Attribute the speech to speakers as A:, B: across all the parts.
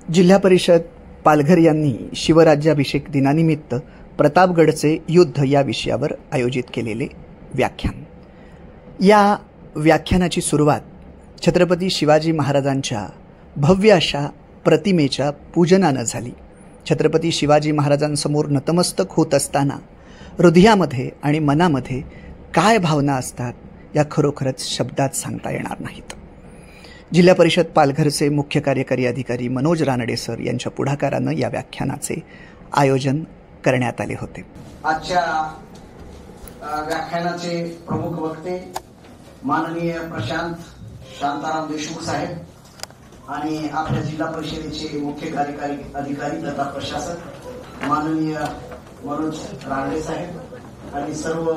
A: जिल्हा परिषद पालघर यांनी शिवराज्याभिषेक दिनानिमित्त प्रतापगडचे युद्ध या विषयावर आयोजित केलेले व्याख्यान। या व्याख्यानाची सुरुवात छत्रपती शिवाजी महाराजांच्या भव्य अशा प्रतिमेच्या पूजनानं झाली। छत्रपती शिवाजी महाराजांसमोर नतमस्तक होत असताना हृदयामध्ये आणि मनामध्ये काय भावना असतात या खरोखरच शब्दात सांगता येणार नाहीत। जिल्हा परिषद पालघरचे मुख्य कार्यकारी अधिकारी मनोज रानडे सर यांच्या पुढाकारानं या व्याख्यानाचे आयोजन करण्यात आले होते।
B: आजच्या व्याख्यानाचे प्रमुख वक्ते माननीय प्रशांत शांताराम देशमुख साहेब आणि आपल्या जिल्हा परिषदेचे मुख्य कार्यकारी अधिकारी तथा प्रशासक माननीय मनोज रानडे साहेब आणि सर्व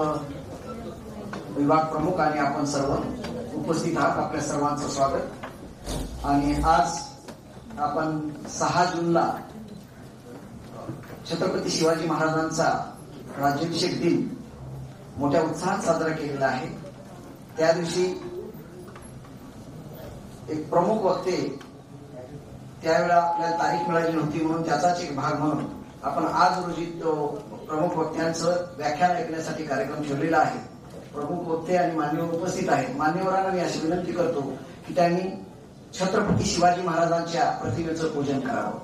B: विभाग प्रमुख आणि आपण सर्व उपस्थित आहात। आपल्या सर्वांचं स्वागत। आणि आज आपण 6 जूनला छत्रपती शिवाजी महाराजांचा राज्याभिषेक दिन मोठ्या उत्साहात साजरा केलेला आहे। त्या दिवशी एक प्रमुख वक्ते त्यावेळेला आपल्याला तारीख मिळाली नव्हती, म्हणून त्याचाच एक भाग म्हणून आपण आज रोजी तो प्रमुख वक्त्यांचं व्याख्यान ऐकण्यासाठी कार्यक्रम ठेवलेला आहे। प्रमुख वक्ते आणि मान्यवर उपस्थित आहेत। मान्यवरांना मी अशी विनंती करतो की त्यांनी छत्रपती शिवाजी महाराजांच्या प्रतिमेचं पूजन करावं।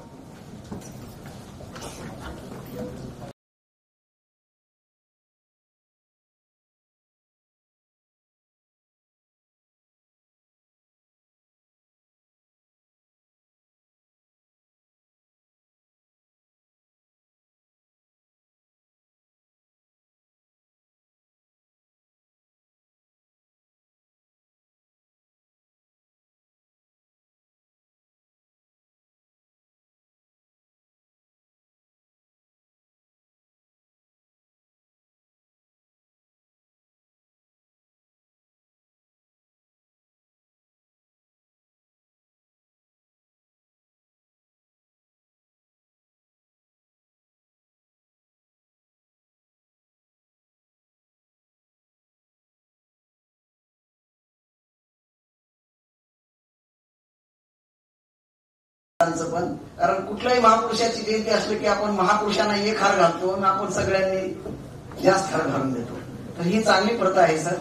B: पण कारण कुठल्याही महापुरुषाची जयंती असली की आपण महापुरुषांना एक हार घालतो आणि आपण सगळ्यांनी जास्त हार घालून देतो। तर ही चांगली प्रथा आहे सर।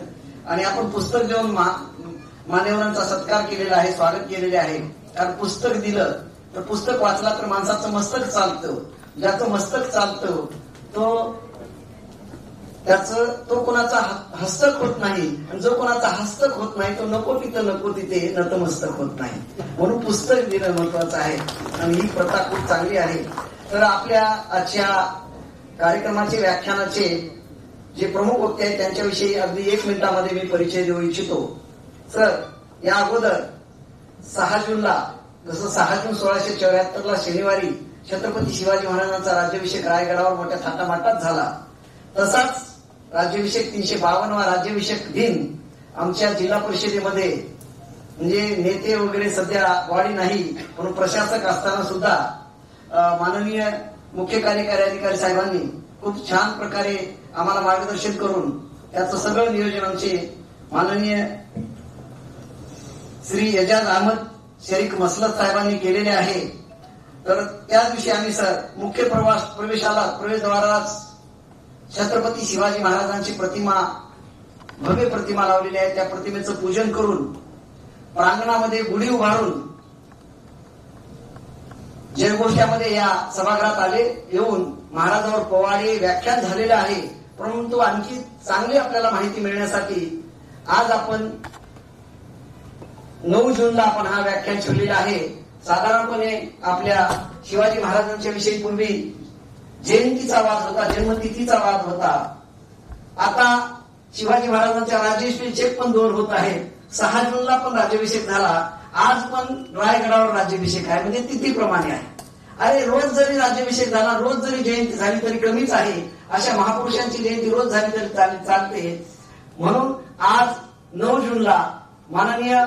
B: आणि आपण पुस्तक देऊन मान्यवरांचा सत्कार केलेला आहे, स्वागत केलेले आहे। कारण पुस्तक दिलं तर पुस्तक वाचला तर माणसाचं मस्तक चालतं। ज्याचं मस्तक चालतं तो कोणाचा हस्तक होत नाही, आणि जो कोणाचा हस्तक होत नाही तो नको तिथे नतमस्तक होत नाही। म्हणून पुस्तक देणं महत्वाचं आहे आणि ही प्रथा खूप चांगली आहे। तर आपल्या आजच्या कार्यक्रमाचे व्याख्यानाचे जे प्रमुख वक्ते आहेत त्यांच्याविषयी अगदी 1 मिनिटामध्ये मी परिचय देऊ इच्छितो। सर, या अगोदर 6 जूनला जसं 6 जून 1674 ला शनिवारी छत्रपती शिवाजी महाराजांचा राज्याभिषेक रायगडावर मोठ्या थाटामाटात झाला, तसाच राज्याभिषेक 352वा राज्याभिषेक दिन आमच्या जिल्हा परिषदेमध्ये म्हणजे नेते वगैरे सध्या वाढी नाही, म्हणून प्रशासक असताना सुद्धा माननीय मुख्य कार्यकारी अधिकारी साहेबांनी खूप छान प्रकारे आम्हाला मार्गदर्शन करून त्याचं सगळं नियोजन आमचे माननीय श्री एजाज अहमद शरीक मसलत साहेबांनी केलेले आहे। तर त्या दिवशी आम्ही सर मुख्य प्रवेशद्वारात छत्रपती शिवाजी महाराजांची भव्य प्रतिमा लावलेली आहे। त्या प्रतिमेचं पूजन करून प्रांगणामध्ये गुढी उभारून जयघोषामध्ये या सभागृहात येऊन महाराजांवर पोवाडे व्याख्यान झालेलं आहे। परंतु आणखी चांगली आपल्याला माहिती मिळण्यासाठी आज आपण 9 जूनला आपण हा व्याख्यान ठेवलेला आहे। साधारणपणे आपल्या शिवाजी महाराजांच्या विषयी पूर्वी जयंतीचा वाद होता, जन्मतिथीचा वाद होता। आता शिवाजी महाराजांच्या राज्याभिषेक पण 2 होत आहेत। 6 जूनला पण राज्याभिषेक झाला, आज पण रायगडावर राज्याभिषेक आहे, म्हणजे तिथीप्रमाणे आहे। अरे रोज जरी राज्याभिषेक झाला, रोज जरी जयंती झाली तरी कमीच आहे। अशा महापुरुषांची जयंती रोज झाली तरी चालते। म्हणून आज 9 जूनला माननीय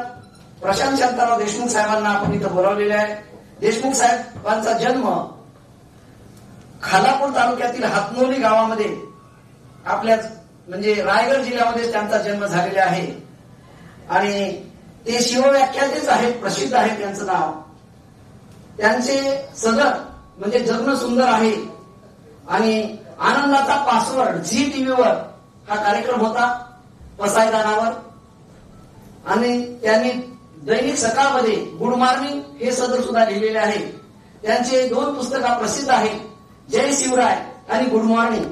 B: प्रशांत शांताराम देशमुख साहेबांना आपण इथं बोलावलेले आहे। देशमुख साहेबांचा जन्म खालापूर तालुक्यातील हातनोली गावामध्ये आपल्या म्हणजे रायगड जिल्ह्यामध्ये त्यांचा जन्म झालेला आहे। आणि ते शिवव्याख्यातेच आहेत, प्रसिद्ध आहे त्यांचं नाव। त्यांचे सगळं म्हणजे जगणं सुंदर आहे आणि आनंदाचा पासवर्ड झी टीव्हीवर हा कार्यक्रम होता पसायदानावर, आणि त्यांनी दैनिक सकाळमध्ये गुड मॉर्निंग हे सदर सुद्धा लिहिलेले आहे. त्यांचे 2 पुस्तकं प्रसिद्ध आहेत, जय शिवराय आणि गुड मॉर्निंग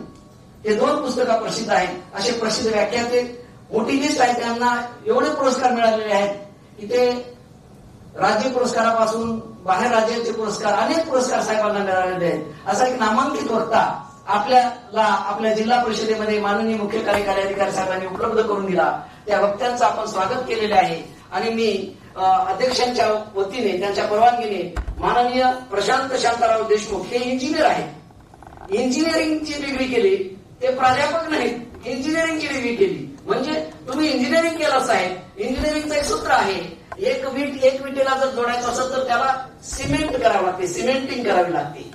B: हे 2 पुस्तकं प्रसिद्ध आहेत. असे प्रसिद्ध व्याख्याते, मोठी लिस्ट आहे. त्यांना एवढे पुरस्कार मिळालेले आहेत की ते राज्य पुरस्कारापासून बाहेर राज्याचे पुरस्कार, अनेक पुरस्कार साहेबांना मिळालेले आहेत. असा एक नामांकित वक्ता आपल्याला आपल्या जिल्हा परिषदेमध्ये माननीय मुख्य कार्यकारी अधिकारी साहेबांनी उपलब्ध करून दिला. त्या वक्त्यांचं आपण स्वागत केलेले आहे. आणि मी अध्यक्षांच्या वतीने त्यांच्या परवानगीने माननीय प्रशांत शांताराव देशमुख हे इंजिनियर आहेत, इंजिनिअरिंगची डिग्री केली, ते प्राध्यापक नाहीत, इंजिनिअरिंगची डिग्री केली. म्हणजे तुम्ही इंजिनिअरिंग केलं साहेब. इंजिनिअरिंगचं एक सूत्र आहे, एक विटेला जर जोडायचं असेल तर त्याला सिमेंट करावं लागते, सिमेंटिंग करावी लागते.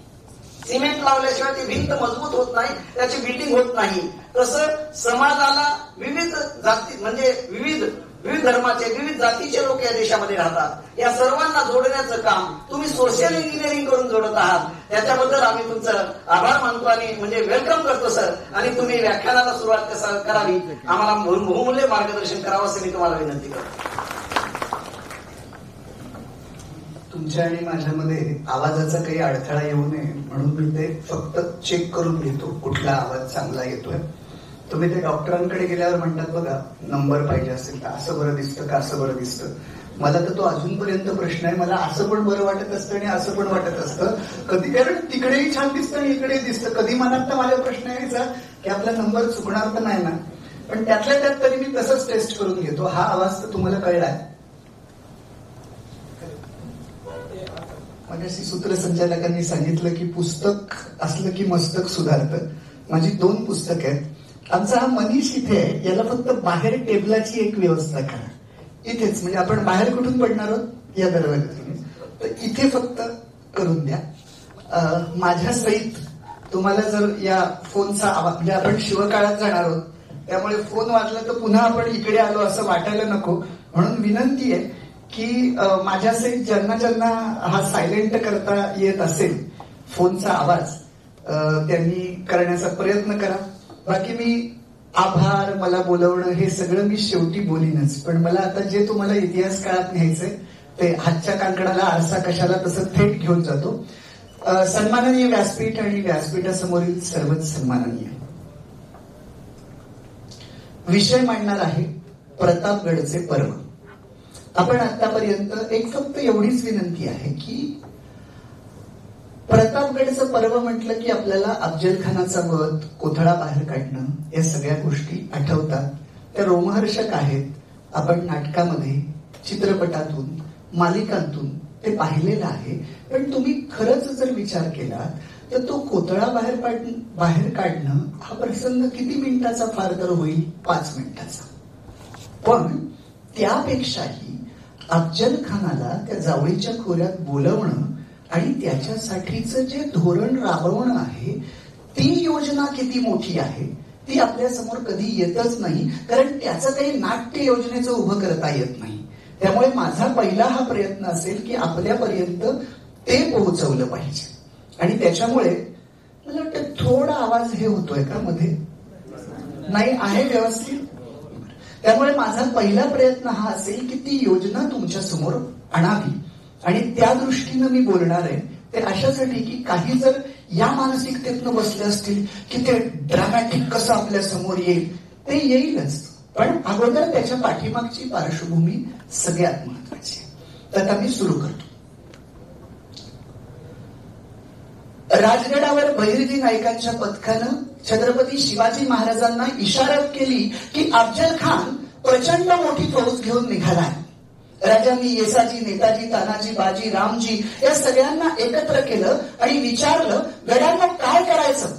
B: सिमेंट लावल्याशिवाय ती भिंत मजबूत होत नाही, त्याची बिल्डिंग होत नाही. तसं समाजाला विविध जाती म्हणजे विविध धर्माचे, विविध जातीचे लोक या देशामध्ये राहतात. या सर्वांना जोडण्याचं काम तुम्ही सोशल इंजिनिअरिंग करून जोडत आहात. त्याच्याबद्दल आम्ही तुमचं आभार मानतो आणि म्हणजे वेलकम करतो सर. आणि तुम्ही व्याख्यानाला सुरुवात कसं करावी, आम्हाला बहुमूल्य मार्गदर्शन करावं असं मी तुम्हाला विनंती करतो.
A: तुमच्या आणि माझ्यामध्ये आवाजाचा काही अडथळा येऊ नये म्हणून मी ते फक्त चेक करून घेतो कुठला आवाज चांगला येतोय. तुम्ही ते डॉक्टरांकडे गेल्यावर म्हणतात बघा, नंबर पाहिजे असेल तर असं बरं दिसतं का असं बरं दिसतं. मला तर तो अजूनपर्यंत प्रश्न आहे. मला असं पण बरं वाटत असतं आणि असं पण वाटत असतं कधी, कारण तिकडेही छान दिसतं आणि इकडेही दिसतं. कधी मनात तर माझा प्रश्न यायचा की आपला नंबर चुकणार तर नाही ना, पण त्यातल्या त्यात तरी मी तसंच टेस्ट करून घेतो. हा आवाज तर तुम्हाला कळलाय. माझ्याशी सूत्रसंचालकांनी सांगितलं की पुस्तक असलं की मस्तक सुधारतं. माझी 2 पुस्तकं आहेत. आमचा हा मनीष इथे आहे, याला फक्त बाहेर टेबलाची एक व्यवस्था करा. इथेच म्हणजे आपण बाहेर कुठून पडणार आहोत या दरवाज्यातून, तर इथे फक्त करून द्या. माझ्या सहित तुम्हाला जर या फोनचा आवाज, म्हणजे आपण शिवकाळात जाणार आहोत त्यामुळे फोन वाजला तर पुन्हा आपण इकडे आलो असं वाटायला नको, म्हणून विनंती आहे की माझ्या सहित ज्यांना ज्यांना हा सायलेंट करता येत असेल फोनचा आवाज, त्यांनी करण्याचा प्रयत्न करा. बाकी मी आभार, मला बोलवणं हे सगळं मी शेवटी बोलीनच, पण मला आता जे तुम्हाला इतिहास काळात न्यायचंय ते हातच्या कांकणाला आरसा कशाला तसं थेट घेऊन जातो. सन्माननीय व्यासपीठ आणि व्यासपीठासमोरील सर्वच सन्माननीय, विषय मांडणार आहे प्रतापगडचे पर्व. आपण आतापर्यंत एक फक्त एवढीच विनंती आहे की प्रतापगडचं पर्व म्हटलं की आपल्याला अफजल खानाचा वध, कोथळा बाहेर काढणं या सगळ्या गोष्टी आठवतात. त्या रोमहर्षक आहेत. आपण नाटकामध्ये, चित्रपटातून, मालिकांतून ते पाहिलेलं आहे. पण तुम्ही खरंच जर विचार केला तर तो कोथळा बाहेर काढणं हा प्रसंग किती मिनिटाचा फार तर होईल, 5 मिनिटाचा. पण त्यापेक्षाही अफजल खानाला त्या जावळीच्या खोऱ्यात बोलवणं आणि त्याच्यासाठीचं जे धोरण राबवणं आहे, ती योजना किती मोठी आहे ती आपल्या समोर कधी येतच नाही, कारण त्याचं काही नाट्य योजनेचं उभं करता येत नाही. त्यामुळे माझा पहिला हा प्रयत्न असेल की आपल्यापर्यंत ते पोहोचवलं पाहिजे. आणि त्याच्यामुळे मला वाटतं थोडा आवाज हे होतोय का मध्ये, नाही आहे व्यवस्थित. त्यामुळे माझा पहिला प्रयत्न हा असेल की ती योजना तुमच्या समोर आणावी आणि त्या दृष्टीनं मी बोलणार आहे. ते अशासाठी की काही जर या मानसिकतेतनं बसले असतील की ते ड्रामॅटिक कसं आपल्या समोर येईल, ते येईलच, पण अगोदर त्याच्या पाठीमागची पार्श्वभूमी सगळ्यात महत्वाची आहे. तर आता मी सुरू करतो. राजगडावर बहिर्जी नायकांच्या पथकानं छत्रपती शिवाजी महाराजांना इशारत केली की अफजल खान प्रचंड मोठी फौज घेऊन निघालाय. राजांनी येसाजी, नेताजी, तानाजी, बाजी, रामजी या सगळ्यांना एकत्र केलं आणि विचारलं, गड्यांना काय करायचं,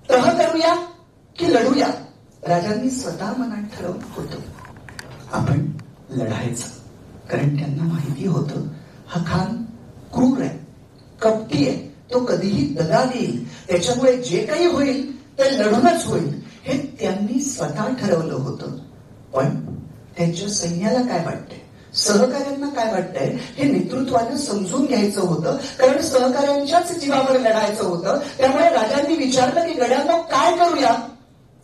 A: तह करूया की लढूया. राजांनी स्वतः मनात ठरवलं होतं आपण लढायचं, कारण त्यांना माहिती होतं हा खान क्रूर आहे, कपटी आहे, तो कधीही दगा देईल, त्याच्यामुळे जे काही होईल ते लढूनच होईल, हे त्यांनी स्वतः ठरवलं होतं. पण त्यांच्या सैन्याला काय वाटतंय,
B: सहकाऱ्यांना काय वाटतंय, हे नेतृत्वानं समजून घ्यायचं होतं, कारण सहकाऱ्यांच्याच जीवावर लढायचं होतं. त्यामुळे राजांनी विचारलं की गड्यांनो काय करूया.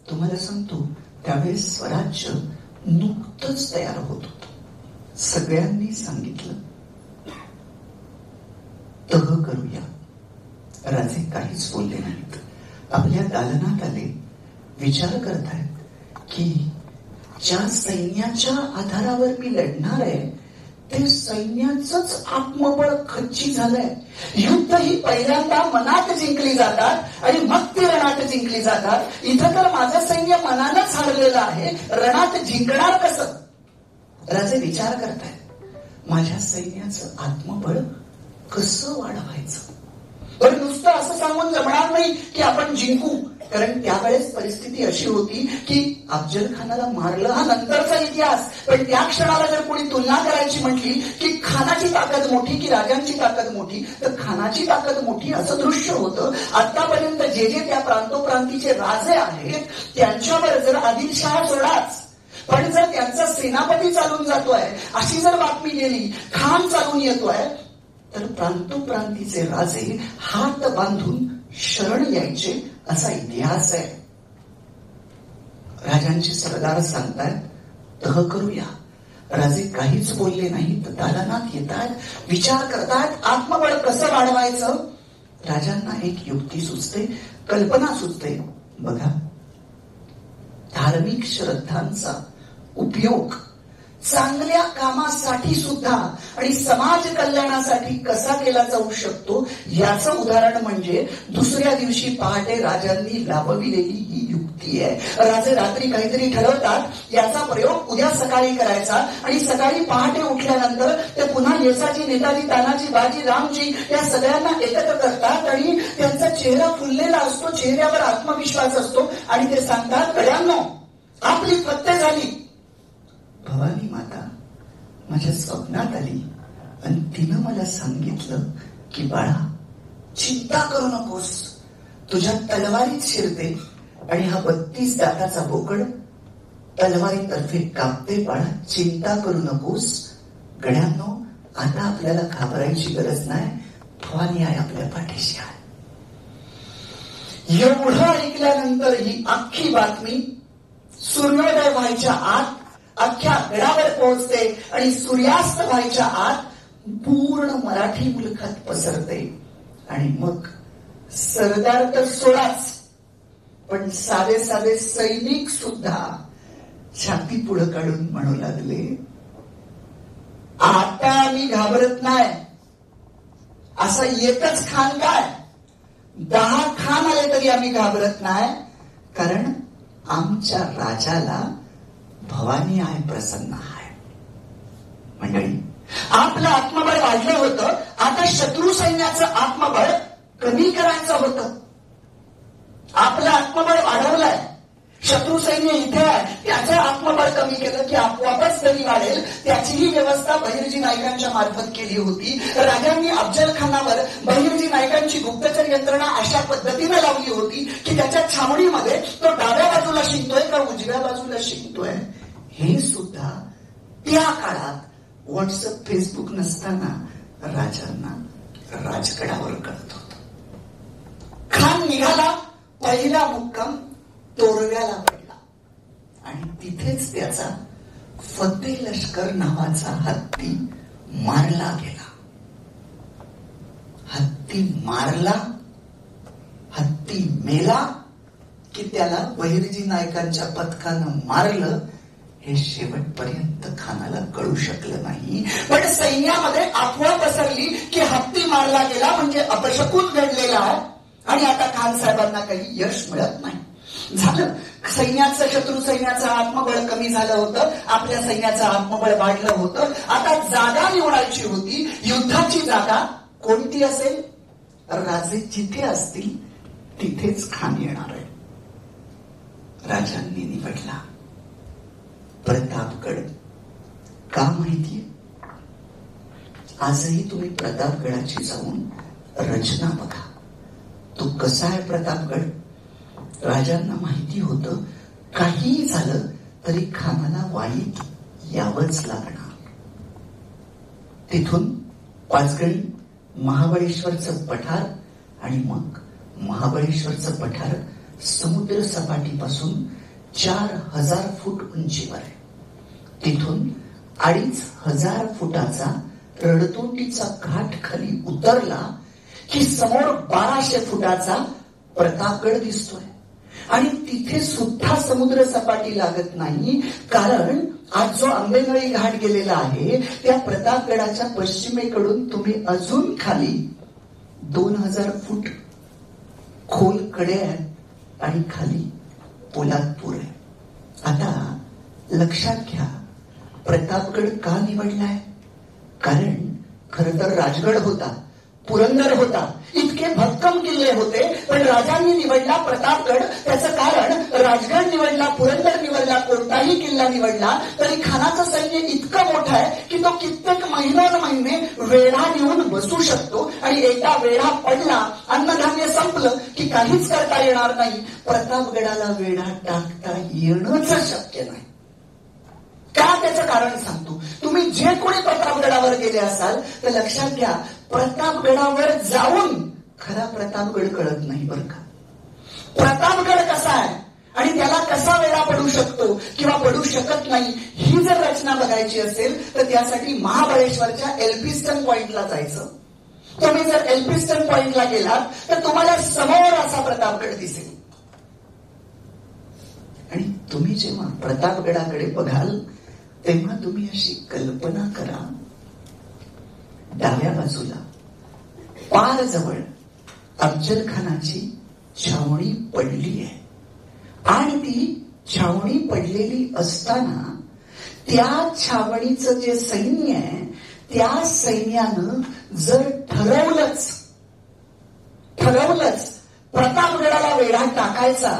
B: तुम्हाला सांगतो, त्यावेळेस स्वराज्य नुकतंच तयार होत होतं. सगळ्यांनी सांगितलं तह करूया. राजे काहीच बोलले नाहीत. आपल्या दालनात आले, विचार करतायत की ज्या सैन्याच्या आधारावर मी लढणार आहे ते सैन्याचंच आत्मबळ खच्ची झालंय. युद्ध ही पहिल्यांदा मनात जिंकली जातात आणि मग ती रणात जिंकली जातात. इथं तर माझं सैन्य मनानच हारलेलं आहे, रणात जिंकणार कसं. राजे विचार करतायत, माझ्या सैन्याचं आत्मबळ कसं वाढवायचं. पण नुसतं असं सांगून जमणार नाही की आपण जिंकू, कारण त्यावेळेस परिस्थिती अशी होती की अफजल खानाला मारलं हा नंतरचा इतिहास. पण त्या क्षणाला जर कोणी तुलना करायची म्हटली की खानाची ताकद मोठी की राजांची ताकद मोठी, तर खानाची ताकद मोठी असं दृश्य होतं. आतापर्यंत जे जे त्या प्रांतोप्रांतीचे राजे आहेत त्यांच्यावर जर आदिलशाह सोडाच, पण जर त्यांचा सेनापती चालून जातोय अशी जर बातमी गेली, खान चालून येतोय, तर प्रांतोप्रांतीचे राजे हात बांधून शरण यायचे असा इतिहास आहे. राजांचे सरदार सांगतायत तह करूया. राजे काहीच बोलले नाहीत, दालनात येतात, विचार करतात आत्मबळ कसं वाढवायचं. राजांना एक युक्ती सुचते, कल्पना सुचते. बघा, धार्मिक श्रद्धांचा उपयोग चांगल्या कामासाठी सुद्धा आणि समाज कल्याणासाठी कसा केला जाऊ शकतो याचं उदाहरण म्हणजे दुसऱ्या दिवशी पहाटे राजांनी लाभविलेली ही युक्ती आहे. राजे रात्री काहीतरी ठरवतात, याचा प्रयोग उद्या सकाळी करायचा, आणि सकाळी पहाटे उठल्यानंतर ते पुन्हा येसाजी, नेताजी, तानाजी, बाजी, रामजी या सगळ्यांना एकत्र करतात आणि त्यांचा चेहरा फुललेला असतो, चेहऱ्यावर आत्मविश्वास असतो, आणि ते सांगतात, गड्यांनो आपली फत्ते झाली. भवानी माता माझ्या स्वप्नात आली आणि तिनं मला सांगितलं की बाळा, चिंता करू नकोस, तुझ्या तलवारीत शिरते आणि हा 32 दाताचा बोकड तलवारीतर्फे कापते. बाळा, चिंता करू नकोस. गड्यांनो, आता आपल्याला घाबरायची गरज नाही, भवानी आहे आपल्या पाठीशी आहे. एवढं ऐकल्यानंतर ही अख्खी बातमी सूर्योदय व्हायच्या आत अख्ख्या गडावर पोहोचते आणि सूर्यास्त व्हायच्या आत पूर्ण मराठी मुलखात पसरते. आणि मग सरदार तर सोडाच, पण साधे साधे सैनिक सुद्धा छाती पुढं काढून म्हणू लागले, आता आम्ही घाबरत नाही. असा एकच खान काय, 10 खान आले तरी आम्ही घाबरत नाही, कारण आमच्या राजाला भवानी आहे, प्रसन्न आहे. मंडळी, आपलं आत्मबळ वाढलं होतं, आता शत्रू सैन्याचं आत्मबळ कमी करायचं होतं. आपलं आत्मबळ वाढवलंय, शत्रू सैन्य इथे आहे, त्याचं आत्मबळ कमी केलं की आपोआपच कमी वाढेल. त्याचीही व्यवस्था बहिर्जी नायकांच्या मार्फत केली होती. राजांनी अफजल खानावर बहिर्जी नायकांची गुप्तचर यंत्रणा अशा पद्धतीने लावली होती की त्याच्या छावणीमध्ये तो डाव्या बाजूला शिंकतोय का उजव्या बाजूला शिंकतोय हे सुद्धा त्या काळात व्हॉट्सअप, फेसबुक नसताना राजांना राजगडावर कळत होत. खान निघाला, पहिला मुक्काम तोरव्याला पडला आणि तिथेच त्याचा फतेह लष्कर नावाचा हत्ती मारला गेला. हत्ती मारला, हत्ती मेला की त्याला बहिर्जी नायकांच्या पथकानं मारलं हे शेवटपर्यंत खानाला कळू शकलं नाही. पण सैन्यामध्ये अफवा पसरली की हत्ती मारला गेला म्हणजे अपशकुन घडलेला आहे आणि आता खान साहेबांना काही यश मिळत नाही. झालं, सैन्याचं, शत्रू सैन्याचं आत्मबळ कमी झालं होतं, आपल्या सैन्याचं आत्मबळ वाढलं होतं. आता जागा निवडायची होती. युद्धाची जागा कोणती असेल? राजे जिथे असतील तिथेच खान येणार आहे. राजांनी निवडला प्रतापगड. का माहितीये? आजही तुम्ही प्रतापगडाची जाऊन रचना बघा. तो कसा आहे प्रतापगड? राजांना माहिती होतं काहीही झालं तरी खानाला वाईत यावंच लागणार.
A: तिथून पाचगणी महाबळेश्वरचं पठार आणि मग महाबळेश्वरचं पठार समुद्र सपाटीपासून 4000 फूट उंचीवर आहे. तिथून 2500 फुटाचा रडतोंडीचा घाट खाली उतरला की समोर 1200 फुटाचा प्रतापगड दिसतोय. आणि तिथे सुद्धा समुद्र सपाटी लागत नाही, कारण आज जो आंबेनळी घाट गेलेला आहे त्या प्रतापगडाच्या पश्चिमेकडून तुम्ही अजून खाली 2000 फूट खोल कडे आहेत आणि खाली पोलादपूर आहे. आता लक्षात घ्या, प्रतापगड का निवडलाय? कारण खर तर राजगड होता, पुरंदर होता, इतके भक्कम किल्ले होते, पण राजांनी निवडला प्रतापगड. त्याचं कारण, राजगड निवडला, पुरंदर निवडला, कोणताही किल्ला निवडला तरी खानाचं सैन्य इतकं मोठं आहे की तो कित्येक महिने वेढा नेऊन बसू शकतो. आणि एकदा वेढा पडला, अन्नधान्य संपलं की काहीच करता येणार नाही. प्रतापगडाला वेढा टाकता येणंच शक्य नाही. का? त्याचं कारण सांगतो. तुम्ही जे कोणी प्रतापगडावर गेले असाल तर लक्षात घ्या, प्रतापगडावर जाऊन खरा प्रतापगड कळत नाही बरं का. प्रतापगड कसा आहे आणि त्याला कसा वेढा पडू शकतो किंवा पडू शकत नाही, ही जर रचना बघायची असेल तर त्यासाठी महाबळेश्वरच्या एल्फिस्टन पॉइंटला जायचं. तुम्ही जर एल्फिस्टन पॉइंटला गेलात तर तुम्हाला समोर असा प्रतापगड दिसेल. आणि तुम्ही जेव्हा प्रतापगडाकडे बघाल तेव्हा तुम्ही अशी कल्पना करा, डाव्या बाजूला पार जवळ अफजल खानाची छावणी पडली आहे. आणि ती छावणी पडलेली असताना त्या छावणीचं जे सैन्य आहे त्या सैन्यानं जर ठरवलंच प्रतापगडाला वेढा टाकायचा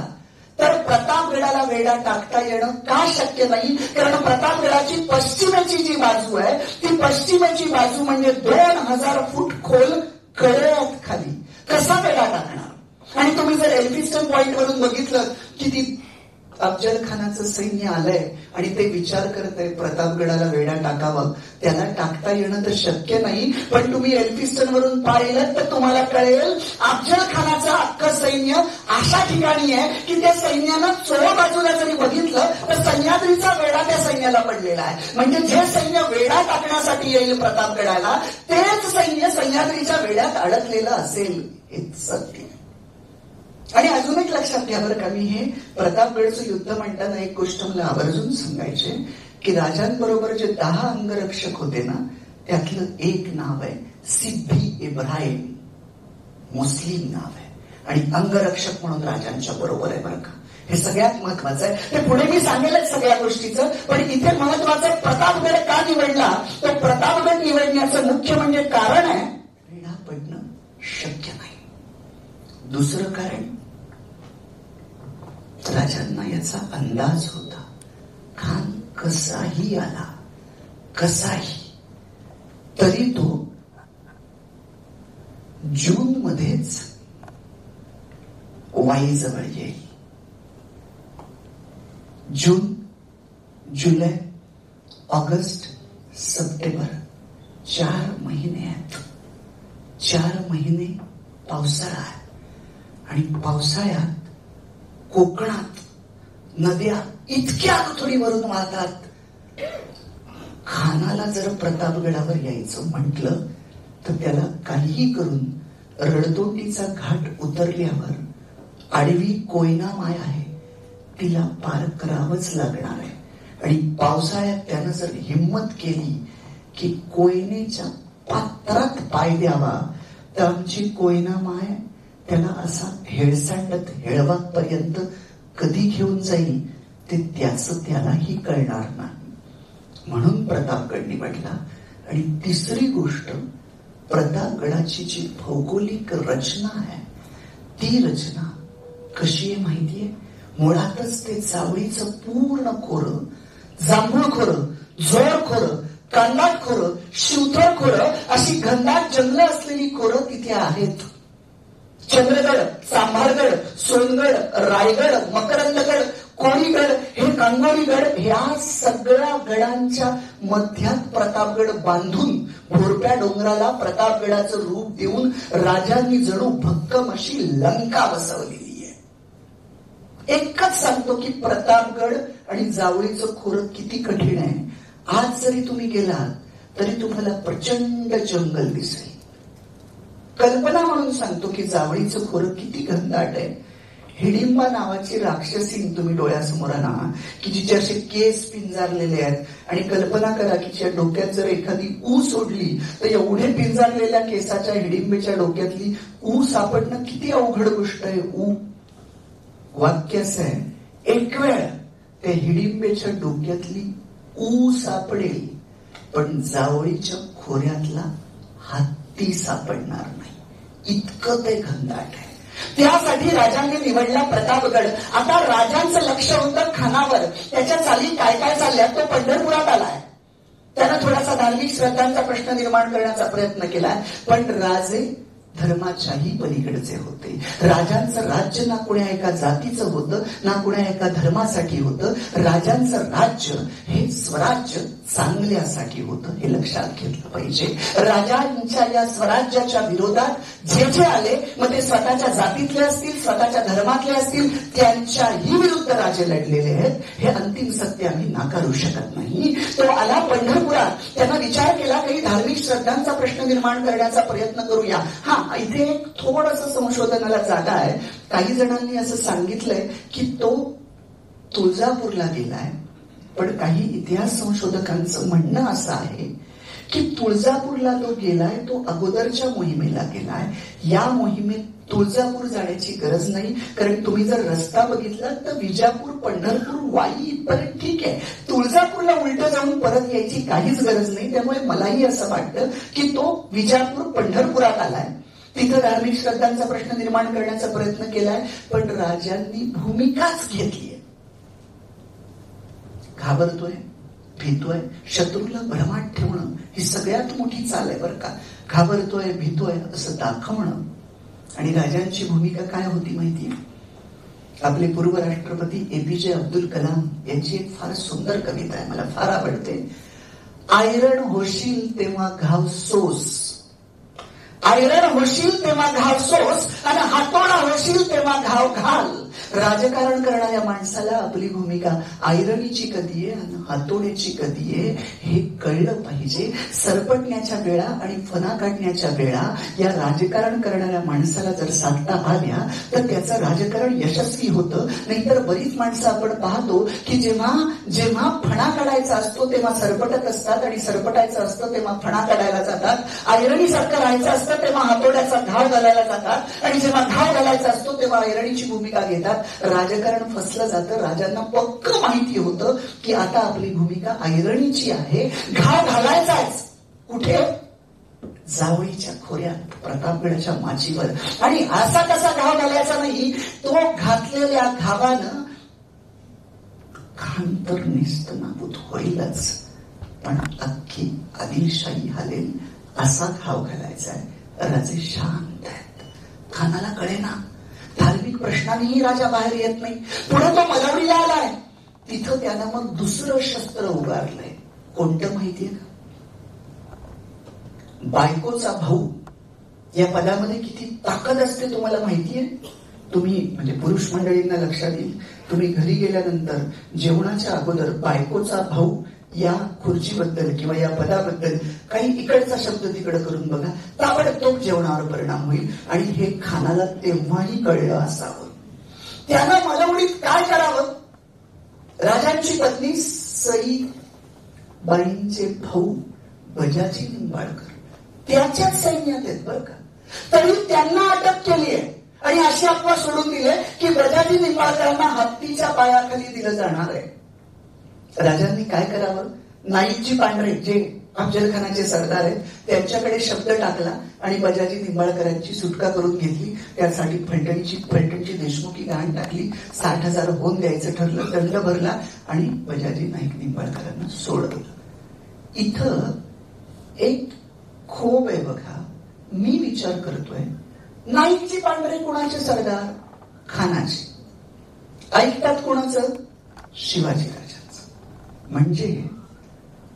A: तर प्रतापगडाला वेढा टाकता येणं का शक्य नाही? कारण प्रतापगडाची पश्चिमेची जी बाजू आहे ती पश्चिमेची बाजू म्हणजे 2000 फूट खोल कड्यात खाली कसा वेढा टाकणार? आणि तुम्ही जर एल्फिस्टन पॉइंट वरून बघितलं की ती अफजल खानाचं सैन्य आलंय आणि ते विचार करतंय प्रतापगडाला वेढा टाकावं, त्याला टाकता येणं तर शक्य नाही. पण तुम्ही एल्फिस्टन वरून पाहिलं तर तुम्हाला कळेल अफजल खानाचं अख्खं सैन्य अशा ठिकाणी आहे की त्या सैन्यानं चोर बाजूला जरी बघितलं तर सह्याद्रीचा वेढा त्या सैन्याला पडलेला आहे. म्हणजे जे सैन्य वेढा टाकण्यासाठी येईल प्रतापगडाला तेच सैन्य सह्याद्रीच्या वेढ्यात अडकलेलं असेल, हेच सत्य. आणि अजून एक लक्षात घ्या बरं का, मी हे प्रतापगडचं युद्ध म्हणताना एक गोष्ट मला आवर्जून सांगायचे की राजांबरोबर जे 10 अंगरक्षक होते ना त्यातलं एक नाव आहे सिद्धी इब्राहिम, मुस्लिम नाव आहे आणि अंगरक्षक म्हणून राजांच्या बरोबर आहे बरं का. हे सगळ्यात महत्वाचं आहे. ते पुढे मी सांगेलच सगळ्या गोष्टीचं, पण इथे महत्वाचं प्रतापगड का निवडला तर प्रतापगड निवडण्याचं मुख्य म्हणजे कारण आहे वेढा पडणं शक्य नाही. दुसरं कारण, राजांना याचा अंदाज होता खान कसाही आला कसाही तरी तो जून मध्येच वाईजवळ येईल. जून, जुलै, ऑगस्ट, सप्टेंबर 4 महिने आहेत. 4 महिने पावसाळा आहे आणि पावसाळ्यात कोकणात नद्या इतक्या थोडीवरून वाहतात. खानाला जर प्रतापगडावर यायचं म्हटलं तर त्याला काहीही करून रडतोंडीचा घाट उतरल्यावर आडवी कोयना माय आहे तिला पार करावंच लागणार आहे. आणि पावसाळ्यात त्यानं जर हिंमत केली की कोयनेच्या पात्रात पाय द्यावा तर आमची कोयना माय त्याला असा हेळसांडत हेळवापर्यंत कधी घेऊन जाईल ते त्याचं त्यालाही कळणार नाही. म्हणून प्रतापगड निवडला. आणि तिसरी गोष्ट, प्रतापगडाची जी भौगोलिक रचना आहे ती रचना कशी आहे माहितीये? मुळातच ते जावळीचं पूर्ण खोरं, जांभूळ खोरं, जोर खोरं, कांदाट खोरं, शिवथळ खोरं अशी घनदाट जंगलं असलेली खोरं तिथे आहेत. चंद्रगड, चांभारगड, सोनगड, रायगड, मकरंदगड, कोळीगड, हे कांगोरीगड, ह्या सगळ्या गडांच्या मध्यात प्रतापगड बांधून भोरप्या डोंगराला प्रतापगडाचं रूप देऊन राजांनी जणू भक्कम अशी लंका बसवलेली आहे. एकच सांगतो की प्रतापगड आणि जावळीचं खोरं किती कठीण आहे. आज जरी तुम्ही गेलात तरी तुम्हाला प्रचंड जंगल दिसेल. कल्पना म्हणून सांगतो की जावळीचं खोरं किती घनदाट आहे. हिडिंबा नावाची राक्षसी तुम्ही डोळ्यासमोर आणा की जिचे असे केस पिंजारलेले आहेत आणि कल्पना करा की तिच्या डोक्यात जर एखादी ऊ सोडली तर एवढे पिंजारलेल्या केसाच्या हिडिंबेच्या डोक्यातली ऊ सापडणं किती अवघड गोष्ट आहे. ऊ वाक्य असं आहे, एक वेळ त्या हिडिंबेच्या डोक्यातली ऊ सापडेल पण जावळीच्या खोऱ्यातला हत्ती सापडणार नाही. इतकं ते घनदाट आहे. त्यासाठी राजांनी निवडला प्रतापगड. आता राजांचं लक्ष होतं खानावर. त्याच्या चाली काय काय चालल्या. तो पंढरपुरात आलाय. त्यानं थोडासा धार्मिक श्रद्धांचा प्रश्न निर्माण करण्याचा प्रयत्न केलाय. पण राजे धर्माच्याही पलीकडचे होते. राजांचं राज्य ना कुण्या एका जातीचं होतं ना कुण्या एका धर्मासाठी होतं. राजांचं राज्य हे स्वराज्य चांगल्यासाठी होतं. हे लक्षात घेतलं पाहिजे. राजांच्या या स्वराज्याच्या विरोधात जे जे आले, मग ते स्वतःच्या जातीतले असतील, स्वतःच्या धर्मातले असतील, त्यांच्याही विरुद्ध राजे लढलेले आहेत. हे अंतिम सत्य आम्ही नाकारू शकत नाही. तो आला पंढरपुरात. त्यानं विचार केला काही धार्मिक श्रद्धांचा प्रश्न निर्माण करण्याचा प्रयत्न करूया. इथे एक थोडंसं संशोधनाला जागा आहे. काही जणांनी असं सांगितलंय की तो तुळजापूरला गेलाय. पण काही इतिहास संशोधकांचं म्हणणं असं आहे की तुळजापूरला तो गेलाय, तो अगोदरच्या मोहिमेला गेलाय. या मोहिमेत तुळजापूर जाण्याची गरज नाही. कारण तुम्ही जर रस्ता बघितला तर विजापूर, पंढरपूर, वाई इथपर्यंत ठीक आहे. तुळजापूरला उलट जाऊन परत यायची काहीच गरज नाही. त्यामुळे मलाही असं वाटतं की तो विजापूर, पंढरपुरात आलाय. तिथं धार्मिक श्रद्धांचा प्रश्न निर्माण करण्याचा प्रयत्न केलाय. पण राजांनी भूमिकाच घेतलीय. घाबरतोय, भीतोय, शत्रूला भरमात ठेवणं ही सगळ्यात मोठी चाल आहे बरं का. घाबरतोय, भीतोय असं दाखवणं. आणि राजांची भूमिका काय होती माहितीये. आपले पूर्व राष्ट्रपती APJ अब्दुल कलाम यांची एक फार सुंदर कविता आहे, मला फार आवडते. आयरण होशील तेव्हा घाव सोस, आयरण होशील तेव्हा घाव सोस, आणि हातोडा होशील तेव्हा घाव घाल. राजकारण करणाऱ्या माणसाला आपली भूमिका आयरणीची कधी आहे आणि हातोड्याची कधी आहे हे कळलं पाहिजे. सरपटण्याच्या वेळा आणि फना काढण्याच्या वेळा या राजकारण करणाऱ्या माणसाला जर साधता आल्या तर त्याचं राजकारण यशस्वी होतं. नाहीतर बरीच माणसं आपण पाहतो की जेव्हा जेव्हा फणा काढायचा असतो तेव्हा सरपटत असतात आणि सरपटायचं असतं तेव्हा फणा काढायला जातात. आयरणीसारखं राहायचं असतं तेव्हा हातोड्याचा घाव घालायला जातात आणि जेव्हा घाव घालायचा असतो तेव्हा आयरणीची भूमिका घेतात. राजकारण फसलं जातं. राजांना पक्क माहिती होतं की आता आपली भूमिका आयरणीची आहे. घाव घालायचाच कुठे, जावळीच्या खोऱ्यात, प्रतापगडाच्या माचीवर. आणि असा कसा घाव घालायचा नाही, तो घातलेल्या घावानं खान तर नेस्तनाबूत होईलच पण अख्खी आदिलशाही हलेल असा घाव घालायचा आहे. राजे शांत आहेत. खानाला कळेना. धार्मिक प्रश्नानेही राजा बाहेर येत नाही. पुढे तो मलावडीला आलाय. तिथं त्यानं मग दुसरं शस्त्र उगारलंय. कोणतं माहितीये का, बायकोचा भाऊ. या पदामध्ये किती ताकद असते तुम्हाला माहितीये. तुम्ही म्हणजे पुरुष मंडळींना लक्षात येईल, तुम्ही घरी गेल्यानंतर जेवणाच्या अगोदर बायकोचा भाऊ या खुर्चीबद्दल किंवा या पदाबद्दल काही इकडचा शब्द तिकडे करून बघा. ताबडतोब जेवणावर परिणाम होईल. आणि हे खानाला तेव्हाही कळलं असावं. त्यानं मलवडीत काय करावं. राजांची पत्नी सई बाईंचे भाऊ बजाजी निंबाळकर त्याच्याच सैन्यात आहेत बरं का. तरी त्यांना अटक केली आहे आणि अशी अफवा सोडून दिली की बजाजी निंबाळकरांना हत्तीच्या पायाखाली दिलं जाणार आहे. राजांनी काय करावं. नाईकजी पांढरे जे अफजल खानाचे सरदार आहेत त्यांच्याकडे शब्द टाकला आणि बजाजी निंबाळकरांची सुटका करून घेतली. त्यासाठी फलटणची देशमुखी गहाण टाकली. 60,000 होऊन द्यायचं ठरलं. दंड भरला आणि बजाजी नाईक निंबाळकरांना सोडवलं. इथं एक खोब आहे बघा. मी विचार करतोय, नाईकजी पांढरे कोणाचे सरदार, खानाचे. ऐकतात कोणाचं,
B: शिवाजीराजांचं म्हणजे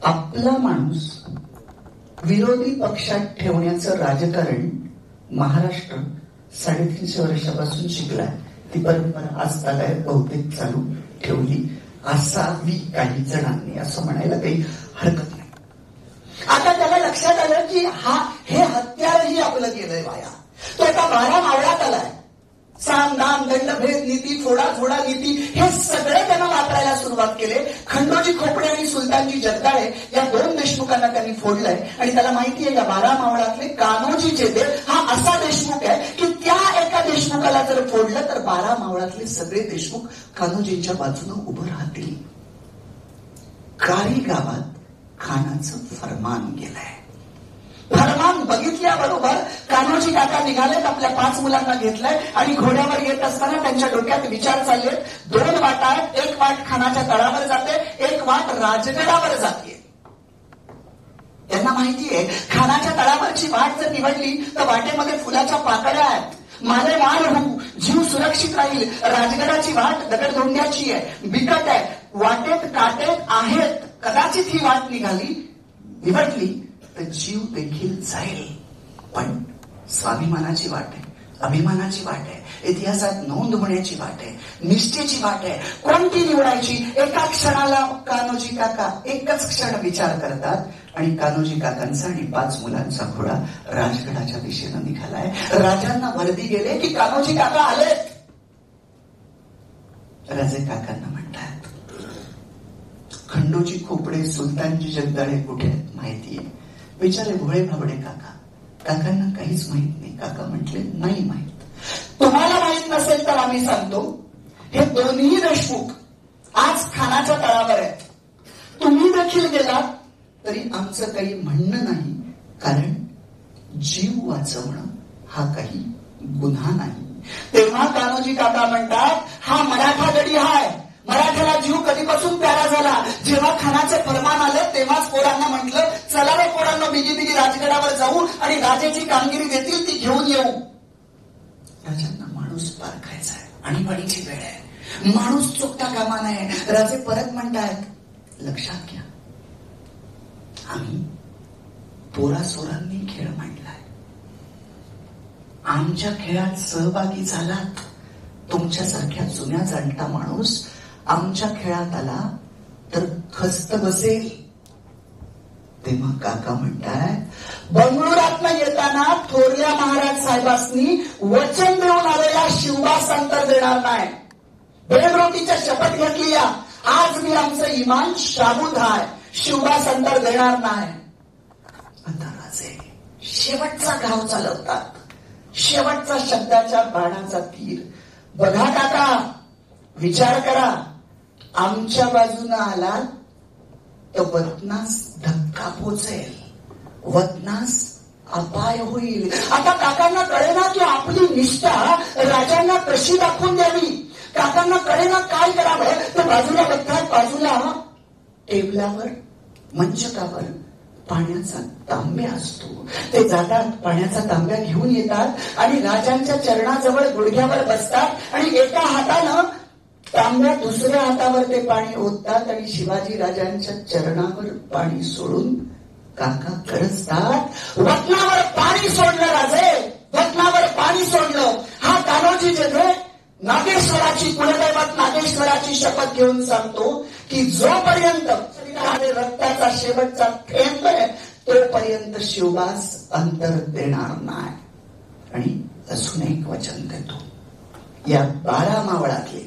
B: आपला माणूस विरोधी पक्षात ठेवण्याचं राजकारण महाराष्ट्र 350 वर्षापासून शिकलाय. ती परंपरा आजतागायत बहुतेक चालू ठेवली असावी काही जणांनी, असं म्हणायला काही हरकत नाही. आता त्याला लक्षात आलं की हे हत्यारही आपलं गेलंय वाया. तो आता 12 मावळात आलाय. साम दाम दंडभेद नीती थोडा नीती हे सगळे त्यांना वापरायला सुरुवात केले. खंडोजी खोपडे आणि सुलतानजी जगदाळे या 2 देशमुखांना त्यांनी फोडलंय. आणि त्याला माहिती आहे या 12 मावळातले कान्होजी चेते हा असा देशमुख आहे की त्या एका देशमुखाला जर फोडलं तर 12 मावळातले सगळे देशमुख कान्होजींच्या बाजूने उभं राहतील. कारी गावात खानाचं फरमान गेलंय. फरमान बघितल्याबरोबर कान्होजी काका निघालेत. आपल्या 5 मुलांना घेतलंय आणि घोड्यावर येत असताना त्यांच्या डोक्यात विचार चालले. 2 वाटा आहेत. एक वाट खानाच्या तळावर जाते, एक वाट राजगडावर जाते. त्यांना माहितीये खानाच्या तळावरची वाट जर निवडली तर वाटेमध्ये फुलाच्या पाकळ्या आहेत. माले माल होऊ, जीव सुरक्षित राहील. राजगडाची वाट दगडधोंड्याची आहे, बिकट आहे, वाटेत काटेत आहेत. कदाचित ही वाट निवडली तर जीव देखील जाईल. पण स्वाभिमानाची वाट आहे, अभिमानाची वाट आहे, इतिहासात नोंद होण्याची वाट आहे, निष्ठेची वाट आहे. कोणती निवडायची? एका क्षणाला कान्होजी काका एकच क्षण विचार करतात आणि कान्होजी काकांचा आणि 5 मुलांचा घोडा राजगडाच्या दिशेनं निघालाय. राजांना वर्दी गेले की कान्होजी काका आलेत. राजे काकांना म्हणतात खंडोजी खोपडे सुलतानजी जगदाळे कुठे आहेत माहितीये? विचारे भोळे भाबडे काकांना काहीच माहित नाही. काका म्हटले नाही माहित. तुम्हाला माहित नसेल तर आम्ही सांगतो. हे दोन्ही देशमुख आज खानाच्या तळावर आहेत. तुम्ही देखील गेलात तरी आमचं काही म्हणणं नाही, कारण जीव वाचवणं हा काही गुन्हा नाही. तेव्हा कान्होजी काका म्हणतात हा मराठा गडी हाय. मराठ्याला जीव कधीपासून प्यारा झाला? जेव्हा खानाचे फरमान आले तेव्हाच पोरांना म्हटलं चला रे पोरांना बिगी राजगडावर जाऊ आणि राजाची कामगिरी देतील ती घेऊन येऊ. राजांना माणूस पारखायचा आहे, आणीबाणीची वेळ आहे, माणूस चुकता कामा नये. राजे परत म्हणतायत लक्षात घ्या आम्ही पोरासोरांनी खेळ मांडलाय. आमच्या खेळात सहभागी झालात. तुमच्यासारख्या जुन्या जाणता माणूस आमच्या खेळात आला तर खस्त बसेल. तेव्हा काका म्हणतायत बंगळुरातनं येताना थोरल्या महाराज साहेबांनी वचन देऊन आलेला शिवबास अंतर देणार नाही. बेलरोटीच्या शपथ घेतली. आज मी आमचं इमान शाबूत आहे, शिवबास अंतर देणार नाही. आता राजे शेवटचा घाव चालवतात, शेवटचा शब्दाच्या बाणाचा तीर. बघा काका विचार करा, आमच्या बाजूनं आला तर वतनास धक्का पोचेल, वतनास अपाय होईल. आता काकांना कळेना की आपली निष्ठा राजांना कशी दाखवून द्यावी. काकांना कळेना काय करावं. तर बाजूला बघतात, बाजूला टेबलावर मंचकावर पाण्याचा तांब्या असतो. ते जातात, पाण्याचा तांब्या घेऊन येतात आणि राजांच्या चरणाजवळ गुडघ्यावर बसतात आणि एका हातानं तांब्या दुसऱ्या हातावर ते पाणी ओततात आणि शिवाजी राजांच्या चरणावर पाणी सोडून काका गरजतात. वतनावर पाणी सोडलं राजे, वतनावर पाणी सोडलं. हा कान्होजी जेथे नागेश्वराची कुलदैवत नागेश्वराची शपथ घेऊन सांगतो की जोपर्यंत रक्ताचा शेवटचा थेंब आहे तोपर्यंत शिवबास अंतर देणार नाही. आणि अजून एक वचन देतो. या 12 मावळातले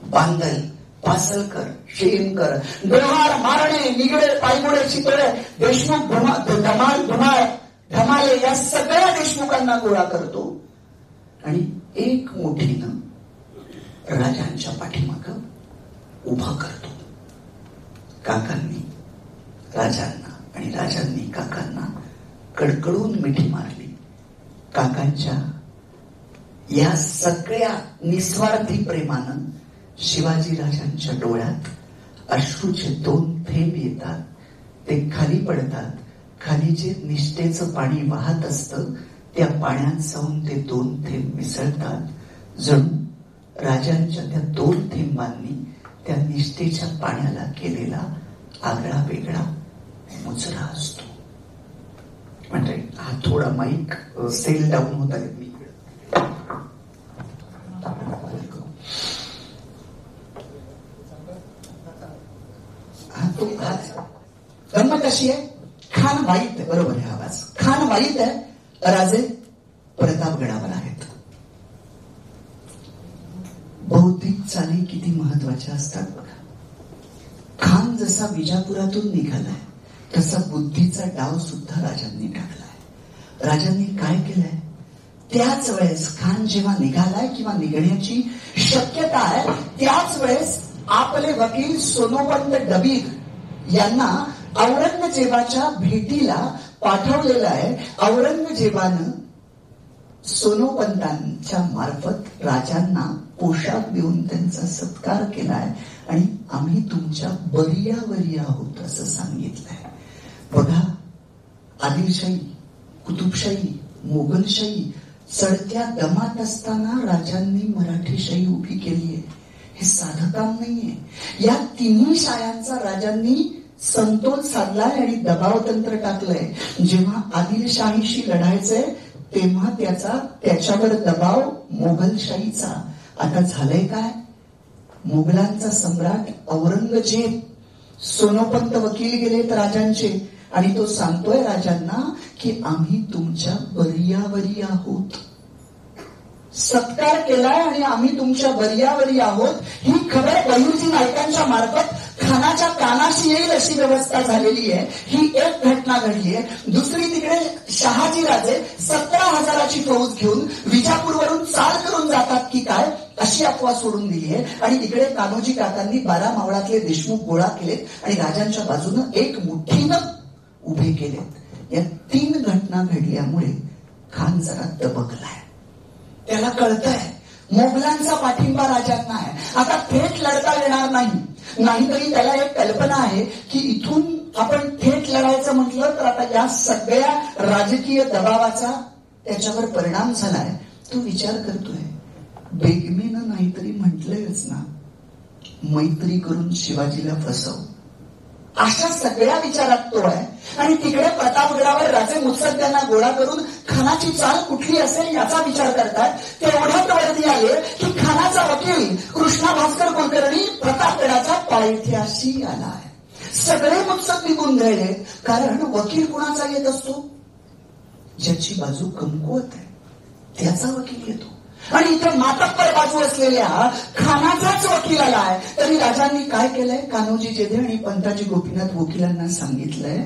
B: बांदल, पासलकर, शेमकर, डोहार, मारणे, निगडे, पायगुडे, चितळे, देशमुख, धमाले या सगळ्या देशमुखांना गोळा करतो आणि एक मुठीनं राजांच्या पाठीमागं उभा करतो. काकांनी राजांना आणि राजांनी काकांना कडकडून मिठी मारली. काकांच्या या सगळ्या निस्वार्थी प्रेमानं शिवाजी राजांच्या डोळ्यात अश्रूचे 2 थेंब येतात. ते खाली पडतात. खाली जे निष्ठेचं पाणी वाहत असतं त्या पाण्यात जाऊन ते 2 थेंब मिसळतात. जणू
A: राजांच्या त्या 2 थेंबांनी त्या निष्ठेच्या पाण्याला केलेला आगळा वेगळा मुजरा असतो. म्हणजे हा थोडा माईक सेल डाऊन होत आहे. मी गंमत अशी आहे, खान वाईट आहे. बरोबर आहे आवाज. खान वाईट आहे, राजे प्रतापगडावर आहेत. बौद्धिक चाली किती महत्वाच्या असतात बघा. खान जसा विजापुरातून निघालाय तसा बुद्धीचा डाव सुद्धा राजांनी टाकलाय. राजांनी काय केलंय, त्याच वेळेस खान जेव्हा निघालाय किंवा निघण्याची शक्यता आहे त्याच वेळेस आपले वकील सोनोपंत डबीर यांना औरंगजेबाच्या भेटीला पाठवलेलं आहे. औरंगजेबानं सोनोपंतांच्या मार्फत राजांना पोशाख देऊन त्यांचा सत्कार केलाय आणि आम्ही तुमच्या बरियावरी आहोत असं सांगितलंय. बघा, आदिलशाही, कुतुबशाही, मोगलशाही चढत्या दमात असताना राजांनी मराठीशाही उभी केली आहे. हे साधं काम नाहीये. या तिन्ही शायांचा राजांनी समतोल साधलाय आणि दबाव तंत्र टाकलंय. जेव्हा आदिलशाहीशी लढायचंय तेव्हा त्याच्यावर दबाव मोगलशाहीचा. आता झालंय काय, मुघलांचा सम्राट औरंगजेब, सोनोपंत वकील गेलेत राजांचे आणि तो सांगतोय राजांना की आम्ही तुमच्या बरियावरी आहोत, सत्कार केलाय आणि आम्ही तुमच्या बरियावरी आहोत. ही खबर बहिर्जी नायकांच्या मार्फत खानाच्या कानाशी येईल अशी व्यवस्था झालेली आहे. ही एक घटना घडली आहे. दुसरी तिकडे शहाजी राजे 17,000ची फौज घेऊन विजापूरवरून चाल करून जातात की काय अशी अफवा सोडून दिली आहे. आणि इकडे कान्होजी काकांनी 12 मावळातले देशमुख गोळा केलेत आणि राजांच्या बाजूनं एक मुठ्ठीनं उभे केलेत. या 3 घटना घडल्यामुळे खान जरा दबकलाय. त्याला कळतंय मोगलांचा पाठिंबा राजांना आहे. आता थेट लढता येणार नाही. नाहीतरी त्याला एक कल्पना आहे की इथून आपण थेट लढायचं म्हटलं तर आता या सगळ्या राजकीय दबावाचा त्याच्यावर परिणाम झालाय. तो विचार करतोय, बेगमेनं नाहीतरी म्हटलंयच ना, मैत्री करून शिवाजीला फसव. अशा सगळ्या विचारात तो आहे. आणि तिकडे प्रतापगडावर राजे मुत्सद्द्यांना गोळा करून खानाची चाल कुठली असेल याचा विचार करतात. ते एवढ्यात वरती आले की खानाचा वकील कृष्णा भास्कर कुलकर्णी प्रतापगडाच्या पायथ्याशी आलाय. सगळे मुत्सद्दी गोंधळले, कारण वकील कुणाचा येत असतो, ज्याची बाजू कमकुवत आहे त्याचा वकील येतो. आणि इथे मातब्बर बाजू असलेल्या खानाचाच वकील आलाय. तरी राजांनी काय केलंय, कान्होजी जेधे आणि पंताजी गोपीनाथ वकिलांना सांगितलंय,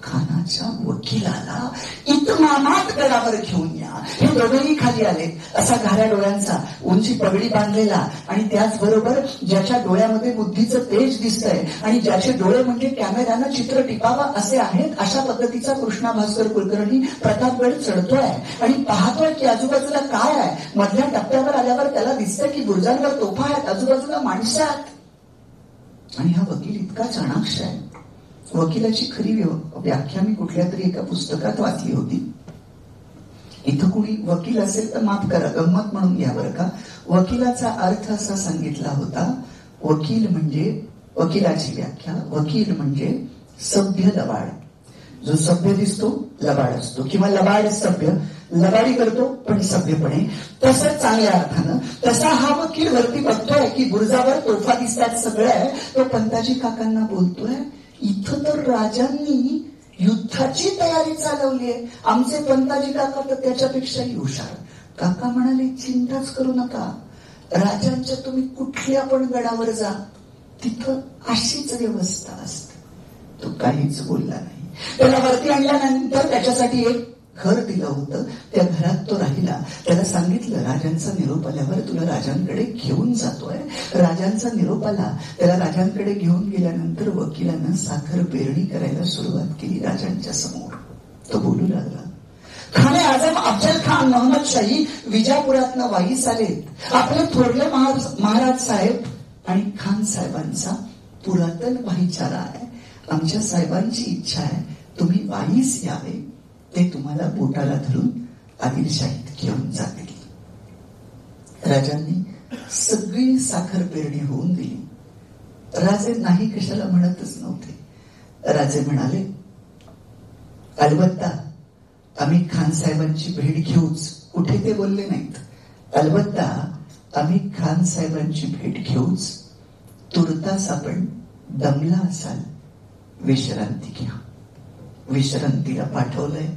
A: खानाच्या वकिलाला इतमामात गडावर घेऊन या. हे दोघेही खाली आले. असा घाऱ्या डोळ्यांचा, उंची पगडी बांधलेला आणि त्याचबरोबर ज्याच्या डोळ्यामध्ये बुद्धीचं तेज दिसतंय आणि ज्याचे डोळे म्हणजे कॅमेऱ्यानं चित्र टिपावं असे आहेत, अशा पद्धतीचा कृष्णा भास्कर कुलकर्णी प्रतापगड चढतोय आणि पाहतोय की आजूबाजूला काय आहे. मधल्या टप्प्यावर आल्यावर त्याला दिसतंय की बुर्जांवर तोफा आहेत, आजूबाजूला माणसं आहेत. आणि हा वकील इतका चाणाक्ष आहे. वकिलाची खरी व्याख्या मी कुठल्या तरी एका पुस्तकात वाचली होती. इथं कुणी वकील असेल तर माफ करा, गंमत म्हणून घ्या बरं का. वकिलाचा अर्थ असा सांगितला होता, वकील म्हणजे, वकिलाची व्याख्या, वकील म्हणजे सभ्य लबाड. जो सभ्य दिसतो लबाड असतो, किंवा लबाड सभ्य, लबाडी करतो पण सभ्यपणे. तसंच चांगल्या अर्थानं तसा हा वकील वरती बघतोय की बुर्जावर तोफा दिसतात, सगळं आहे. तो पंताजी काकांना बोलतोय, इथं तर राजांनी युद्धाची तयारी चालवली आहे. आमचे पंताजी काका तर त्याच्यापेक्षाही हुशार. काका म्हणाले, चिंताच करू नका, राजांच्या तुम्ही कुठल्या पण गडावर जा, तिथं अशीच व्यवस्था असते. तो काहीच बोलला नाही. त्याला वरती आणल्यानंतर त्याच्यासाठी एक घर दिलं होतं. त्या घरात तो राहिला. त्याला सांगितलं, राजांचा निरोप आल्यावर तुला राजांकडे घेऊन जातोय. राजांचा निरोप आला. त्याला राजांकडे घेऊन गेल्यानंतर वकिलानं साखर पेरणी करायला सुरुवात केली राजांच्या समोर. तो बोलू लागला, खाने आजम अफजल खान मोहम्मद शाही विजापुरातनं वाईस आलेत. आपले थोरले महाराज साहेब आणि खान साहेबांचा पुरातन भाईचारा आहे. आमच्या साहेबांची इच्छा आहे तुम्ही वाईस यावे. ते तुम्हाला बोटाला धरून आदिलशाहीत घेऊन जातील. राजांनी सगळी साखर पेरणी होऊन गेली. राजे नाही कशाला म्हणतच नव्हते. राजे म्हणाले, अलबत्ता आम्ही खान साहेबांची भेट घेऊच. कुठे ते बोलले नाहीत. अलबत्ता आम्ही खान साहेबांची भेट घेऊच. तुर्तास आपण दमला असाल, विश्रांती घ्या. विश्रांतीला पाठवलंय.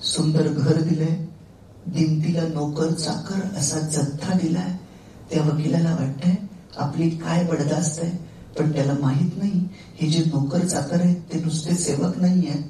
A: सुंदर घर दिलंय. दिमतीला नोकर चाकर असा जथ्था दिलाय. त्या वकिलाला वाटतंय आपली काय बडदास्त आहे, पण त्याला माहित नाही हे जे नोकर चाकर आहेत ते नुसते सेवक नाही आहेत.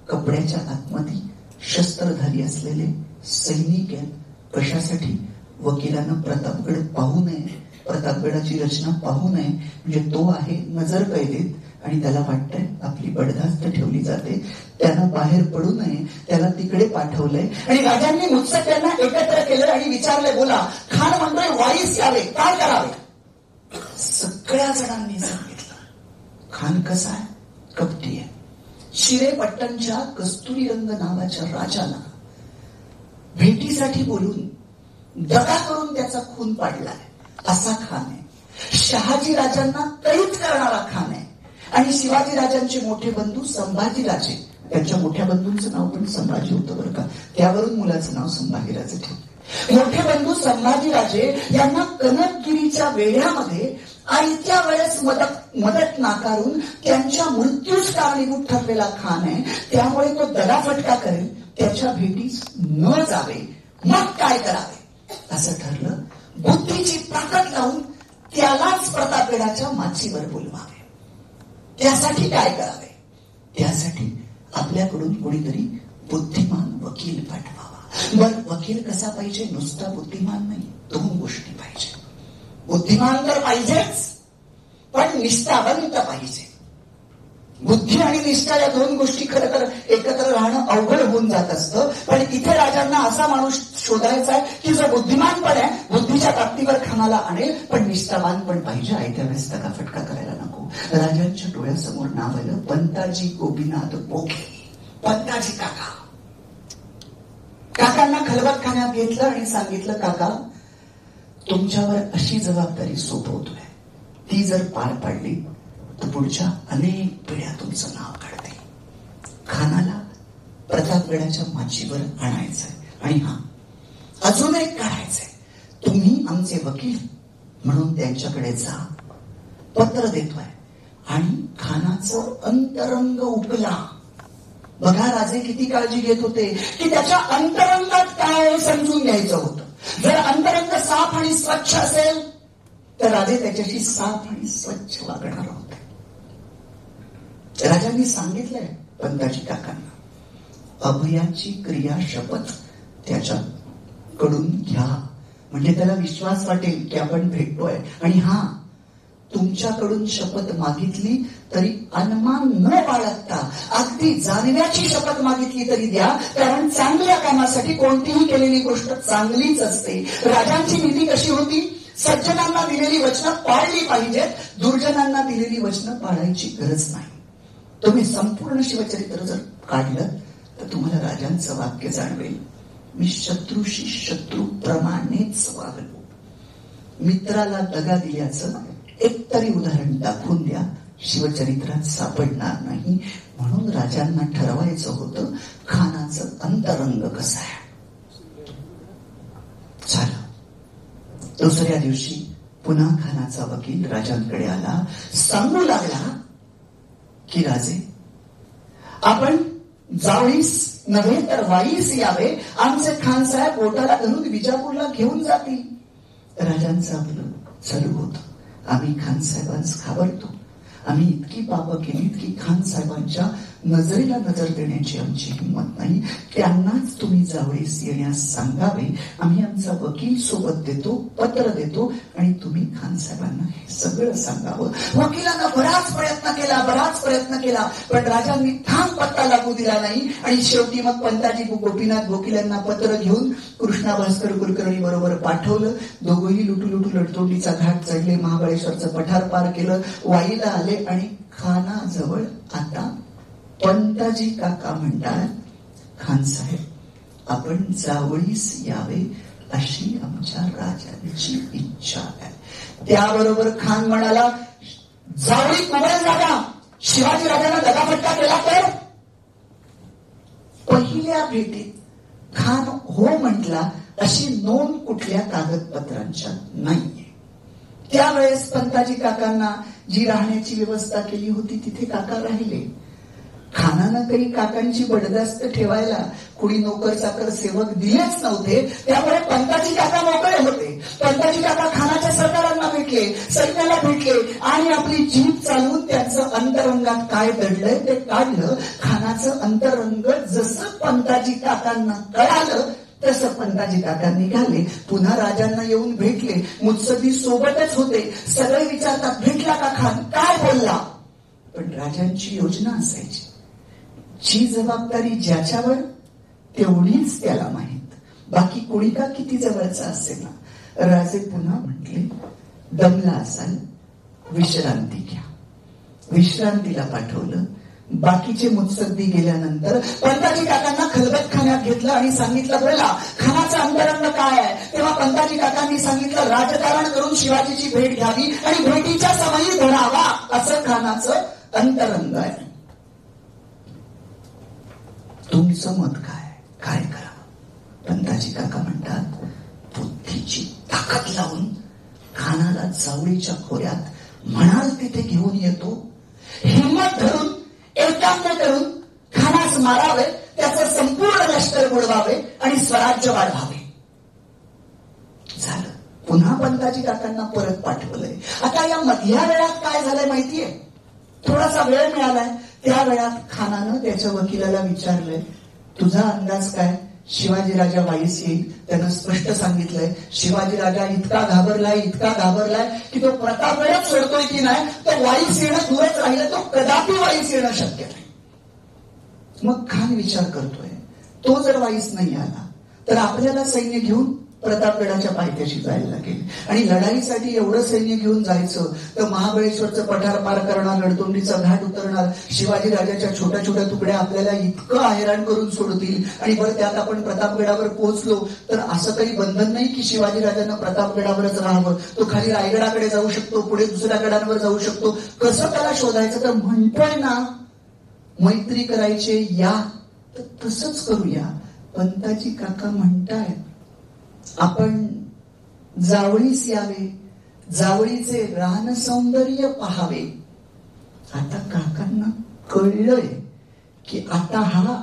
A: कपड्याच्या आतमध्ये शस्त्रधारी असलेले सैनिक आहेत. कशासाठी? वकिलानं प्रतापगड पाहू नये, प्रतापगडाची रचना पाहू नये. म्हणजे तो आहे नजर कैदेत आणि त्याला वाटतंय आपली बडदास्त ठेवली जाते. त्यानं बाहेर पडू नये, त्याला तिकडे पाठवलंय. आणि राजांनी मुत्सद्द्यांना एकत्र केलं आणि विचारलंय, बोला खान म्हणतोय वाईस यावे, काय करावे? सगळ्या जणांनी सांगितलं. खान कसा आहे? कपटी आहे. शिरेपट्टणच्या कस्तुरीरंग नावाच्या राजाला भेटीसाठी बोलून दगा करून त्याचा खून पाडलाय असा खान आहे. शहाजी राजांना कैद करणारा खान आहे. आणि शिवाजी राजांचे मोठे बंधू संभाजीराजे, त्यांच्या मोठ्या बंधूंचं नाव पण संभाजी होतं बरं का, त्यावरून मुलाचं नाव संभाजीराजे ठेवलं. मोठे बंधू संभाजीराजे यांना कनकगिरीच्या वेढ्यामध्ये आयत्या वेळेस मदत नाकारून त्यांच्या मृत्यूच कारणीभूत ठरलेला खान आहे. त्यामुळे तो दगाफटका करेल, त्याच्या भेटीस न जावे. मग काय करावे असं ठरलं. बुद्धीची ताकद लावून त्यालाच प्रतापगडाच्या माचीवर बोलवावे. त्यासाठी काय करावे? त्यासाठी आपल्याकडून कोणीतरी बुद्धिमान वकील पाठवावा. बर, वकील कसा पाहिजे? नुसता बुद्धिमान नाही, 2 गोष्टी पाहिजे. बुद्धिमान तर पाहिजेच, पण निष्ठावंत पाहिजे. बुद्धी आणि निष्ठा या 2 गोष्टी खरं तर एकत्र राहणं अवघड होऊन जात असतं. पण इथे राजांना असा माणूस शोधायचा आहे की जो बुद्धिमान पण आहे, बुद्धीच्या ताकदीवर खानाला आणेल, पण निष्ठावान पण पाहिजे. आयत्या वेळेस फटका करायला नको. राजांच्या डोळ्यासमोर नाव आलं पंताजी गोपीनाथ बोखे. पंताजी काका. काकांना खलबतखान्यात घेतलं आणि सांगितलं, काका तुमच्यावर अशी जबाबदारी सोपवतोय, ती जर पार पाडली तर पुढच्या अनेक पिढ्या तुमचं नाव काढते. खानाला प्रतापगडाच्या माचीवर आणायचंय. आणि अजून एक काढायचंय. तुम्ही आमचे वकील म्हणून त्यांच्याकडे जा. पत्र देतोय आणि खानाचं अंतरंग उकला. बघा राजे किती काळजी घेत होते की त्याच्या अंतरंगात काय समजून घ्यायचं होतं. जर अंतरंग साफ आणि स्वच्छ असेल तर राजे त्याच्याशी साफ आणि स्वच्छ वागणार होते. राजांनी सांगितलंय पंताजी काकांना, अभयाची क्रिया शपथ त्याच्याकडून घ्या, म्हणजे त्याला विश्वास वाटेल की आपण भेटतोय. आणि तुमच्याकडून शपथ मागितली तरी अनुमान न बाळगता अगदी जाणव्याची शपथ मागितली तरी द्या, कारण चांगल्या कामासाठी कोणतीही केलेली गोष्ट चांगलीच असते. राजांची नीती कशी होती? सज्जनांना दिलेली वचनं पाळली पाहिजेत, दुर्जनांना दिलेली वचनं पाळायची गरज नाही. तुम्ही संपूर्ण शिवचरित्र जर काढलं तर तुम्हाला राजांचं वाक्य जाणवेल, मी शत्रूशी शत्रू प्रमाणेच वागलो. मित्राला दगा दिल्याचं एकतरी उदाहरण दाखवून द्या, शिवचरित्रात सापडणार नाही. म्हणून राजांना ठरवायचं होतं खानाचं अंतरंग कसं आहे. झालं. दुसऱ्या दिवशी पुन्हा खानाचा वकील राजांकडे आला. सांगू लागला की राजे, आपण जावळीस नव्हे तर वाईस यावे. आमचे खान साहेब बोटाला धरून विजापूरला घेऊन जातील. राजांचं आपलं चालू होतं, आम्ही खान साहेबांस घाबरतो. आम्ही इतकी पापं केलीत की खान साहेबांच्या नजरेला नजर देण्याची आमची हिंमत नाही. त्यांनाच तुम्ही जावळीस येण्यास सांगावे. आम्ही आमचा वकील सोबत देतो, पत्र देतो आणि तुम्ही खान साहेबांना हे सगळं सांगावं. वकिलांना बराच प्रयत्न केला पण राजांनी ठाम पत्ता लागू दिला नाही. आणि शेवटी मग पंताजी गोपीनाथ गोखलेंना पत्र घेऊन कृष्णा भास्कर कुलकर्णी बरोबर पाठवलं. दोघंही लुटू लडतोंडीचा घाट चढले, महाबळेश्वरचं पठार पार केलं, वाईला आले आणि खानाजवळ आता पंताजी काका म्हणतात, खान साहेब आपण जावळीस यावे,
B: अशी आमच्या राजांची इच्छा आहे. त्याबरोबर खान म्हणाला, जावळी कुबल जागा शिवाजी राजांना दगाफटका केला तर? पहिल्या भेटीत खान हो म्हटला अशी नोंद कुठल्या कागदपत्रांच्या नाहीये. त्यावेळेस पंताजी काकांना जी राहण्याची व्यवस्था केली होती तिथे काका राहिले. खानानं काही काकांची बडदास्त ठेवायला कुणी नोकर चाकर सेवक दिलेच नव्हते. त्यामुळे पंताजी काका मोकळे होते. पंताजी काका खानाच्या सरदारांना भेटले, सैन्याला भेटले आणि आपली जीभ चालवून त्यांचं अंतरंगात काय दडलंय ते काढलं. खानाचं अंतरंग जसं पंताजी काकांना कळालं तसं पंताजी काका निघाले. पुन्हा राजांना येऊन भेटले. मुत्सद्दी सोबतच होते. सगळे विचारतात, भेटला का खान, काय बोलला? पण राजांची योजना असायची, जी जबाबदारी ज्याच्यावर तेवढीच त्याला माहित, बाकी कोणी का किती जवळचा असेल ना. राजे पुन्हा म्हटले, दमला असाल, विश्रांती घ्या. विश्रांतीला पाठवलं. बाकीचे मुत्सद्दी गेल्यानंतर पंताजी काकांना खलबतखान्यात घेतलं आणि सांगितलं, बोला खानाचा अंतरंग काय आहे? तेव्हा पंताजी काकांनी सांगितलं, राजकारण करून शिवाजीची भेट घ्यावी आणि भेटीच्या समयी धरावा, असं खानाचं अंतरंग आहे. तुमचं मत काय? काय करावं? पंताजी काका म्हणतात, बुद्धीची ताकद लावून खानाला जावळीच्या खोऱ्यात म्हणाल तिथे घेऊन येतो. हिंमत धरून एकांत करून खानास मारावे, त्याचं संपूर्ण लष्कर बुडवावे आणि स्वराज्य वाढवावे. झालं. पुन्हा पंताजी काकांना परत पाठवलंय. आता या मधल्या वेळात काय झालंय माहितीये? थोडासा वेळ मिळालाय. त्या वेळात खानानं त्याच्या वकिलाला विचारलंय, तुझा अंदाज काय? शिवाजी राजा वाईस येईल. त्यानं स्पष्ट सांगितलंय, शिवाजी राजा इतका घाबरलाय की तो प्रतापगडच सोडतोय की नाही, तो वाईस येणं दूरच राहिलं, तो कदापि वाईस येणं शक्य नाही. मग खान विचार करतोय, तो जर वाईस नाही आला तर आपल्याला सैन्य घेऊन प्रतापगडाच्या पायथ्याशी जायला लागेल. आणि लढाईसाठी एवढं सैन्य घेऊन जायचं तर महाबळेश्वरचं पठार पार करणार, लडतोंडीचा घाट उतरणार, शिवाजी राजाच्या छोट्या छोट्या तुकड्या आपल्याला इतकं हैराण करून सोडतील. आणि बरं त्यात आपण प्रतापगडावर पोहोचलो तर असं काही बंधन नाही की शिवाजी राजांना प्रतापगडावरच राहावं. तो खाली रायगडाकडे जाऊ शकतो, पुढे दुसऱ्या गडांवर जाऊ शकतो. कसं त्याला शोधायचं? तर म्हणतोय ना, मैत्री करायचे या, तर तसंच करूया. पंताजी काका म्हणतायत, आपण जावळीस यावे, जावळीचे रान सौंदर्य पहावे. आता काकांना कळलंय की आता हा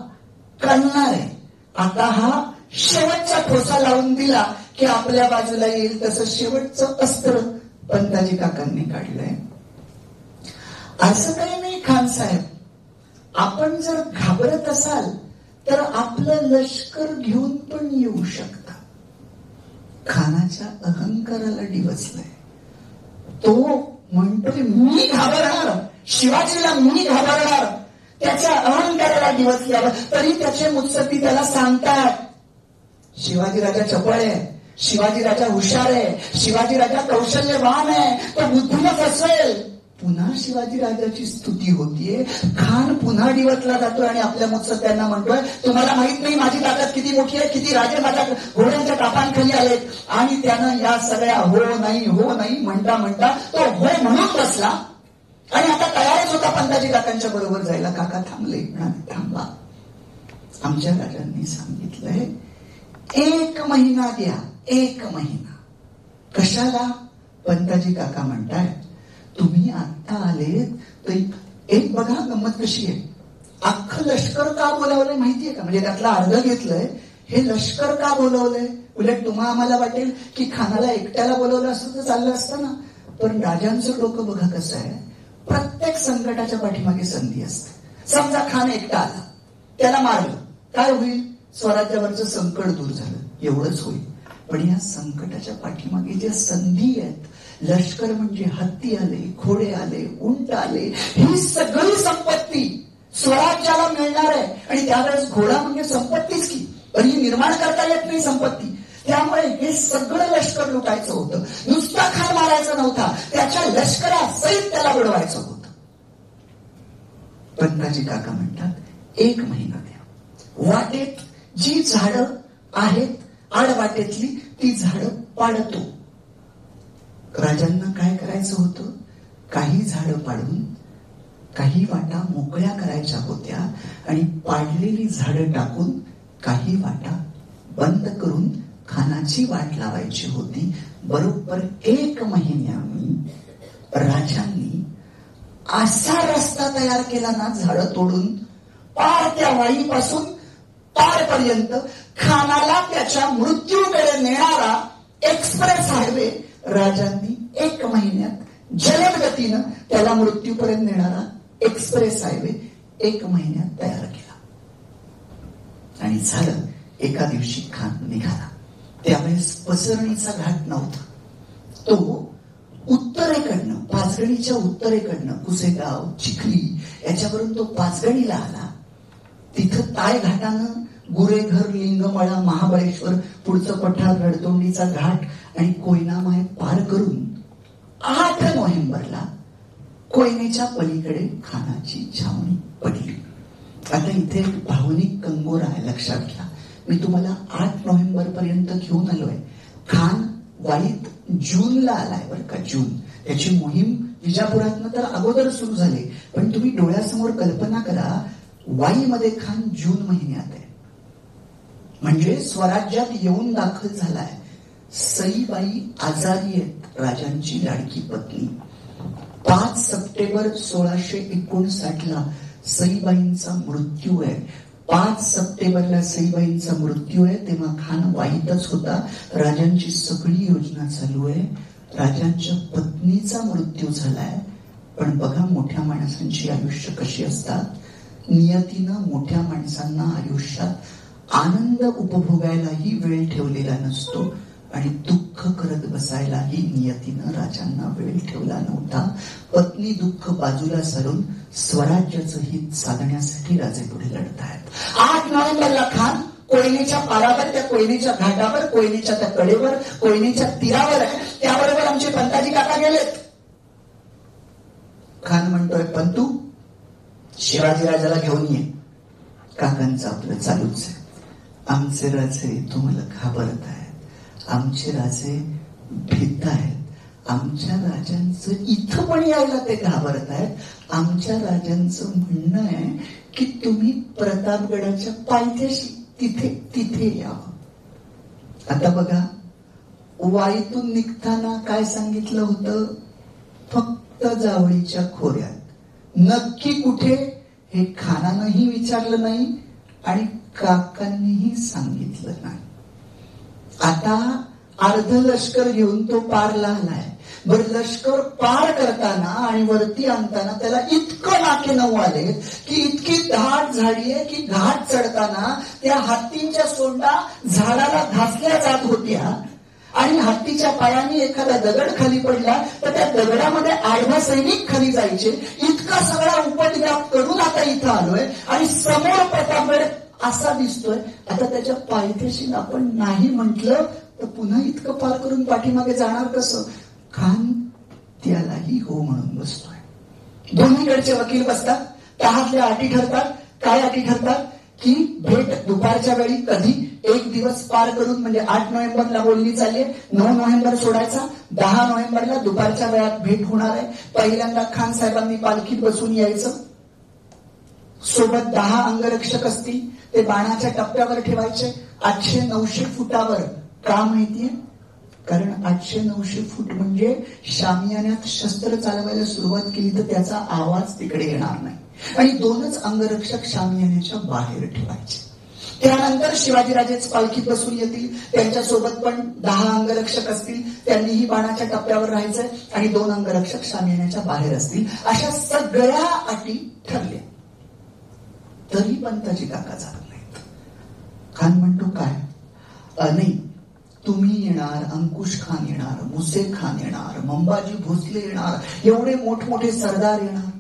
B: कळणार आहे. आता हा शेवटचा ठोसा लावून दिला की आपल्या बाजूला येईल. तसं शेवटचं अस्त्र पंताजी काकांनी काढलंय. असं काही नाही खान साहेब, आपण जर घाबरत असाल तर आपलं लष्कर घेऊन पण येऊ शकता. खानाच्या अहंकाराला डिवचलंय. तो म्हणतोय, मी घाबरणार, शिवाजीला मी घाबरणार. त्याच्या अहंकाराला डिवचल्यावर तरी त्याचे मुत्सद्दी त्याला सांगतात, शिवाजी राजा चपळ आहे, शिवाजी राजा हुशार आहे, शिवाजी राजा कौशल्यवान आहे, तो बुद्धीला फसवेल. पुन्हा शिवाजी राजाची स्तुती होतीये. खान पुन्हा डिवचला जातोय आणि आपल्या मुत्सद्द्यांना म्हणतोय, तुम्हाला माहित नाही माझी ताकद किती मोठी आहे, किती राजे माझ्या घोड्यांच्या कापांखाली आलेत. आणि त्यानं या सगळ्या हो नाही म्हणता म्हणता तो हो म्हणून बसला आणि आता तयारच होता पंताजी काकांच्या बरोबर जायला. काका थांबले, म्हणाले, थांबा, आमच्या राजांनी सांगितलंय 1 महिना द्या, 1 महिना. कशाला? पंताजी काका म्हणताय, तुम्ही आता आलेत तर एक बघा गंमत कशी आहे. अख्खं लष्कर का बोलावलंय माहितीये का? म्हणजे त्यातला अर्ध घेतलंय. हे लष्कर का बोलवलंय? उलट तुम्हा आम्हाला वाटेल की खानाला एकट्याला बोलवलं असतं तर चाललं असतं ना. पण राजांचं डोकं बघा कसं आहे. प्रत्येक संकटाच्या पाठीमागे संधी असते. समजा खान एकटा आला, त्याला मारलं, काय होईल? स्वराज्यावरचं संकट दूर झालं, एवढंच होईल. पण या संकटाच्या पाठीमागे ज्या संधी आहेत, लष्कर म्हणजे हत्ती आले, घोडे आले, उंट आले, ही सगळी संपत्ती स्वराज्याला मिळणार आहे. आणि त्यावेळेस घोडा म्हणजे संपत्तीच की, पण ही निर्माण करता येत नाही संपत्ती. त्यामुळे हे सगळं लष्कर लुटायचं होतं. नुसता खान मारायचा नव्हता, त्याच्या लष्करासहित त्याला बुडवायचं होतं. पंताजी काका म्हणतात 1 महिना द्या. वाटेत जी झाडं आहेत
A: आडवाटेतली ती झाडं पाडतो. राजांना काय करायचं होतं? काही झाडं पाडून काही वाटा मोकळ्या करायच्या होत्या आणि पाडलेली झाडं टाकून काही वाटा बंद करून खानाची वाट लावायची होती. बरोबर 1 महिन्यानी राजांनी असा रस्ता तयार केला ना, झाडं तोडून पार त्या वाईपासून पारपर्यंत खानाला त्याच्या मृत्यूकडे नेणारा एक्सप्रेस हायवे राजांनी 1 महिन्यात जलद गतीनं त्याला मृत्यूपर्यंत नेणारा एक्सप्रेस हायवे 1 महिन्यात तयार केला. आणि झालं, एका दिवशी खान निघाला. त्यावेळेस पसरणीचा घाट नव्हता. तो उत्तरेकडनं, पाचगणीच्या उत्तरेकडनं कुसेगाव, चिखली याच्यावरून तो पाचगणीला आला. तिथं ताय घाटानं गुरेघर, लिंगमळा, महाबळेश्वर, पुढचं पठार, रडतोंडीचा घाट आणि कोयना माय पार करून 8 नोव्हेंबरला कोयनेच्या पलीकडे खानाची छावणी पडली. आता इथे एक भावनिक कंगोरा आहे, लक्षात घ्या. मी तुम्हाला 8 नोव्हेंबर पर्यंत घेऊन आलोय. खान वाईत जूनला आलाय बरं का, जून. त्याची मोहीम विजापुरातनं तर अगोदर सुरू झाली, पण तुम्ही डोळ्यासमोर कल्पना करा, वाईमध्ये खान जून महिन्यात आहे. म्हणजे स्वराज्यात येऊन दाखल झालाय. सईबाई आजारी आहेत, राजांची लाडकी पत्नी. 5 सप्टेंबर 1659 सईबाईंचा मृत्यू आहे. 5 सप्टेंबरला सईबाईंचा मृत्यू आहे. तेव्हा खान वाईतच होता. राजांची सगळी योजना चालू आहे. राजांच्या पत्नीचा मृत्यू झालाय. पण बघा मोठ्या माणसांची आयुष्य कशी असतात. नियतीनं मोठ्या माणसांना आयुष्यात आनंद उपभोगायलाही वेळ ठेवलेला नसतो आणि दुःख करत बसायलाही नियतीनं राजांना वेळ ठेवला नव्हता. पत्नी दुःख बाजूला सारून स्वराज्याचं हित साधण्यासाठी राजे पुढे लढत आहेत. 8 नोव्हेंबरला खान कोयनेच्या पारावर, त्या कोयनेच्या घाटावर, कोयनेच्या त्या कडेवर, कोयनेच्या तीरावर आहे. त्याबरोबर आमचे पंताजी काका गेलेत. खान म्हणतोय, पंतू शिवाजी राजाला घेऊन ये. काकांचं आपलं चालूच आहे. आमचे राजे तुम्हाला घाबरत आहेत, आमचे राजे भीत आहेत, आमच्या राजांचं इथं पण यायला ते घाबरत आहेत. आमच्या राजांचं म्हणणं आहे की तुम्ही प्रतापगडाच्या पायथ्याशी तिथे यावं. आता बघा, वाईतून निघताना काय सांगितलं होतं? फक्त जावळीच्या खोऱ्यात. नक्की कुठे हे खानानंही विचारलं नाही आणि काकांनीही सांगितलं नाही. आता अर्ध लष्कर घेऊन तो पारला आलाय. बरं, लष्कर पार करताना आणि वरती आणताना त्याला इतकं नाके नऊ आले की इतकी दाट झाडी आहे की घाट चढताना त्या हत्तींच्या सोंडा झाडाला घासल्या जात होत्या आणि हत्तीच्या पायाने एखादा दगड खाली पडला तर त्या दगडामध्ये 8 सैनिक खाली जायचे. इतका सगळा उपद्व्याप करून आता इथं आलोय आणि समोर प्रतापगड असा दिसतोय. आता त्याच्या पायथ्याशी आपण नाही म्हटलं तर पुन्हा इतकं पार करून पाठीमागे जाणार कसं? खान त्यालाही हो म्हणून बसतोय. दोन्हीकडचे वकील बसतात. तहातल्या अटी ठरतात. काय अटी ठरतात? की भेट दुपारच्या वेळी कधी 1 दिवस पार करून, म्हणजे 8 नोव्हेंबरला बोलणी चालली आहे, 9 नोव्हेंबर सोडायचा, 10 नोव्हेंबरला दुपारच्या वेळात भेट होणार आहे. पहिल्यांदा खान साहेबांनी पालखीत बसून यायचं. सोबत 10 अंगरक्षक असतील. ते बाणाच्या टप्प्यावर ठेवायचे 800-900 फुटावर. का माहितीये? कारण 800-900 फूट म्हणजे शामियान्यात शस्त्र चालवायला सुरुवात केली तर त्याचा आवाज तिकडे येणार नाही. आणि 2च अंगरक्षक शामियान्याच्या बाहेर ठेवायचे. त्यानंतर शिवाजीराजेच पालखीत बसून येतील. त्यांच्यासोबत पण 10 अंगरक्षक असतील. त्यांनीही बाणाच्या टप्प्यावर राहायचंय आणि 2 अंगरक्षक शामियान्याच्या बाहेर असतील. अशा सगळ्या अटी ठरल्या. तरी पंताजी काका जात नाहीत. खान म्हणतो, काय नाही, तुम्ही येणार, अंकुश खान येणार, मुसे खान येणार, मंबाजी भोसले येणार, एवढे मोठमोठे सरदार येणार.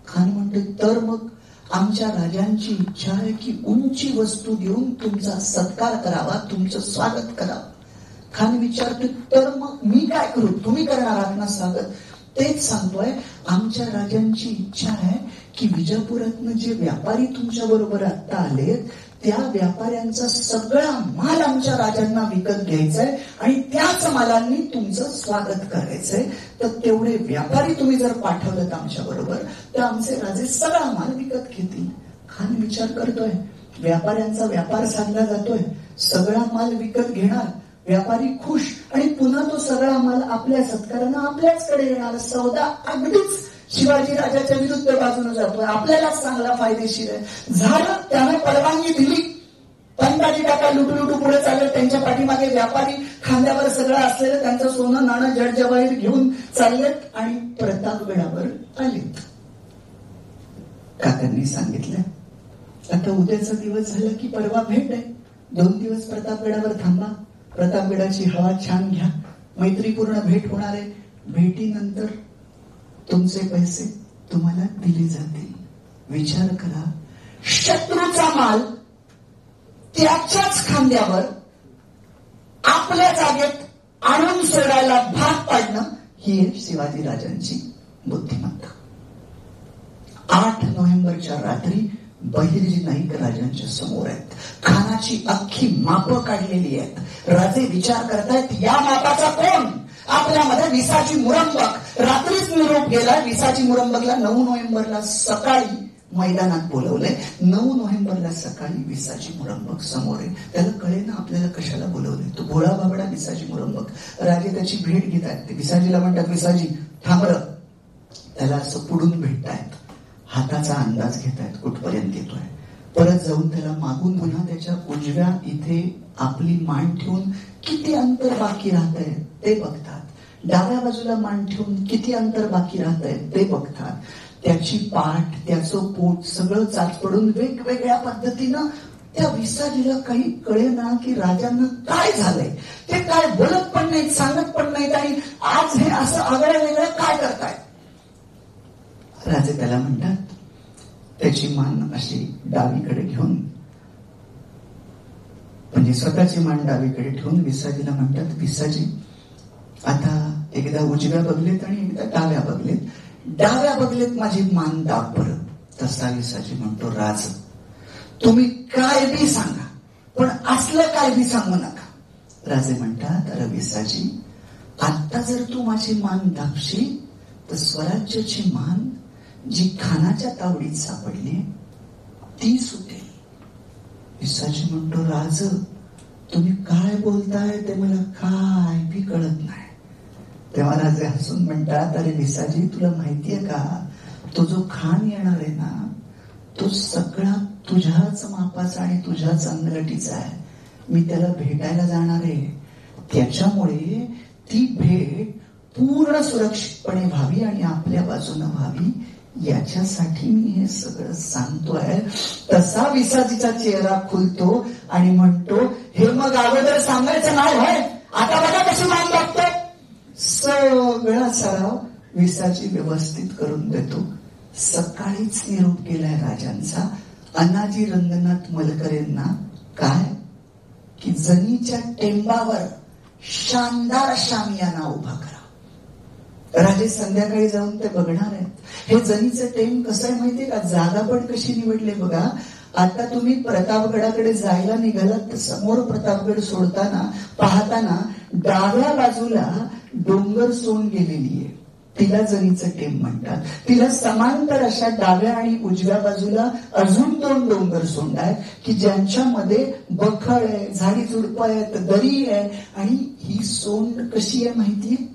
A: खान म्हणतो, तर मग आमच्या राजांची इच्छा आहे की उंची वस्तू देऊन तुमचा सत्कार करावा, तुमचं स्वागत करावं. खान विचारतो, तर मग मी काय करू? तुम्ही करणार आहात ना स्वागत? तेच सांगतोय, आमच्या राजांची इच्छा आहे की विजापुरातनं जे व्यापारी तुमच्या बरोबर आता आलेत त्या व्यापाऱ्यांचा सगळा माल आमच्या राजांना विकत घ्यायचाय आणि त्याच मालांनी तुमचं स्वागत करायचंय. तर तेवढे व्यापारी तुम्ही जर पाठवलं आमच्या बरोबर तर आमचे राजे सगळा माल विकत घेतील. खान विचार करतोय, व्यापाऱ्यांचा व्यापार साधला जातोय, सगळा माल विकत घेणार, व्यापारी खुश आणि पुन्हा तो सगळा माल आपल्या सत्कारानं आपल्याचकडे येणार. सौदा अगदीच शिवाजी राजाच्या विरुद्ध बाजूने जातोय, आपल्यालाच चांगला फायदेशीर आहे. झालं, त्याने परवानगी दिली. पंताजी काका लुटू पुढे चालले, त्यांच्या पाठीमागे व्यापारी खांद्यावर सगळं असलेलं त्यांचं सोनं नाणं जडजवाहीर घेऊन चाललेत आणि प्रतापगडावर आलेत. काकांनी सांगितलं, आता उद्याचा दिवस झाला की परवा भेट आहे, 2 दिवस प्रतापगडावर थांबा, प्रतापगडाची हवा छान घ्या, मैत्रीपूर्ण भेट होणार आहे. भेटीनंतर तुमचे पैसे तुम्हाला दिले जातील. विचार करा, शत्रूचा माल त्याच्याच खांद्यावर आपल्या जागेत आणून सोडायला भाग पाडणं ही आहे शिवाजी राजांची बुद्धिमत्ता. 8 नोव्हेंबरच्या रात्री बहिर्जी नाईक राजांच्या समोर आहेत. खानाची अख्खी मापं काढलेली आहेत. राजे विचार करतायत, या मापाचा कोण? आपल्यामध्ये विसाजी मुरंबक रात्रीच निरोप गेला. विसाजी मुरंबकला 9 नोव्हेंबरला सकाळी मैदानात बोलवलंय. 9 नोव्हेंबरला सकाळी विसाजी मुरंबक समोर आहे. त्याला कळे ना आपल्याला कशाला बोलवलंय. तो भोळा बाबडा विसाजी मुरंबक. राजे त्याची भेट घेत आहेत. विसाजीला म्हणतात, विसाजी थांबलं. त्याला असं पुढून भेटतायत, हाताचा अंदाज घेतायत कुठपर्यंत येतोय. परत जाऊन त्याला मागून पुन्हा त्याच्या उजव्या इथे आपली मान ठेवून किती अंतर बाकी राहतंय ते बघतात. डाव्या बाजूला मान ठेवून किती अंतर बाकी राहतंय ते बघतात. त्याची पाठ, त्याचं पोट सगळं चाचपडून वेगवेगळ्या पद्धतीनं त्या विसाजीला काही कळेना की राजांना काय झालंय. ते काय बोलत पण नाहीत, सांगत पण नाहीत आणि आज हे असं आगळं वेगळं काय करतायत. राजे त्याला म्हणतात, त्याची मान अशी डावीकडे घेऊन, म्हणजे स्वतःची मान डावीकडे ठेवून विसाजीला म्हणतात, विसाजी आता एकदा उजव्या बघलेत आणि एकदा डाव्या बघलेत. डाव्या बघलेत माझी मान दाब बरं. तसा विसाजी म्हणतो, राज तुम्ही काय बी सांगा पण असलं काय बी सांगू नका. राजे म्हणतात, अरे विसाजी आता जर तू माझी मान दाबशील तर स्वराज्याची मान जी खानाच्या तावडीत सापडली ती सुटेल. विसाजी म्हणतो, राज तुम्ही काय बोलताय ते मला काय बी कळत नाही. तेव्हा राजे हसून म्हणतात, अरे विसाजी तुला माहितीये का, तो जो खान येणार आहे ना तो सगळा तुझ्याच मापाचा आणि तुझ्याच अंगलटीचा आहे. मी त्याला भेटायला जाणार आहे. त्याच्यामुळे ती भेट पूर्ण सुरक्षितपणे व्हावी आणि आपल्या बाजूनं व्हावी याच्यासाठी मी हे सगळं सांगतोय. तसा विसाजीचा चेहरा खुलतो आणि म्हणतो, हे मग अगोदर सांगायचं नाही होय, आता बघा कशी मान लागतो. सगळा सराव विसाजी व्यवस्थित करून देतो. सकाळीच निरोप केलाय राजांचा अनाजी रंगनाथ मलकरेंना, काय की जनीच्या टेंबावर शानदार शामियाना उभा करा. राजे संध्याकाळी जाऊन ते बघणार आहेत. हे जनीचं टेम कसं आहे माहितीये का, जागा पण कशी निवडले बघा. आता तुम्ही प्रतापगडाकडे जायला निघालात तर समोर प्रतापगड सोडताना पाहताना डाव्या बाजूला डोंगर सोंड गेलेली आहे, तिला जनीचं टेम म्हणतात. तिला समांतर अशा डाव्या आणि उजव्या बाजूला अजून 2 डोंगर सोंड आहेत की ज्यांच्यामध्ये बखळ आहे, झाडी झुडपं आहेत, दरी आहे. आणि ही सोंड कशी आहे माहितीये,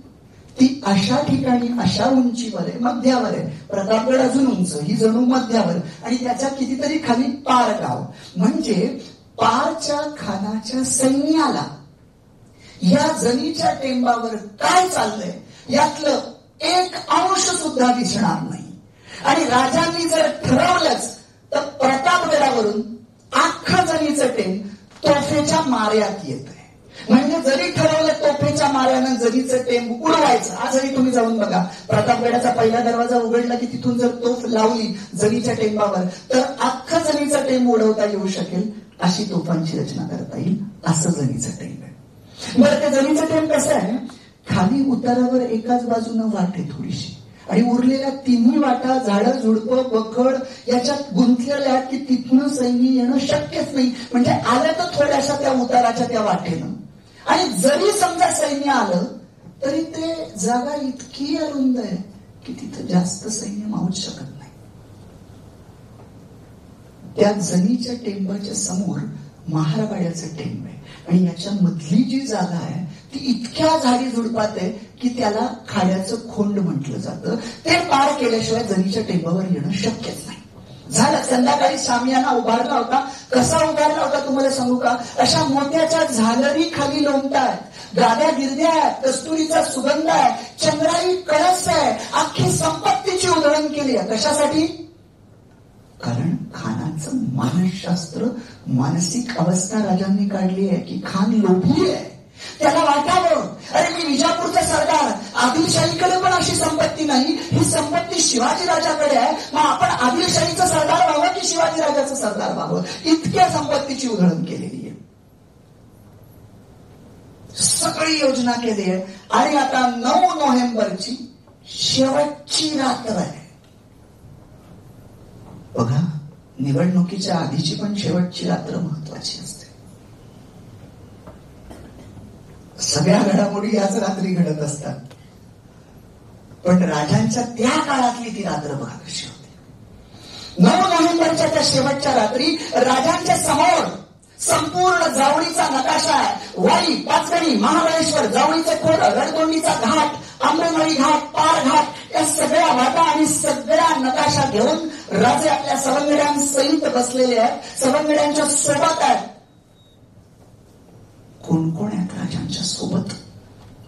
A: ती अशा ठिकाणी अशा उंचीवर आहे, मध्यावर आहे. प्रतापगड अजून उंच, ही जणू मध्यावर आणि त्याच्या कितीतरी खाली पार गाव. म्हणजे पारच्या खानाच्या सैन्याला या जनीच्या टेंबावर काय चाललंय यातलं एक अंश सुद्धा दिसणार नाही. आणि राजांनी जर ठरवलंच तर प्रतापगडावरून अख्खं जनीचं टेंब तोफेच्या माऱ्यात येत आहे. म्हणजे जरी ठरवलं तोफेच्या माऱ्यानं जरीचं टेंब उडवायचं. आजही तुम्ही जाऊन बघा, प्रतापगडाचा पहिला दरवाजा उघडला की तिथून जर तोफ लावली जरीच्या टेंबावर तर अख्खं जरीचं टेंब उडवता येऊ शकेल, अशी तोफांची रचना करता येईल. असं जरीचं टेंब आहे. बरं, त्या जरीचं टेंब कसं आहे, खाली उतारावर एकाच बाजूनं वाट आहे थोडीशी आणि उरलेल्या तिन्ही वाटा, झाडं झुडपं बखड याच्यात गुंतलेल्या की तिथनं सैन्य येणं शक्यच नाही. म्हणजे आलं तर थोड्याशा त्या उताराच्या त्या वाटेनं, आणि जरी समजा सैन्य आलं तरी ते जागा इतकी अरुंद आहे की तिथं जास्त सैन्य मावूच शकत नाही. त्या जनीच्या टेंबाच्या समोर महारवाड्याचं टेंब आहे, आणि याच्या मधली जी जागा आहे ती इतक्या झाडी झुडपात आहे की त्याला खाड्याचं खोंड म्हटलं जातं. ते पार केल्याशिवाय जनीच्या टेंबावर येणं शक्यच नाही. झालं. संध्याकाळी शामियाना उभारला होता. कसा उभारला होता तुम्हाला सांगू का? अशा मोत्याच्या झालरी खाली लोंबतायत, गाद्या गिरद्या आहेत, कस्तुरीचा सुगंध आहे, चंद्राई कळस आहे, अख्खी संपत्तीची उधळण केली आहे. कशासाठी? कारण खानाचं मानसशास्त्र, मानसिक अवस्था राजांनी काढली आहे की खान लोभी आहे. त्याला वाटावं, अरे मी विजापूरचा सरदार, आदिलशाहीकडे पण अशी संपत्ती नाही, ही संपत्ती शिवाजी राजाकडे आहे, मग आपण आदिलशाहीचं सरदार व्हावं की शिवाजी राजाचं सरदार व्हावं. इतक्या संपत्तीची उधळण केलेली आहे, सगळी योजना केली आहे. आणि आता 9 नोव्हेंबरची शेवटची रात्र आहे. बघा, निवडणुकीच्या आधीची पण शेवटची रात्र महत्वाची असते. सगळ्या घडामोडी याच रात्री घडत असतात, पण राजांच्या त्या काळातली ती रात्र बघा कशी होती. 9 नोव्हेंबरच्या त्या शेवटच्या रात्री राजांच्या समोर संपूर्ण जावळीचा नकाशा आहे. वाई, पाचगणी, महाबळेश्वर, जावळीचे खोड, रणतोंडीचा घाट, आंबेमाळी घाट, पार घाट, या सगळ्या वाटा आणि सगळ्या नकाशा घेऊन राजे आपल्या सवंगड्यांसहित बसलेले आहेत. सवंगड्यांच्या सोबत आहेत. कोण कोण आहेत राजांच्या सोबत?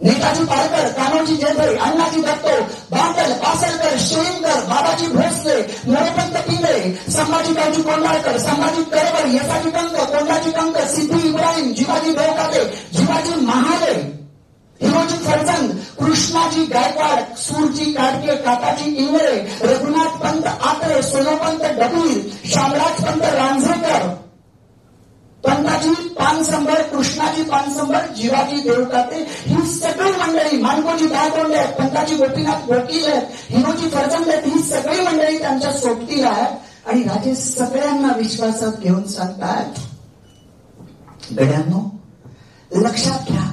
A: नेताजी पारकर, कान्होजी जेधळे, अण्णाजी दत्तो, बांदल, पासलकर, शिवकर, बाबाजी भोसले, मोरपंत पिंगळे, संभाजीरावजी कोंडाळकर, संभाजी करवर, यसाजी कंक, कोंडाजी कंक, सिद्धी इब्राहिम, जिवाजी देवकाते, जिवाजी महाले, हिरोजी फरचंद, कृष्णाजी गायकवाड, सूरजी काडके, काकाजी इंगळे, रघुनाथ पंत आत्रे, सोनोपंत डबीर, शामराज पंत रांझेकर, पंताजी पानसंबर, कृष्णाजी पानसंबर, जिवाजी देवकाते, ही सगळी मंडळी, मानकोजी दायतोंडे आहेत, पंताजी गोपीनाथ वकील आहेत, हिरोजी फरचंद आहेत, ही सगळी मंडळी त्यांच्या सोबतीला आहेत. आणि राजे सगळ्यांना विश्वासात घेऊन सांगतात, गड्यांनो लक्षात घ्या,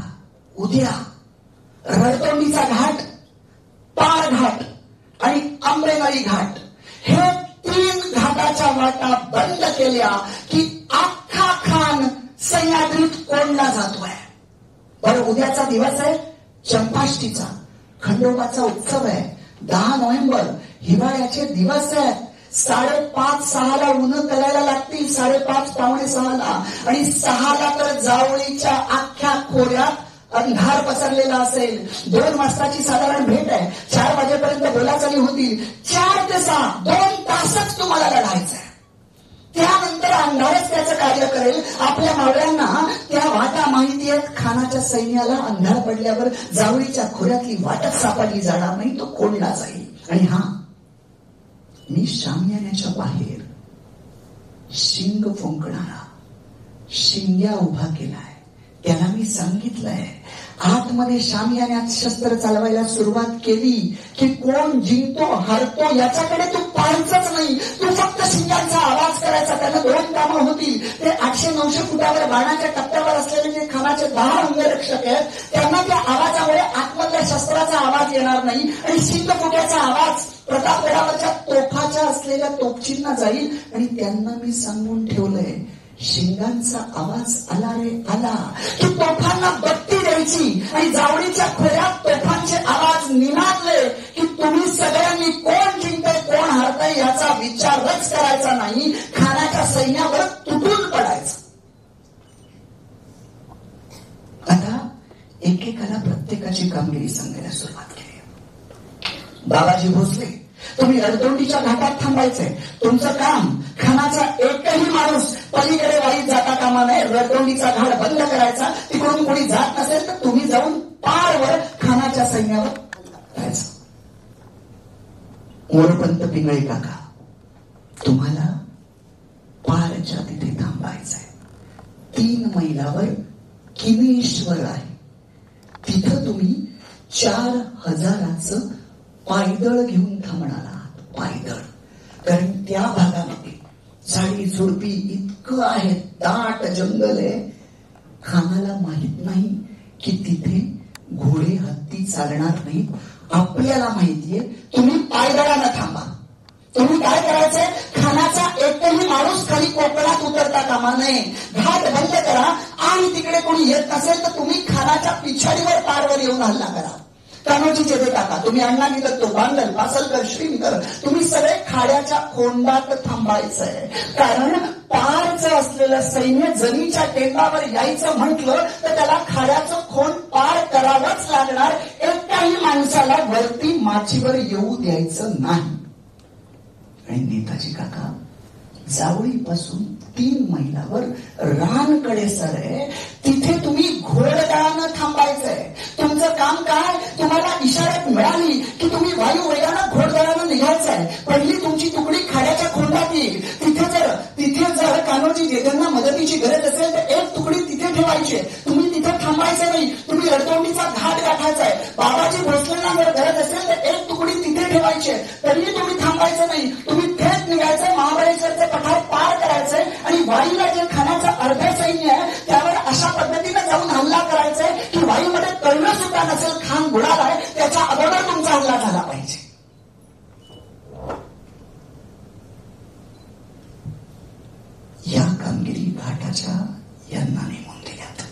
A: उद्या रणतोंडीचा घाट, पार घाट आणि आंबेमाळी घाट, हे 3 घाटाच्या वाटा बंद केल्या की अख्खा खान सह्याद्रीत कोंडला जातोय. बरं, उद्याचा दिवस आहे चंपाष्टीचा, खंडोबाचा उत्सव आहे. 10 नोव्हेंबर, हिवाळ्याचे दिवस आहेत. 5:30-6ला उन्ह करायला लागतील, 5:30 पावणे 6ला, आणि 6ला तर जावळीच्या अख्ख्या खोऱ्यात अंधार पसरलेला असेल. 2 वाजताची साधारण भेट आहे. 4 वाजेपर्यंत बोलाचाली होतील. 4 ते 6 2 तासच तुम्हाला लढायचं आहे. त्यानंतर अंधारच त्याचं कार्य करेल. आपल्या मावळ्यांना त्या वाटा माहिती आहेत. खानाच्या सैन्याला अंधार पडल्यावर जावळीच्या खोऱ्यातली वाटच सापडली जाणार नाही, तो कोंडला जाईल. आणि मी शामियान्याच्या बाहेर शिंग फुंकणारा शिंग्या उभा केलाय. त्याला मी सांगितलंय, आतमध्ये शामियान्यात शस्त्र चालवायला सुरुवात केली की कोण जिंकतो हारतो याच्याकडे तू पाहायचंच नाही. तू फक्त शिंग्यांचा आवाज करायचा. त्याला 2 कामं होतील. ते 800-900 फुटावर बाणाच्या टप्प्यावर असलेले जे खानाचे 10 अंगरक्षक आहेत, त्यांना त्या आवाजामुळे आतमधल्या शस्त्राचा आवाज येणार नाही, आणि शिंग फुट्याचा आवाज प्रतापगडावरच्या तोफाच्या असलेल्या तोफचींना जाईल. आणि त्यांना मी सांगून ठेवलंय, शिंगांचा आवाज आला रे आला की तोफांना बत्ती द्यायची, आणि जावळीच्या खोऱ्यात तोफांचे आवाज निनादले की तुम्ही सगळ्यांनी कोण जिंकतंय कोण हारतंय याचा विचारच करायचा नाही. खानाच्या सैन्यावर तुटून पडायचं. आता एकेकाला प्रत्येकाची कामगिरी सांगायला सुरुवात केली. बाबाजी भोसले, तुम्ही रणतोंडीच्या घाटात थांबायचंय. तुमचं काम, खानाचा एकही माणूस पलीकडे वाईत जाता कामा नये. रणतोंडीचा घाट बंद करायचा. तिकडून कोणी जात नसेल तर तुम्ही जाऊन पारवर खानाच्या सैन्यावर जायचं. मोरपंत पिंगळे काका, तुम्हाला पारच्या तिथे थांबायचंय. 3 मैलावर किनेश्वर आहे. तिथं तुम्ही 4000चं
B: पायदळ घेऊन थांबणार आहात. पायदळ. कारण त्या भागामध्ये झाडी झुडपी इतकं आहे, दाट जंगल आहे. खानाला माहित नाही की तिथे घोडे हत्ती चालणार नाहीत. आपल्याला माहितीये. तुम्ही पायदळानं थांबा. तुम्ही काय करायचंय, खानाचा एकही माणूस खाली कोकणात उतरता कामा नये. घाट बंद करा आणि तिकडे कोणी येत नसेल तर तुम्ही खानाच्या पिछाडीवर पारवर येऊन हल्ला करा. कान्होजी जेथे टाका. तुम्ही अण्णांनी दत्तो, बांधल, पासलकर, श्रींकर, तुम्ही सगळे खाड्याच्या खोंडात थांबायचंय. कारण पारचं असलेलं सैन्य जमीच्या टेंबावर यायचं म्हटलं तर त्याला खाड्याचं खोंड पार करावंच लागणार. एकाही माणसाला वरती माचीवर येऊ द्यायचं नाही. आणि नेताजी काका जावळीपासून 3 मैलावर रानकडे सर आहे. तिथे तुम्ही घोडदळानं थांबायचंय. तुमचं काम काय, तुम्हाला इशाऱ्यात मिळाली की तुम्ही वायू वेगानं घोडदळानं निघायचंय. पहिली तुमची तुकडी खाड्याच्या खोंडात येईल. तिथे जर कान्होजी जेठांना मदतीची गरज असेल तर एक तुकडी तिथे ठेवायची. तुम्ही तिथे थांबायचं नाही. तुम्ही रडतोंडीचा घाट गाठायचाय. बाबाजी भोसलेंना जर गरज असेल तर एक तुकडी तिथे ठेवायची. तरीही तुम्ही थांबायचं नाही. तुम्ही थेट निघायचंय. महाबळेश्वरचे पठार पार करायचंय आणि वायूला जे खाण्याचं अर्ध सैन्य आहे त्यावर अशा पद्धतीने जाऊन हल्ला करायचाय की वायूमध्ये कळणं सुद्धा नसेल खान बुडालाय त्याच्या अगोदर तुमचा हल्ला झाला पाहिजे. या कामगिरी घाटाच्या यांना नेमून दिल्यात.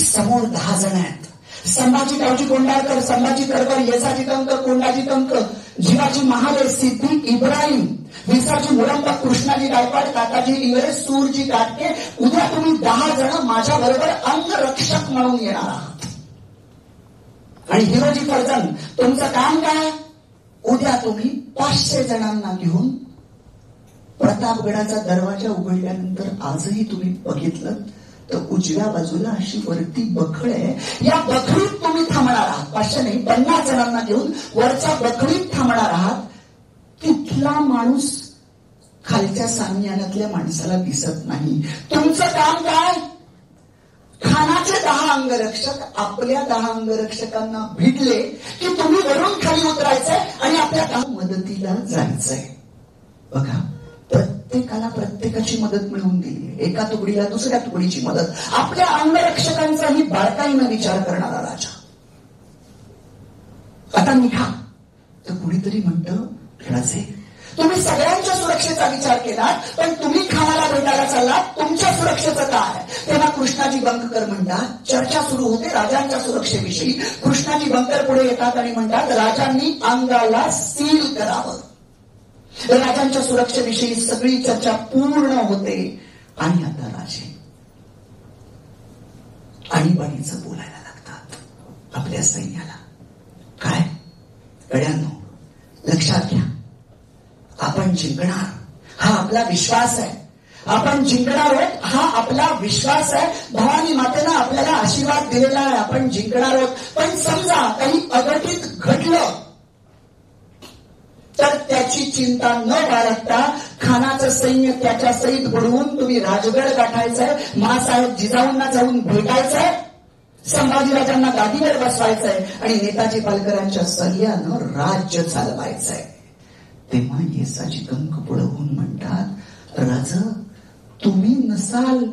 B: समोर 10 जण आहेत. संभाजी गावजी कोंडाळकर, संभाजी तडकर, येसाजी कंक, कोंडाजी कंक, जीवाजी महाले, सिद्धी इब्राहिम, विसाजी मुरंबा, कृष्णाजी गायकवाड, काकाजी इंगळे, सूरजी काटके. उद्या तुम्ही 10 जण माझ्या बरोबर अंगरक्षक म्हणून येणार आहात. आणि हिरोजी फर्जन, तुमचं काम काय, उद्या तुम्ही 500 जणांना घेऊन प्रतापगडाचा दरवाजा उघडल्यानंतर आजही तुम्ही बघितलं तर उजव्या बाजूला अशी वरती बखळ आहे. या बखळीत तुम्ही थांबणार आहात. 500 नाही, 50 जणांना घेऊन वरच्या बखळीत थांबणार आहात. तिथला माणूस खालच्या सामियानातल्या माणसाला दिसत नाही. तुमचं काम काय, खानाचे 10 अंगरक्षक आपल्या 10 अंगरक्षकांना भिडले की तुम्ही वरून खाली उतरायचंय आणि आपल्या मदतीला जायचंय. बघा, प्रत्येकाला प्रत्येकाची मदत मिळवून दिली. एका तुकडीला दुसऱ्या तुकडीची मदत. आपल्या अंगरक्षकांचाही बारकाईनं विचार करणारा राजा. आता निघा तर कुणीतरी म्हणतं, राजे तुम्ही सगळ्यांच्या सुरक्षेचा विचार केलात पण तुम्ही खानाला भेटायला चाललात, तुमच्या सुरक्षेचं काय. तेव्हा कृष्णाजी बंककर म्हणतात, चर्चा सुरू होते राजांच्या सुरक्षेविषयी. कृष्णाजी बंकर पुढे येतात आणि म्हणतात, राजांनी अंगाला सील करावं. राजांच्या सुरक्षेविषयी सगळी चर्चा पूर्ण होते. आणि आता राजे आणीबाणीचं बोलायला लागतात आपल्या सैन्याला. काय गड्यांनो, लक्षात घ्या, आपण जिंकणार हा आपला विश्वास आहे. आपण जिंकणार आहोत हा आपला विश्वास आहे. भवानी मातेनं आपल्याला आशीर्वाद दिलेला आहे. आपण जिंकणार आहोत. पण समजा काही अघटित घडलं तर त्याची चिंता न बाळगता खानाचं सैन्य त्याच्या सहित बुडवून तुम्ही राजगड गाठायचंय. मासाहेब जिजाऊंना जाऊन भेटायचंय. संभाजीराजांना गादीवर बसवायचंय आणि नेताजी पालकरांच्या सल्ल्यानं राज्य चालवायचंय. तेव्हा येसाजी कंक पुढे होऊन म्हणतात, राज तुम्ही नसाल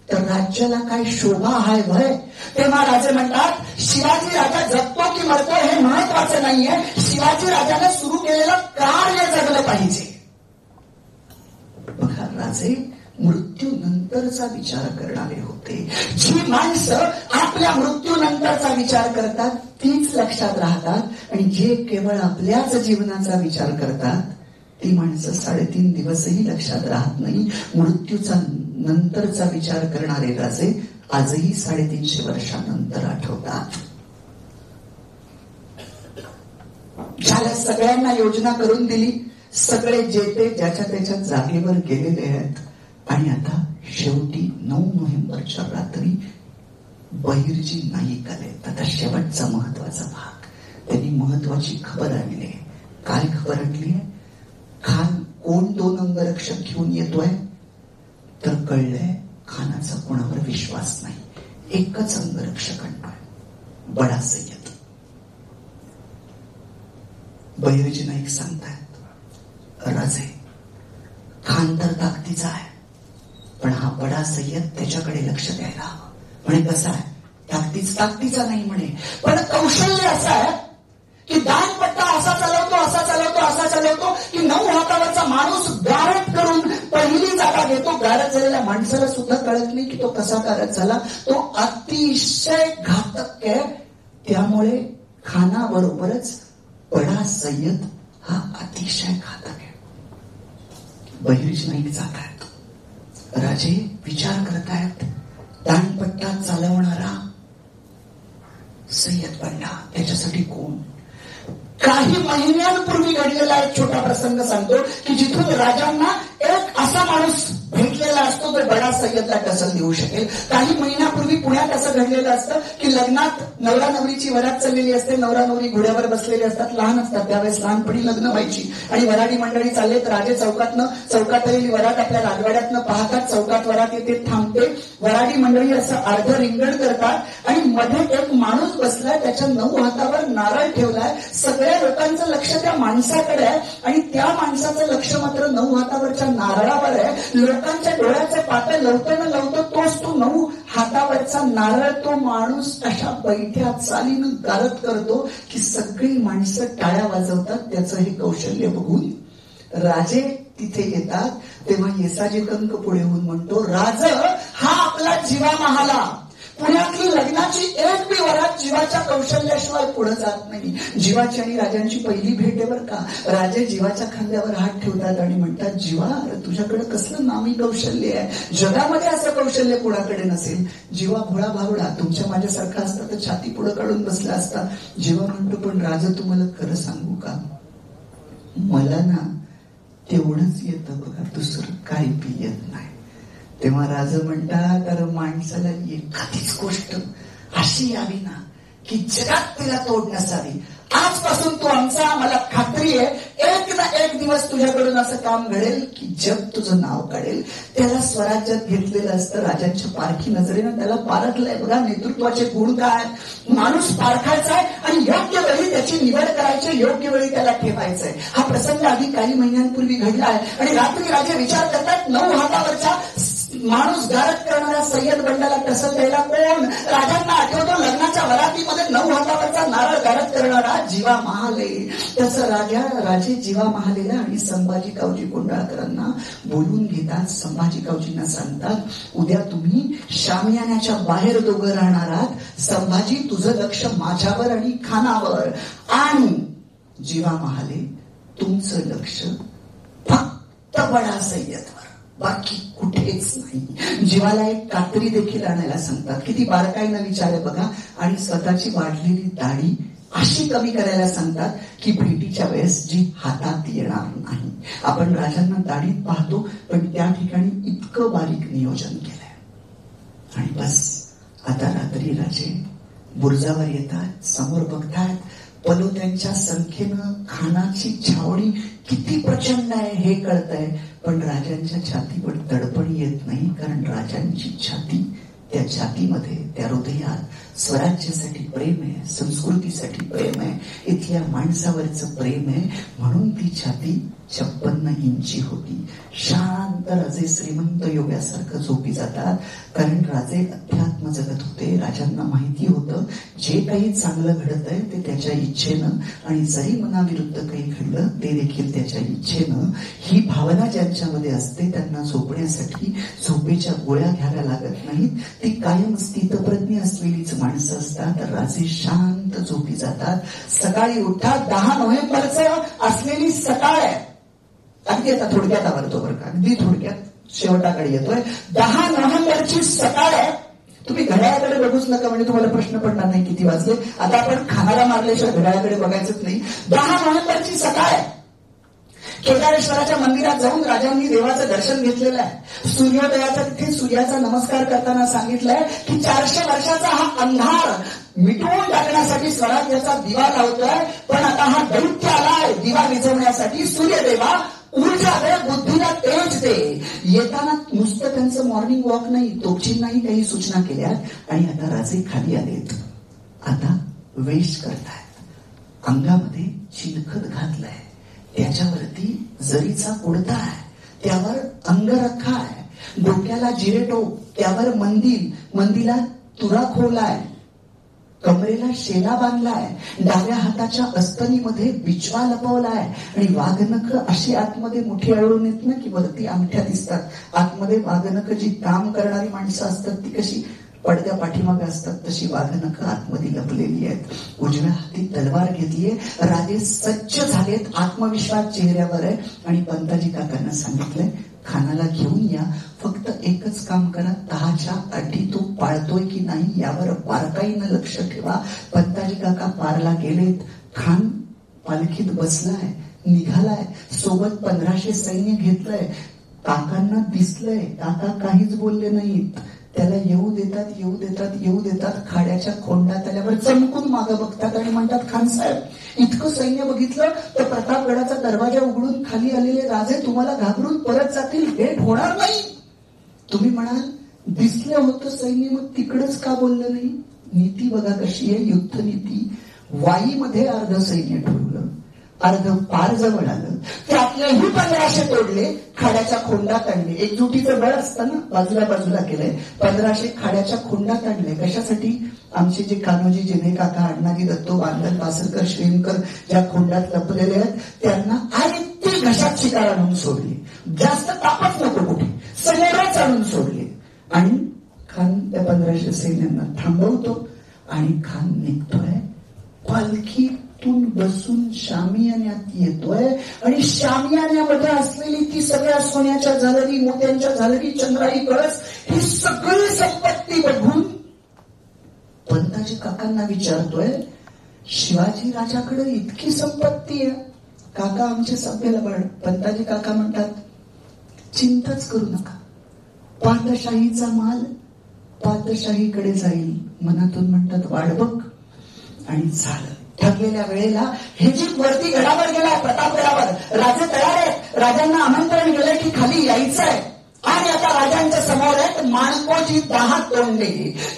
B: तर राज्याला काय शोभा आहे भय. तेव्हा राजे म्हणतात, शिवाजी राजा जगतो की मरतो हे महत्वाचं नाहीये. शिवाजी राजाने सुरू केलेलं कार्य जगलं पाहिजे. बघा, राजे मृत्यूनंतरचा विचार करणारे होते. जी माणसं आपल्या मृत्यूनंतरचा विचार करतात तीच लक्षात राहतात आणि जे केवळ आपल्याच जीवनाचा विचार करतात ती माणसं 3.5 दिवसही लक्षात राहत नाही. मृत्यूचा नंतरचा विचार करणारे राजे आजही 350 वर्षानंतर आठवतात. ज्याला सगळ्यांना योजना करून दिली, सगळे जेते ज्याच्या त्याच्या जागेवर गेलेले आहेत. आणि आता शेवटी 9 नोव्हेंबरच्या रात्री बहिर्जी नाईक आले. आता शेवटचा महत्वाचा भाग. त्यांनी महत्वाची खबर आणली आहे. काय खबर आणली आहे? खान कोण 2 अंगरक्षक घेऊन येतोय तर कळलंय खानाचा कोणावर विश्वास नाही. एकच अंगरक्षक आणतोय, बडा सय्यद.
A: बहिर्जी नाईक सांगतायत, राजे खान तर ताकदीचा आहे, पण हा बडा सय्यद त्याच्याकडे लक्ष द्यायला हवं. म्हणे कसं आहे, ताकदीचा नाही म्हणे, पण कौशल्य असं आहे की दानपट्टा असा चालवतो की 9 हातावरचा माणूस गारट करून पहिली जागा घेतो. गारट झालेल्या माणसाला सुद्धा कळत नाही की तो कसा गारट झाला. तो अतिशय घातक आहे. त्यामुळे खानाबरोबरच बडा सय्यद हा अतिशय घातक आहे. बहिर्जी नाईक जात आहेत. राजे विचार करतायत, दानपट्टा चालवणारा सय्यद बनला, त्याच्यासाठी कोण? काही महिन्यांपूर्वी घडलेला एक छोटा प्रसंग सांगतो की जिथून राजांना एक असा माणूस भेटलेला असतो तो बडा सय्यदला टसल देऊ शकेल. काही महिन्यापूर्वी पुण्यात असं घडलेलं असतं की लग्नात नवरा नवरीची वरात चाललेली असते. नवरा नवरी घोड्यावर बसलेले असतात, लहान असतात त्यावेळेस, लहानपणी लग्न व्हायची आणि वराडी मंडळी चाललेत. राजे चौकात आलेली वरात आपल्या राजवाड्यातनं पाहतात. चौकात वरात येते, थांबते. वराडी मंडळी असं अर्ध रिंगण करतात आणि मध्ये एक माणूस बसलाय, त्याच्या 9 हातावर नारळ ठेवलाय. सगळ्या लोकांचं लक्ष त्या माणसाकडे आहे आणि त्या माणसाचं लक्ष मात्र 9 हातावरच्या नारळावर आहे. लोकांच्या डोळ्याचे पाते लवतो तोच तो 9 हातावरचा नारळ तो माणूस अशा बैठ्या चालीनं गारत करतो की सगळी माणसं टाळ्या वाजवतात. त्याचं हे कौशल्य बघून राजे तिथे येतात. तेव्हा येसाजी कंक पुढे होऊन म्हणतो, राज हा आपला जीवा महाला. पुण्यातली लग्नाची एक बी वरात जीवाच्या कौशल्याशिवाय पुढे जात नाही. जीवाची आणि राजांची पहिली भेट आहे बरं का. राजे जीवाच्या खांद्यावर हात ठेवतात आणि म्हणतात, जीवा तुझ्याकडे कसलं नामी कौशल्य आहे, जगामध्ये असं कौशल्य कुणाकडे नसेल. जीवा भोळा भावडा तुमच्या माझ्यासारखा असता तर छाती पुढे काढून बसला असता. जीवा म्हणतो, पण राजा तुम्हाला खरं सांगू का, मला ना तेवढंच येतं बघा, दुसरं काही बी येत नाही. तेव्हा राजा म्हणतात, तर माणसाला एखादीच गोष्ट अशी यावी ना की जगात तिला तोड नसावी. आजपासून तू आमचा, मला खात्री आहे एक ना एक दिवस तुझ्याकडून असं काम घडेल की जग तुझं नाव काढेल. त्याला स्वराज्यात घेतलेलं असतं. राजांच्या पारखी नजरेनं त्याला पारखलंय बघा. नेतृत्वाचे गुण काय, माणूस पारखायचा आहे आणि योग्य वेळी त्याची निवड करायची, योग्य वेळी त्याला ठेवायचंय. हा प्रसंग आधी काही महिन्यांपूर्वी घडला आहे आणि रात्री राजे विचार करतात, 9 हातावरचा माणूस गारट करणाऱ्या सय्यद बंडाला टसल द्यायला कोण? राजांना आठवतो लग्नाच्या वरातीमध्ये 9 हातावरचा नारळ गारट करणारा जीवा महाले. तसं राजे जीवा महालेला आणि संभाजी कावजी कोंडाळकरांना बोलून घेतात. संभाजी कावजींना सांगतात, उद्या तुम्ही शामियानाच्या बाहेर दोघं राहणार आहात. संभाजी तुझं लक्ष माझ्यावर आणि खानावर, आणि जीवा महाले तुमचं लक्ष फक्त बडा सय्यदवर, बाकी कुठेच नाही. जीवाला एक कात्री देखील आणायला सांगतात. किती बारकाईनं विचार आहे बघा. आणि स्वतःची वाढलेली दाढी अशी कमी करायला सांगतात की भेटीच्या वेळेस जी हातात येणार नाही. आपण राजांना दाढीत पाहतो, पण त्या ठिकाणी इतकं बारीक नियोजन केलंय. आणि बस आता रात्री राजे बुरुजावर येतात, समोर बघतात, पलोत्यांच्या संख्येनं खानाची छावणी किती प्रचंड आहे हे कळतंय. पण राजांच्या छातीवर तडपण येत नाही, कारण राजांची छाती, त्या छातीमध्ये, त्या हृदयात स्वराज्यासाठी प्रेम आहे, संस्कृतीसाठी प्रेम आहे, इथल्या माणसावरचं प्रेम आहे. म्हणून ती छाती 56 इंची होती. शांत राजे श्रीमंत योग्यासारखं झोपी जातात, कारण राजे अध्यात्म जगत होते. राजांना माहिती होतं जे काही चांगलं घडत आहे ते त्याच्या इच्छेनं, आणि जरी मनाविरुद्ध काही घडलं ते देखील त्याच्या इच्छेनं. ही भावना ज्यांच्यामध्ये असते त्यांना झोपण्यासाठी झोपेच्या गोळ्या घ्याव्या लागत नाहीत. ती कायम स्थितप्रज्ञ असलेलीच माणसं असतात. राजे शांत झोपी जातात. सकाळी उठतात. 10 नोव्हेंबरचं असलेली सकाळ आहे. अगदी आता थोडक्यात आवडतो बरं का, अगदी थोडक्यात शेवटाकडे येतोय. 10 नोव्हेंबरची सकाळ आहे. तुम्ही घड्याळाकडे बघूच नका, म्हणजे तुम्हाला प्रश्न पडणार नाही किती वाजले. आता आपण खानाला मारल्याशिवाय घड्याळाकडे बघायचंच नाही. 10 नोव्हेंबरची सकाळ आहे. केदारेश्वराच्या मंदिरात जाऊन राजांनी देवाचं दर्शन घेतलेलं आहे. सूर्योदयाचा तिथे सूर्याचा नमस्कार करताना सांगितलंय की 400 वर्षाचा हा अंधार मिटवून टाकण्यासाठी स्वराज्याचा दिवा लावतोय. पण आता हा दैत्य आलाय दिवा विझवण्यासाठी. सूर्यदेवा ऊर्जा दे, बुद्धीला तेज दे. येताना नुसतं त्यांचं मॉर्निंग वॉक नाही, तोपजींनाही काही सूचना केल्या. आणि आता राजे खाली आलेत. आता वेश करतायत.
B: अंगामध्ये चिलखत घातलंय, त्याच्यावरती जरीचा कुडता आहे, त्यावर अंगरखा आहे, डोक्याला जिरेटोप, त्यावर मंदिला तुरा खोवलाय, कमरेला शेला बांधलाय, डाव्या हाताच्या अस्तनीमध्ये बिचवा लपवलाय आणि वाघनख अशी आतमध्ये मोठी आढळून येत ना की वरती अंगठ्या दिसतात, आतमध्ये वाघनख जी काम करणारी माणसं असतात ती कशी पडद्या पाठीमागे असतात तशी वाघनख आतमध्ये लपलेली आहेत. उजव्या हाती तलवार घेतलीये, राजे सज्ज झालेत, आत्मविश्वास चेहऱ्यावर आहे आणि पंताजी काकांना सांगितलंय खानाला घेऊन या, फक्त एकच काम करा, 10च्या अटी तो पाळतोय की नाही यावर बारकाईनं लक्ष ठेवा. पंताजी काका पारला गेलेत, खान पालखीत बसलाय, निघालाय, सोबत 1500 सैन्य घेतलंय. काकांना दिसलंय, काका काहीच बोलले नाहीत, त्याला येऊ देतात. खाड्याच्या खोंडात आल्यावर चमकून मागं बघतात आणि म्हणतात, खान साहेब, इतकं सैन्य बघितलं तर प्रतापगडाचा दरवाजा उघडून खाली आलेले राजे तुम्हाला घाबरून परत जातील, भेट होणार नाही. तुम्ही म्हणाल दिसलं होतं सैन्य, मग तिकडच का बोललं नाही? नीती बघा कशी आहे, युद्ध नीती. वाईमध्ये अर्ध सैन्य ठेवलं, अर्ध पार जवळ आलं, त्यातलेही 1500 तोडले, खाड्याच्या खोंडात आणले. एकजुटीचं बळ असतं ना, बाजूला केलंय. 1500 खाड्याच्या खोंडात आणले. कशासाठी? आमचे जे कान्होजी, जिने काका, अण्णाजी दत्तो, बांधल, पासरकर, श्रींकर ज्या खोंडात लपलेले आहेत त्यांना आणि ती घशात शिकार आणून सोडली. जास्त तापच नको कुठे, समोरच आणून सोडले. आणि खान त्या 1500 सैन्यांना थांबवतो आणि खान निघतोय, पालखीतून बसून शामियान्यात येतोय आणि शामियान्यामध्ये असलेली ती सगळ्या सोन्याच्या झालरी, मोत्यांच्या झालरी, चंद्राई कळस, ही सगळी संपत्ती बघून पंताजी काकांना विचारतोय, शिवाजी राजाकडे इतकी संपत्ती आहे, काका आमचे सभ्य लबाड. पंताजी काका म्हणतात, चिंताच करू नका, पादशाहीचा माल पादशाहीकडे जाईल. मनातून म्हणतात, वाढ बघ. आणि झालं. ठरलेल्या वेळेला हे जीप वरती गडावर गेला, प्रतापगडावर. राजे तयार आहेत, राजांना आमंत्रण गेलंय की खाली यायचंय. आणि आता राजांच्या समोर आहेत माणकोजी 10 तोंडे,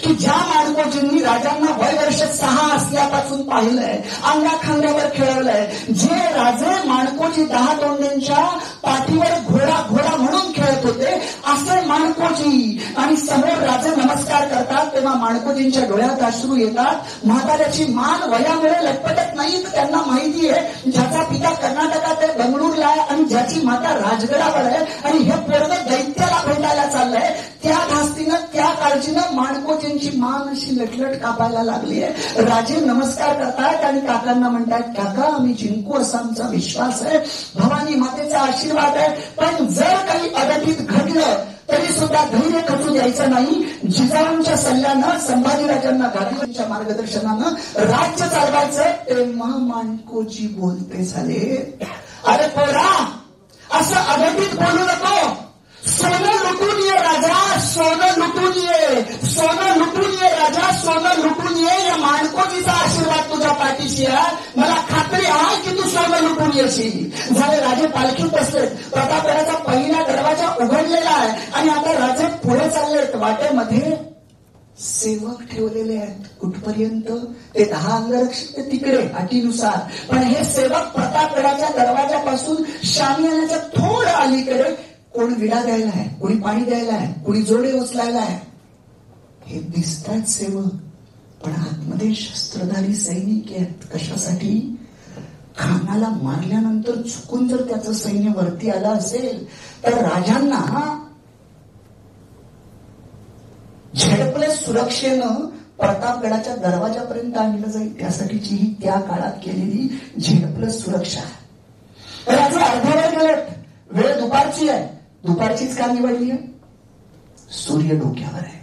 B: की ज्या माणकोजींनी राजांना वय वर्ष 6 असल्यापासून पाहिलंय, अंगाखांद्यावर खेळवलंय. जे राजे माणकोजी 10 तोंडेंच्या पाठीवर घोडा म्हणून खेळत होते, असे माणकोजी. आणि समोर राजे नमस्कार करतात तेव्हा माणकोजींच्या डोळ्यात अश्रू येतात. म्हाताऱ्याची मान वयामुळे लटपटत नाहीत. त्यांना माहिती आहे ज्याचा पिता कर्नाटकात आहे, बंगळूरला आहे, आणि ज्याची माता राजगडावर आहे, आणि हे पोरग दैत्याला भेटायला चाललंय, त्या धास्तीनं, त्या काळजीनं माणकोजींची मान अशी लटलट कापायला लागली आहे. राजे नमस्कार करतात आणि काकांना म्हणतात, काका आम्ही जिंकू असा आमचा विश्वास आहे, भवानी मातेचा आशीर्वाद आहे, पण जर काही अडचणीत घडलं तरी सुद्धा धैर्य खचू द्यायचं नाही. जिजाऊंच्या सल्ल्यानं, संभाजीराजांना गाडीच्या मार्गदर्शनानं राज्य चालवायचं. तेव्हा माणकोजी बोलते झाले, अरे पोरा, असं अघटित बोलू नको. सोनं लुटून ये राजा, सोनं लुटून ये, सोनं लुटून ये राजा, सोनं लुटून ये. या माणकोजीचा आशीर्वाद तुझ्या पाठीशी आहे, मला खात्री आहे की तू सोनं लुटून येशील. झाले. राजे पालखीत बसलेत, प्रतापगडाचा पहिला दरवाजा उघडलेला आहे आणि आता राजे पुढे चाललेत. वाटेमध्ये सेवक ठेवलेले आहेत. कुठपर्यंत? ते 10 अंगरक्षक ते तिकडे अटीनुसार. पण हे सेवक प्रतापगडाच्या दरवाजापासून शामियानाच्या थोडं अलीकडे, कोण विडा द्यायला आहे, कोणी पाणी द्यायला आहे, कोणी जोडे उचलायला आहे. हे दिसतात सेवक, पण आतमध्ये शस्त्रधारी सैनिक आहेत. कशासाठी? खानाला मारल्यानंतर चुकून जर त्याचं सैन्य वरती आलं असेल तर राजांना झेडपले सुरक्षेनं प्रतापगडाच्या दरवाजापर्यंत आणलं जाईल. त्यासाठीची ही त्या काळात केलेली झेडपले सुरक्षा. राजे अर्ध्यावर गेलेत, वेळ दुपारची आहे. दुपारचीच का निवडली आहे? सूर्य डोक्यावर आहे.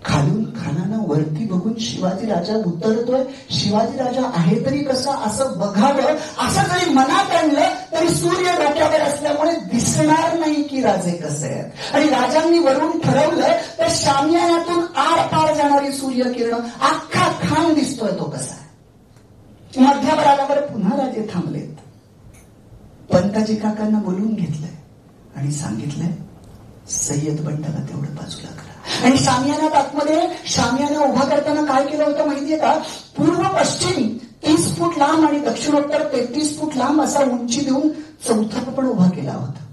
B: खालून खानानं वरती बघून शिवाजी राजा उतरतोय. शिवाजी राजा आहे तरी कसा असं बघावं असं जरी मनात आणलं तरी सूर्य डोक्यावर असल्यामुळे दिसणार नाही की राजे कसे आहेत. आणि राजांनी वरून ठरवलं तर शामियानातून आर पार जाणारी सूर्यकिरण अख्खा खान दिसतोय तो कसा आहे. मध्यावर आल्यावर पुन्हा राजे थांबलेत. पंताजी काकांना बोलवून घेतलंय आणि सांगितलंय, सय्यद बंडाला तेवढं बाजूला करा. आणि शामियानात आतमध्ये शामियाना उभा करताना काय केलं होतं माहितीये का? पूर्व पश्चिम
A: 30 फूट लांब आणि दक्षिणोत्तर 33 फूट लांब असा उंची देऊन चौथा पण उभा केला होता.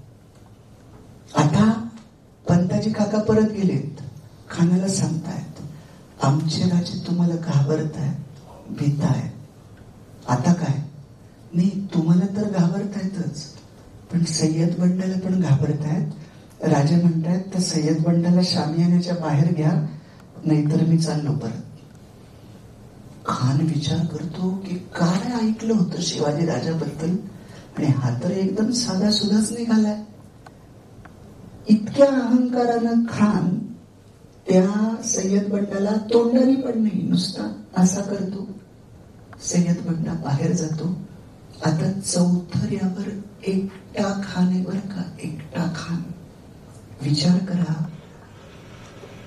A: आता पंताजी काका परत गेलेत. खानाला सांगतायत, आमचे राजे तुम्हाला घाबरतायत, भीतायत. आता काय? नाही, तुम्हाला तर घाबरतायतच, पण सय्यद बंडाला पण घाबरतायत. राजा म्हणतायत तर सय्यद बंडाला शामियान्याच्या बाहेर घ्या, नाहीतर मी चाललो परत. खान विचार करतो की काय ऐकलं होतं शिवाजी राजाबद्दल, आणि हा तर एकदम साधा सुधाच निघालाय. इतक्या अहंकारानं खान त्या सय्यद बंडाला तोंडानी पण नाही, नुसता असा करतो. सय्यद बंडा बाहेर जातो. आता चौथऱ्यावर एकटा खान आहे बर का, एकटा खान. विचार करा,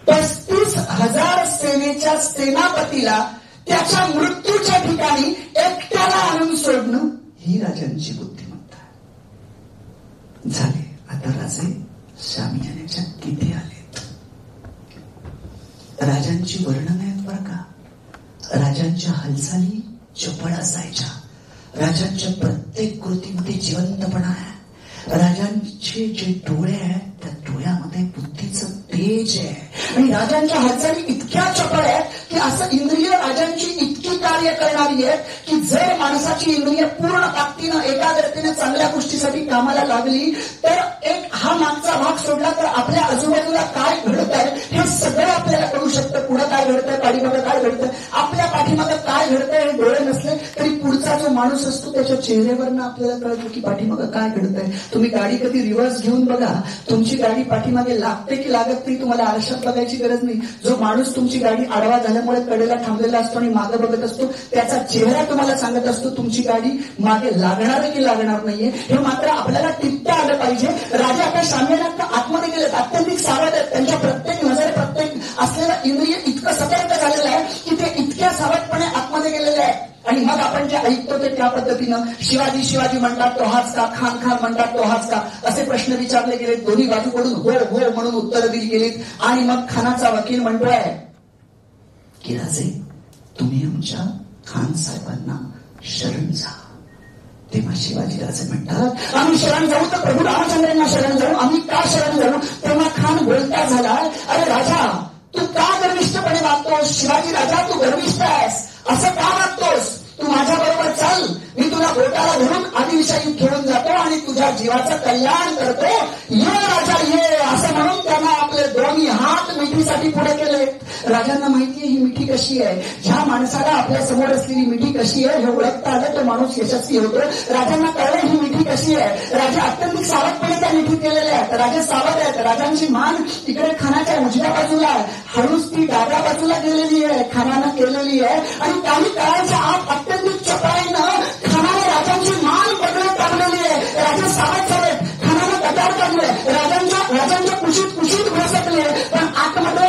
A: 35,000 सेनेच्या सेनापतीला त्याच्या मृत्यूच्या ठिकाणी एकट्याला आणून सोडणं ही राजांची बुद्धिमत्ता. झाले. आता राजे शामियान्याच्या किती आलेत. राजांची वर्णन आहेत बरं का. राजांच्या हालचाली चपळ असायच्या. राजांच्या प्रत्येक कृतीमध्ये जिवंतपणा आहे. राजांचे जे डोळे आहेत त्या डोळ्यामध्ये बुद्धीचं तेज आहे. आणि राजांच्या हालचाली इतक्या चपळ आहेत की असं इंद्रिय राजांची इतकी कार्य करणारी आहेत की जर माणसाची इंद्रिय पूर्ण ताकदीनं एकाग्रतेने चांगल्या गोष्टीसाठी कामाला लागली तर एक हा मागचा भाग सोडला तर आपल्या आजूबाजूला काय घडत आहे हे सगळं आपल्याला कळू शकतं. पुढं काय घडतंय, पाठीमागं काय घडतंय, आपल्या पाठीमागं काय घडतंय हे डोळे नसले तरी पुढचा जो माणूस असतो त्याच्या चेहऱ्यावरनं आपल्याला कळतं की पाठीमागं काय घडतंय. तुम्ही गाडी कधी रिव्हर्स घेऊन बघा, तुमची गाडी पाठीमागे लागते की लागत नाही तुम्हाला आरशात बघायची गरज नाही. जो माणूस तुमची गाडी आडवा झाल्यामुळे कडेला थांबलेला असतो आणि मागे बघत असतो त्याचा चेहरा तुम्हाला सांगत असतो तुमची गाडी मागे लागणार की लागणार नाहीये. हे मात्र आपल्याला टिपता आलं पाहिजे. राजा आता शामियान्यात आतमध्ये गेलेत, अत्यंतिक सावध आहेत. त्यांच्या प्रत्येक नजरे प्रत्येक असलेलं इंद्रिय इतकं सतर्क झालेलं आहे की ते इतक्या सावधपणे आतमध्ये गेलेले आहेत. आणि मग आपण जे ऐकतो ते त्या पद्धतीनं शिवाजी शिवाजी म्हणतात तो हाच का, खान खान म्हणतात तो हाच का, असे प्रश्न विचारले गेले. दोन्ही बाजूकडून हो हो म्हणून उत्तर दिली गेलीत. आणि मग खानाचा वकील म्हणतोय की राजे तुम्ही आमच्या खान साहेबांना शरण जा. तेव्हा शिवाजी राजे म्हणतात आम्ही शरण जाऊ तर प्रभू रामचंद्रांना शरण जाऊ, आम्ही का शरण जाऊ. तेव्हा खान बोलता झाला, अरे राजा तू का गर्विष्ठपणे वागतोस. शिवाजी राजा तू गर्विष्ठ आहेस, असं का वागतोस. तू माझ्या बरोबर चाल, मी तुला बोटाला धरून आदिलशाही घेऊन जातो आणि तुझ्या जीवाचं कल्याण करतो. ये राजा ये, असं म्हणून त्यांना आपले दोन्ही हात मिठीसाठी पुढे केले. राजांना माहितीये ही मिठी कशी आहे. ज्या माणसाला आपल्या समोर असलेली मिठी कशी आहे हे ओळखता आलं तो माणूस यशस्वी होतो. राजांना कळलं ही मिठी कशी आहे. राजा अत्यंत सावधपणे त्या मिठी केलेल्या आहेत. राजे सावध आहेत. राजांची मान इकडे खानाच्या उजव्या बाजूला आहे, हळूच ती डाव्या बाजूला गेलेली आहे, खानानं केलेली आहे. आणि काही काळाच्या आत अत्यंत चपळाईनं खानाने राजांची मान पकडून टाकलेली आहे. राजे सावध झालेत, खानानं कटार काढले, राजांच्या कुशीत घुसकले. पण आतमध्ये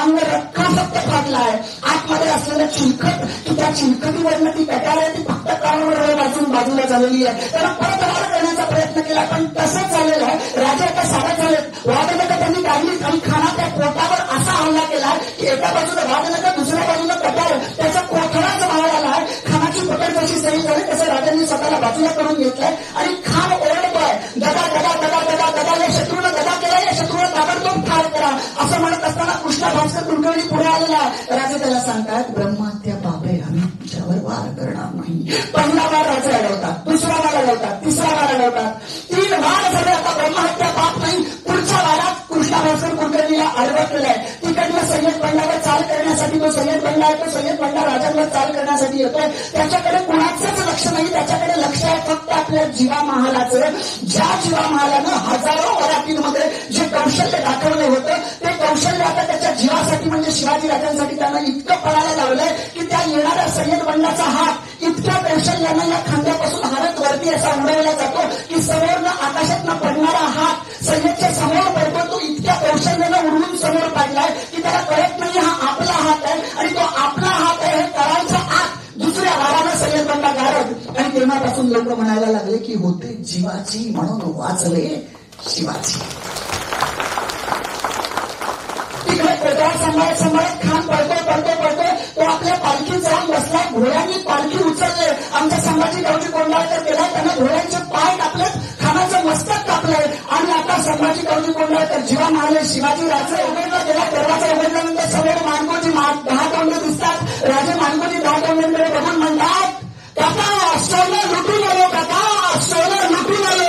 A: अंग रक्कासक्त फाटलाय. आतमध्ये असलेलं चिलखत की त्या चिलखतीवरनं ती कटार आहे ती फक्त कानावर वाजून बाजूला झालेली आहे. त्याला परत वाढ करण्याचा प्रयत्न केला पण तसंच झालेलं आहे. राजे आता सावध झालेत. वादनका त्यांनी काढलीच आणि खाना त्या पोटावर असा हल्ला केला की एका बाजूला वादनका दुसऱ्या बाजूला कटार, त्याचा कोथळाच बाहेर आलाय. खानाची पकड जशी सही झाली तसं राजांनी स्वतःला बाजूला करून घेतलाय आणि खान ओरडतोय गदा गदा गदा गदा गदा, या शत्रूनं गदा केला, या शत्रूला ताबडतोब ठार करा. असं म्हणत असताना कृष्णा भास्कर कुलकर्णी पुढे आलेला. राजे त्याला सांगतात ब्रह्महत्या पाप आहे, आम्ही तुझ्यावर वार करणार नाही. पहिला वार राजे अडवतात, दुसरा वार अडवतात, तिसरा वार अडवतात, 3 वार झाले. आता ब्रह्महत्या पाप नाही. पुढच्या वारात कृष्णा भास्कर कुलकर्णीला आडवं केलंय. तिकडनं सय्यद बंडावर चाल करण्यासाठी तो सय्यद बंडा आहे. तो सय्यद बंडा राजांवर चाल करण्यासाठी येतोय. त्याच्याकडे कुणाचंच लक्ष नाही. त्याच्याकडे लक्ष आहे फक्त आपल्या जीवा महालाचं. ज्या जीवा महालानं हजारो वरातींमध्ये जे कौशल्य दाखवलं होतं ते कौशल्य आता त्याच्या जीवासाठी म्हणजे शिवाजी राजांसाठी त्यांना इतकं पळायला लावलंय की त्या येणाऱ्या सय्यद बंडाचा हात इतक्या कौशल्यानं या खांद्यापासून हात वरती असा उडवला जातो की समोरनं आकाशातनं पडणारा हात सय्यदच्या समोर पडतो. तो इतक्या कौशल्यानं उडवून समोर पाडलाय की त्याला कळत नाही हा आपला हात आहे आणि तो आपला हात आहे हे करायच्या आत दुसऱ्या वारानं सय्यद बंडा गारद. आणि तेव्हापासून लोक म्हणायला लागले की होते जीवाची म्हणून वाचले शिवाजी. तिकडे कोतवाल सांभाळत सांभाळत खान पळतोय तो आपल्या पालखीत जाऊन बसला. घोड्यांनी पालखी
B: जेव्हा महाराज शिवाजी राजे उघडला गेला, दरवाजा उघडल्यानंतर समोर मानकोजी 10 तोंड दिसतात. राजे मानकोजी 10 तोंडांकडे बघून म्हणतात, काका सोनं लुटून आलो, काका सोनं लुटून आलो.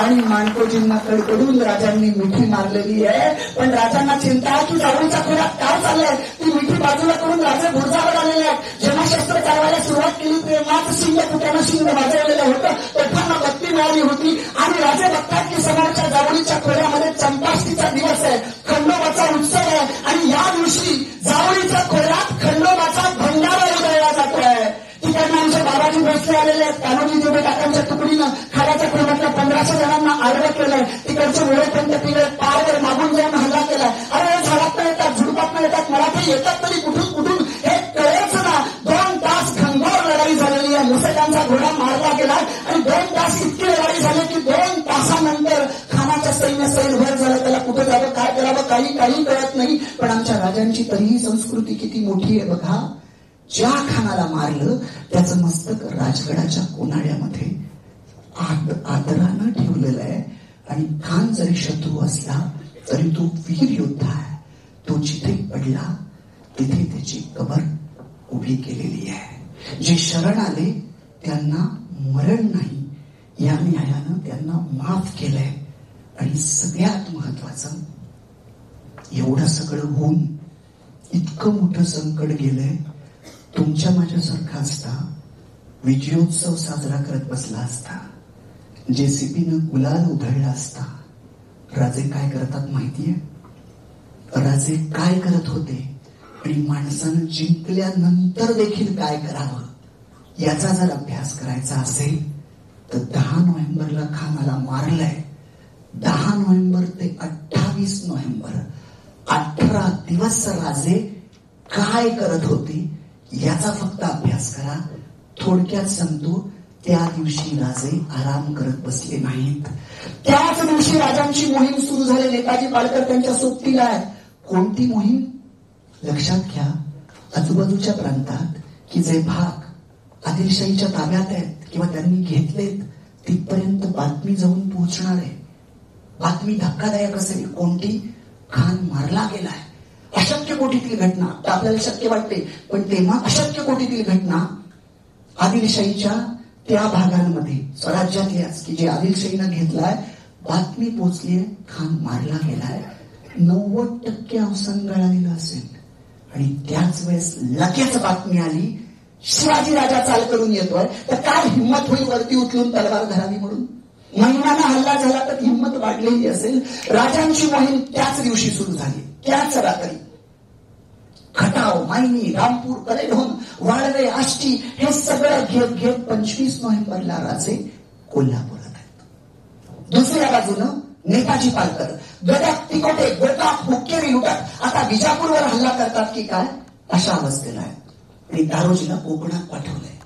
B: आणि मानकोजींना कडकडून राजांनी मिठी मारलेली आहे. पण राजांना चिंता आहे की जावळीच्या खोऱ्यात काय चाललंय. ती मिठी बाजूला करून राजे बुरजावर आलेले आहेत. जेव्हा शस्त्र चालवायला सुरुवात केली तेव्हाच शिंग कुठ्यानं शिंग वाजवलेलं होतं. तोफांना बत्ती मिळाली होती. आणि राजे बघतात की समोरच्या जावळीच्या खोऱ्यामध्ये चंपाष्टीचा दिवस आहे, खंडोबाचा उत्सव आहे. आणि या दिवशी जावळीच्या खोऱ्यात खंडोबाचा भंडारा उधळला जातोय. तिकडनं आमचे बाबाजी भोसले आलेले आहेत. कान्होजी देवे काकांच्या तुकडीनं खाल्याच्या खोऱ्यातल्या 1500 जणांना आडवं केलंय. तिकडचे मुळेपंत पिले पारवर मागून जाऊन हल्ला केलाय. अरे झाडात न येतात, झुडपात न येतात, मराठी येतात तरी कुठून कुठून हे कळेच ना. 2 तास घनघोर लढाई झालेली आहे. मुसलमानचा घोडा मारला गेलाय आणि 2 तास इतकी लढाई झाली की 2 तासानंतर खानाच्या सैन्य सैरभर झालं. त्याला कुठं जावं, काय करावं, काही कळत नाही. पण आमच्या राजांची तरीही संस्कृती किती मोठी आहे बघा. ज्या खानाला मारलं त्याचं मस्तक राजगडाच्या कोनाड्यामध्ये आदरानं ठेवलेलं आहे. आणि खान जरी शत्रू असला तरी तो वीर योद्धा आहे. तो जिथे पडला तिथे त्याची कबर उभी केलेली आहे. जे शरण आले त्यांना मरण नाही या न्यायानं त्यांना माफ केलंय. आणि सगळ्यात महत्वाचं, एवढं सगळं होऊन इतकं मोठं संकट गेलंय. तुमच्या माझ्यासारखा असता विजयोत्सव साजरा करत बसला असता, जेसीबीनं गुलाल उधळला असता. राजे काय करतात माहितीये? राजे काय करत होते आणि माणसानं जिंकल्यानंतर देखील काय करावं याचा जर अभ्यास करायचा असेल तर 10 नोव्हेंबरला खानाला मारलंय. 10 नोव्हेंबर ते 28 नोव्हेंबर 18 दिवस राजे काय करत होते याचा फक्त अभ्यास करा. थोडक्यात सांगतो, त्या दिवशी राजे आराम करत बसले नाहीत. त्याच दिवशी राजांची मोहीम सुरू झाली. नेताजी पालकर त्यांच्या सोबतीला आहे. कोणती मोहीम? लक्षात घ्या, आजूबाजूच्या प्रांतात की जे भाग आदिलशाहीच्या ताब्यात आहेत किंवा त्यांनी घेतलेत तिथपर्यंत बातमी जाऊन पोहोचणार आहे. बातमी धक्कादायक असेल. कोणती? खान मारला गेलाय. अशक्य कोटीतील घटना. आपल्याला शक्य वाटते पण तेव्हा अशक्य कोटीतील घटना आदिलशाहीच्या त्या भागांमध्ये स्वराज्यातल्याच की जे आदिलशाहीनं घेतलाय. बातमी पोचलीय, खान मारला गेलाय. 90% अवसान गळालेलं असेल. आणि त्याच वेळेस लगेच बातमी आली शिवाजी राजा चाल करून येतोय. तर काय हिंमत होईल वरती उचलून तलवार धरावी म्हणून? महिन्यानं हल्ला झाला तर हिंमत वाढलेली असेल. राजांची मोहीम त्याच दिवशी सुरू झाली. त्याच रात्री खटाव, मायनी, रामपूर, कलेढोण, वाळवे, आष्टी हे सगळं घेत 25 नोव्हेंबरला राजे कोल्हापुरात आहेत. दुसऱ्या बाजूनं नेताजी पालकर गडक, तिकोटे, गोकाक, हुक्केरी लुटत आता विजापूरवर हल्ला करतात की काय अशा अवस्थेला आहेत. आणि दारोजीला कोकणात पाठवलंय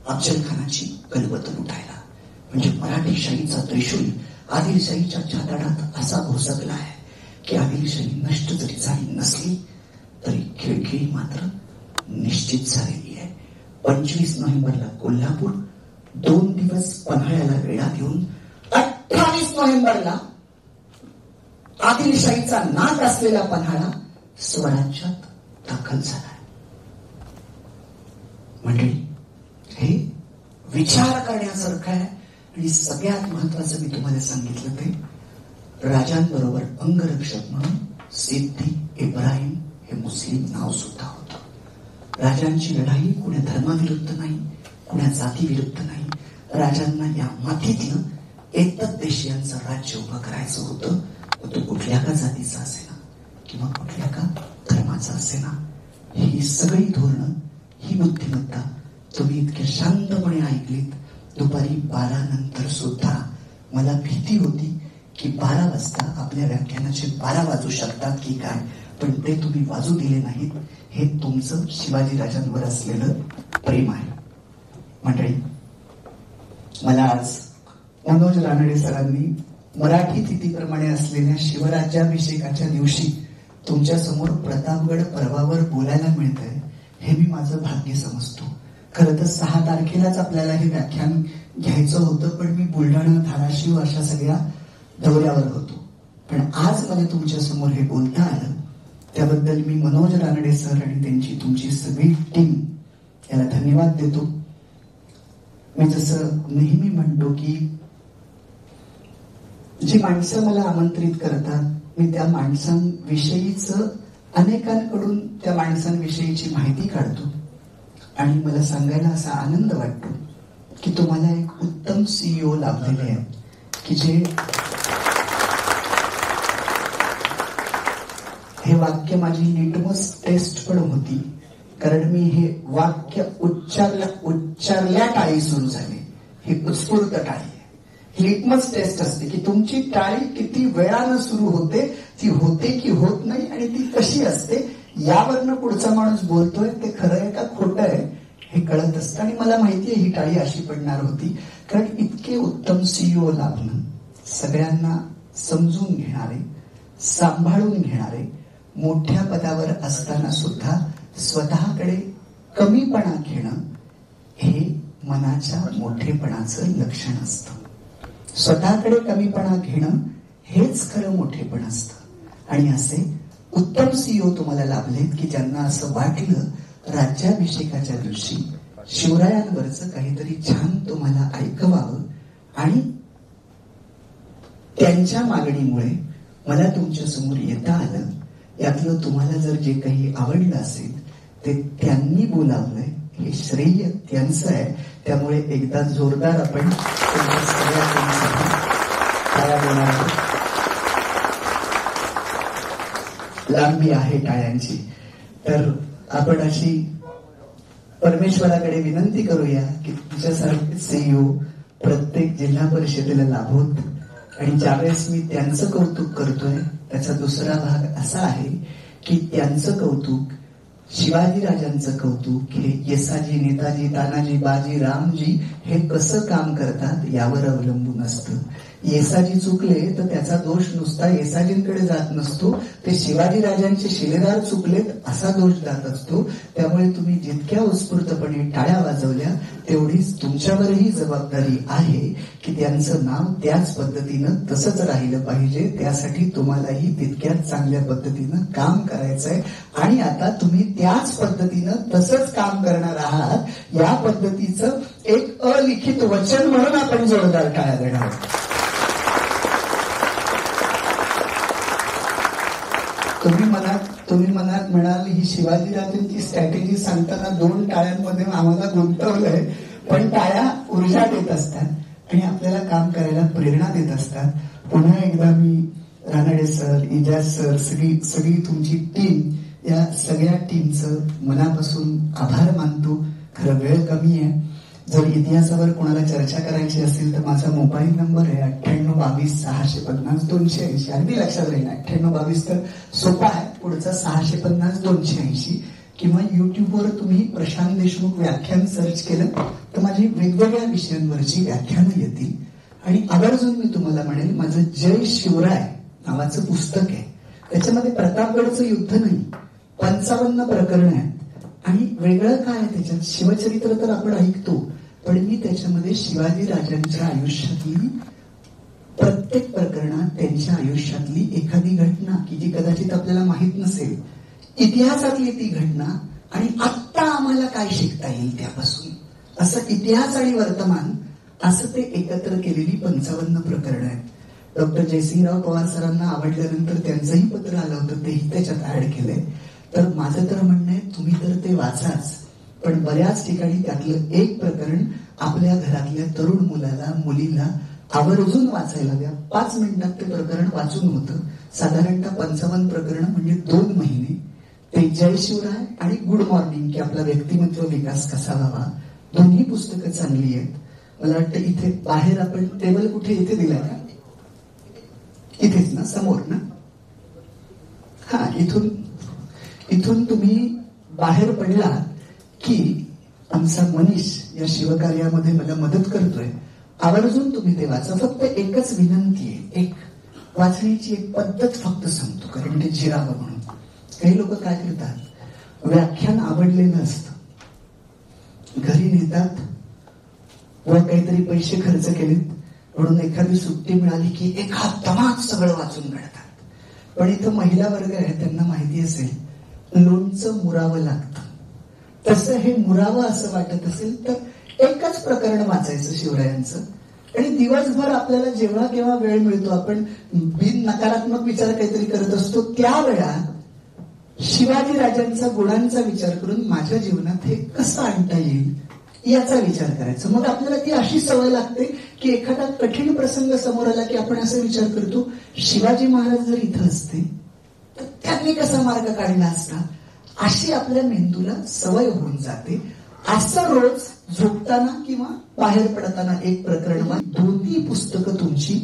B: अफजल खानाची गलबत लुटायला. म्हणजे मराठीशाहीचा त्रिशूल आदिलशाहीच्या चादरात असा घुसकला आहे की आदिलशाही नष्ट जरी झाली नसली तरी खिळखिळी मात्र निश्चित झालेली आहे. 25 नोव्हेंबरला कोल्हापूर, 2 दिवस पन्हाळ्याला वेढा देऊन 28 नोव्हेंबरला आदिलशाहीचा नाक असलेला पन्हाळा स्वराज्यात दाखल झाला. मंडळी, हे विचार करण्यासारखं आहे. आणि सगळ्यात महत्वाचं मी तुम्हाला सांगितलं ते राजांबरोबर अंगरक्षक म्हणून सिद्दी इब्राहिम हे मुस्लिम नाव सुद्धा होतं. राजांची लढाई कुण्या धर्माविरुद्ध नाही, कुण्या जातीविरुद्ध नाही. राजांना या मातीतलं एकदेशीयांचं राज्य उभं करायचं होतं. तो कुठल्या का जातीचा असेना किंवा कुठल्या का धर्माचा असेना. ही सगळी धोरणं, ही बुद्धिमत्ता तुम्ही इतक्या शांतपणे ऐकलीत. दुपारी 12 नंतर सुद्धा मला भीती होती की 12 वाजता आपल्या व्याख्यानाचे 12 वाजू शकतात की काय, पण ते तुम्ही वाजू दिले नाहीत. हे तुमचं शिवाजीराजांवर असलेलं प्रेम आहे. मंडळी, मला आज मनोज रानडे सरांनी मराठी तिथीप्रमाणे असलेल्या शिवराज्याभिषेकाच्या दिवशी तुमच्या समोर प्रतापगड पर्वावर बोलायला मिळतंय हे मी माझं भाग्य समजतो. खरं तर 6 तारखेलाच आपल्याला हे व्याख्यान घ्यायचं होतं, पण मी बुलढाणा, धाराशिव अशा सगळ्या दौऱ्यावर होतो.
A: पण आज मला तुमच्या समोर हे बोलता आलं त्याबद्दल मी मनोज रानडे सर आणि त्यांची तुमची सगळी टीम याला धन्यवाद देतो. मी जसं नेहमी म्हणतो की जी माणसं मला आमंत्रित करतात मी त्या माणसांविषयीच अनेकांकडून त्या माणसांविषयीची माहिती काढतो आणि मला सांगायला असा आनंद वाटतो की तुम्हाला एक उत्तम CEO लाभलेले आहेत की जे हे वाक्य माझी लिटमस टेस्ट पण होती, कारण मी हे वाक्य उच्चारल्या टाळी सुरू झाली. ही उत्स्फूर्त टाळी आहे. ही लिटमस टेस्ट असते की तुमची टाळी किती वेळानं सुरू होते, ती होते की होत नाही आणि ती कशी असते यावरनं पुढचा माणूस बोलतोय ते खरं आहे का खोटं आहे हे कळत असतं. आणि मला माहितीये ही टाळी अशी पडणार होती कारण इतके उत्तम CEO लाभणं, सगळ्यांना समजून घेणारे, सांभाळून घेणारे, मोठ्या पदावर असताना सुद्धा स्वतःकडे कमीपणा घेणं हे मनाच्या मोठेपणाचं लक्षण असतं. स्वतःकडे कमीपणा घेणं हेच खरं मोठेपण असतं. आणि असे उत्तम CEO तुम्हाला लाभलेत की ज्यांना असं वाटलं राज्याभिषेकाच्या दिवशी शिवरायांवरचं काहीतरी छान तुम्हाला ऐकवावं आणि त्यांच्या मागणीमुळे मला तुमच्या समोर येता आलं. यातलं तुम्हाला जर जे काही आवडलं असेल ते त्यांनी बोलावलंय हे श्रेय त्यांचं आहे. त्यामुळे एकदा जोरदार आपण लांबी आहे टाळ्यांची. तर आपण अशी परमेश्वराकडे विनंती करूया की तुमच्यासारखे CEO प्रत्येक जिल्हा परिषदेला लाभोत. आणि ज्यावेळेस मी त्यांचं कौतुक करतोय त्याचा दुसरा भाग असा आहे की त्यांचं कौतुक, शिवाजी राजांचं कौतुक हे येसाजी, नेताजी, तानाजी, बाजी, रामजी हे कसं काम करतात यावर अवलंबून असतं. येसाजी चुकले तर त्याचा दोष नुसता येसाजींकडे जात नसतो, ते शिवाजी राजांचे शिलेदार चुकलेत असा दोष जात असतो. त्यामुळे तुम्ही जितक्या उत्स्फूर्तपणे टाळ्या वाजवल्या तेवढीच तुमच्यावरही जबाबदारी आहे की त्यांचं नाव त्याच पद्धतीनं तसंच राहिलं पाहिजे. त्यासाठी तुम्हालाही तितक्याच चांगल्या पद्धतीनं काम करायचंय आणि आता तुम्ही त्याच पद्धतीनं तसंच काम करणार आहात. या पद्धतीचं एक अलिखित वचन म्हणून आपण जोरदार टाळ्या देणार आहोत. तुम्ही मनात म्हणाल ही शिवाजी राजांची स्ट्रॅटेजी सांगताना 2 टाळ्यांमध्ये आम्हाला गुंतवलंय, पण टाळ्या ऊर्जा देत असतात आणि आपल्याला काम करायला प्रेरणा देत असतात. पुन्हा एकदा मी रानडे सर, इजाज सर, सगळी तुमची टीम, या सगळ्या टीमचं मनापासून आभार मानतो. खरं वेळ कमी आहे. जर इतिहासावर कोणाला चर्चा करायची असेल तर माझा मोबाईल नंबर आहे 9822 650 280. अगदी लक्षात राहील 9822 तर सोपा आहे, पुढचा 650 280. किंवा युट्यूबवर तुम्ही प्रशांत देशमुख व्याख्यान सर्च केलं तर माझी वेगवेगळ्या विषयांवरची व्याख्यानं येतील. आणि आवर्जून मी तुम्हाला म्हणेल माझं जय शिवराय नावाचं पुस्तक आहे. त्याच्यामध्ये प्रतापगडचं युद्ध नाही, 55 प्रकरण आहेत. आणि वेगळं काय त्याच्यात, शिवचरित्र तर आपण ऐकतो, पण मी त्याच्यामध्ये शिवाजी राजांच्या आयुष्यातली प्रत्येक प्रकरणात त्यांच्या आयुष्यातली एखादी घटना की जी कदाचित आपल्याला माहित नसेल, इतिहासातली ती घटना आणि आत्ता आम्हाला काय शिकता येईल त्यापासून, असं इतिहास आणि वर्तमान असं ते एकत्र केलेली 55 प्रकरणं आहेत. डॉक्टर जयसिंगराव पवार सरांना आवडल्यानंतर त्यांचंही पत्र आलं होतं, तेही त्याच्यात ऍड केलंय. तर माझं तर म्हणणं आहे तुम्ही तर ते वाचाच, पण बऱ्याच ठिकाणी त्यातलं एक प्रकरण आपल्या घरातल्या तरुण मुलाला, मुलीला आवर्जून वाचायला द्या. 5 मिनिटात ते प्रकरण वाचून होतं. साधारणतः 55 प्रकरण म्हणजे 2 महिने. ते जय शिवराय आणि गुड मॉर्निंग की आपला व्यक्तिमत्व विकास कसा व्हावा, दोन्ही पुस्तकं चांगली आहेत. मला वाटतं इथे बाहेर आपण टेबल कुठे इथे दिलाय का? इथेच ना, समोर ना? हा, इथून तुम्ही बाहेर पडला की आमचा मनीष या शिवकार्यामध्ये मला मदत करतोय, आवर्जून तुम्ही ते वाचा. फक्त एकच विनंती आहे, एक वाचण्याची एक पद्धत फक्त सांगतो, कारण ते जिरावं म्हणून. काही लोक काय करतात, व्याख्यान आवडलेलं असतं, घरी नेतात व काहीतरी पैसे खर्च केलेत, म्हणून एखादी सुट्टी मिळाली की एका दमात सगळं वाचून काढतात. पण इथं महिला वर्ग आहे, त्यांना माहिती असेल लोणचं मुरावं लागतं. तसं हे मुरावं असं वाटत असेल तर एकच प्रकरण वाचायचं शिवरायांचं, आणि दिवसभर आपल्याला जेव्हा केव्हा वेळ मिळतो आपण बिन नकारात्मक विचार काहीतरी करत असतो, त्यावेळा शिवाजी राजांचा गुणांचा विचार करून माझ्या जीवनात हे कसं आणता येईल याचा विचार करायचा. मग आपल्याला ती अशी सवय लागते की एखादा कठीण प्रसंग समोर आला की आपण असा विचार करतो, शिवाजी महाराज जर इथं असते तर त्यांनी कसा मार्ग काढला असता, अशी आपल्या मेंदूला सवय होऊन जाते. असं रोज झोपताना किंवा बाहेर पडताना एक प्रकरण, दोन्ही पुस्तकं तुमची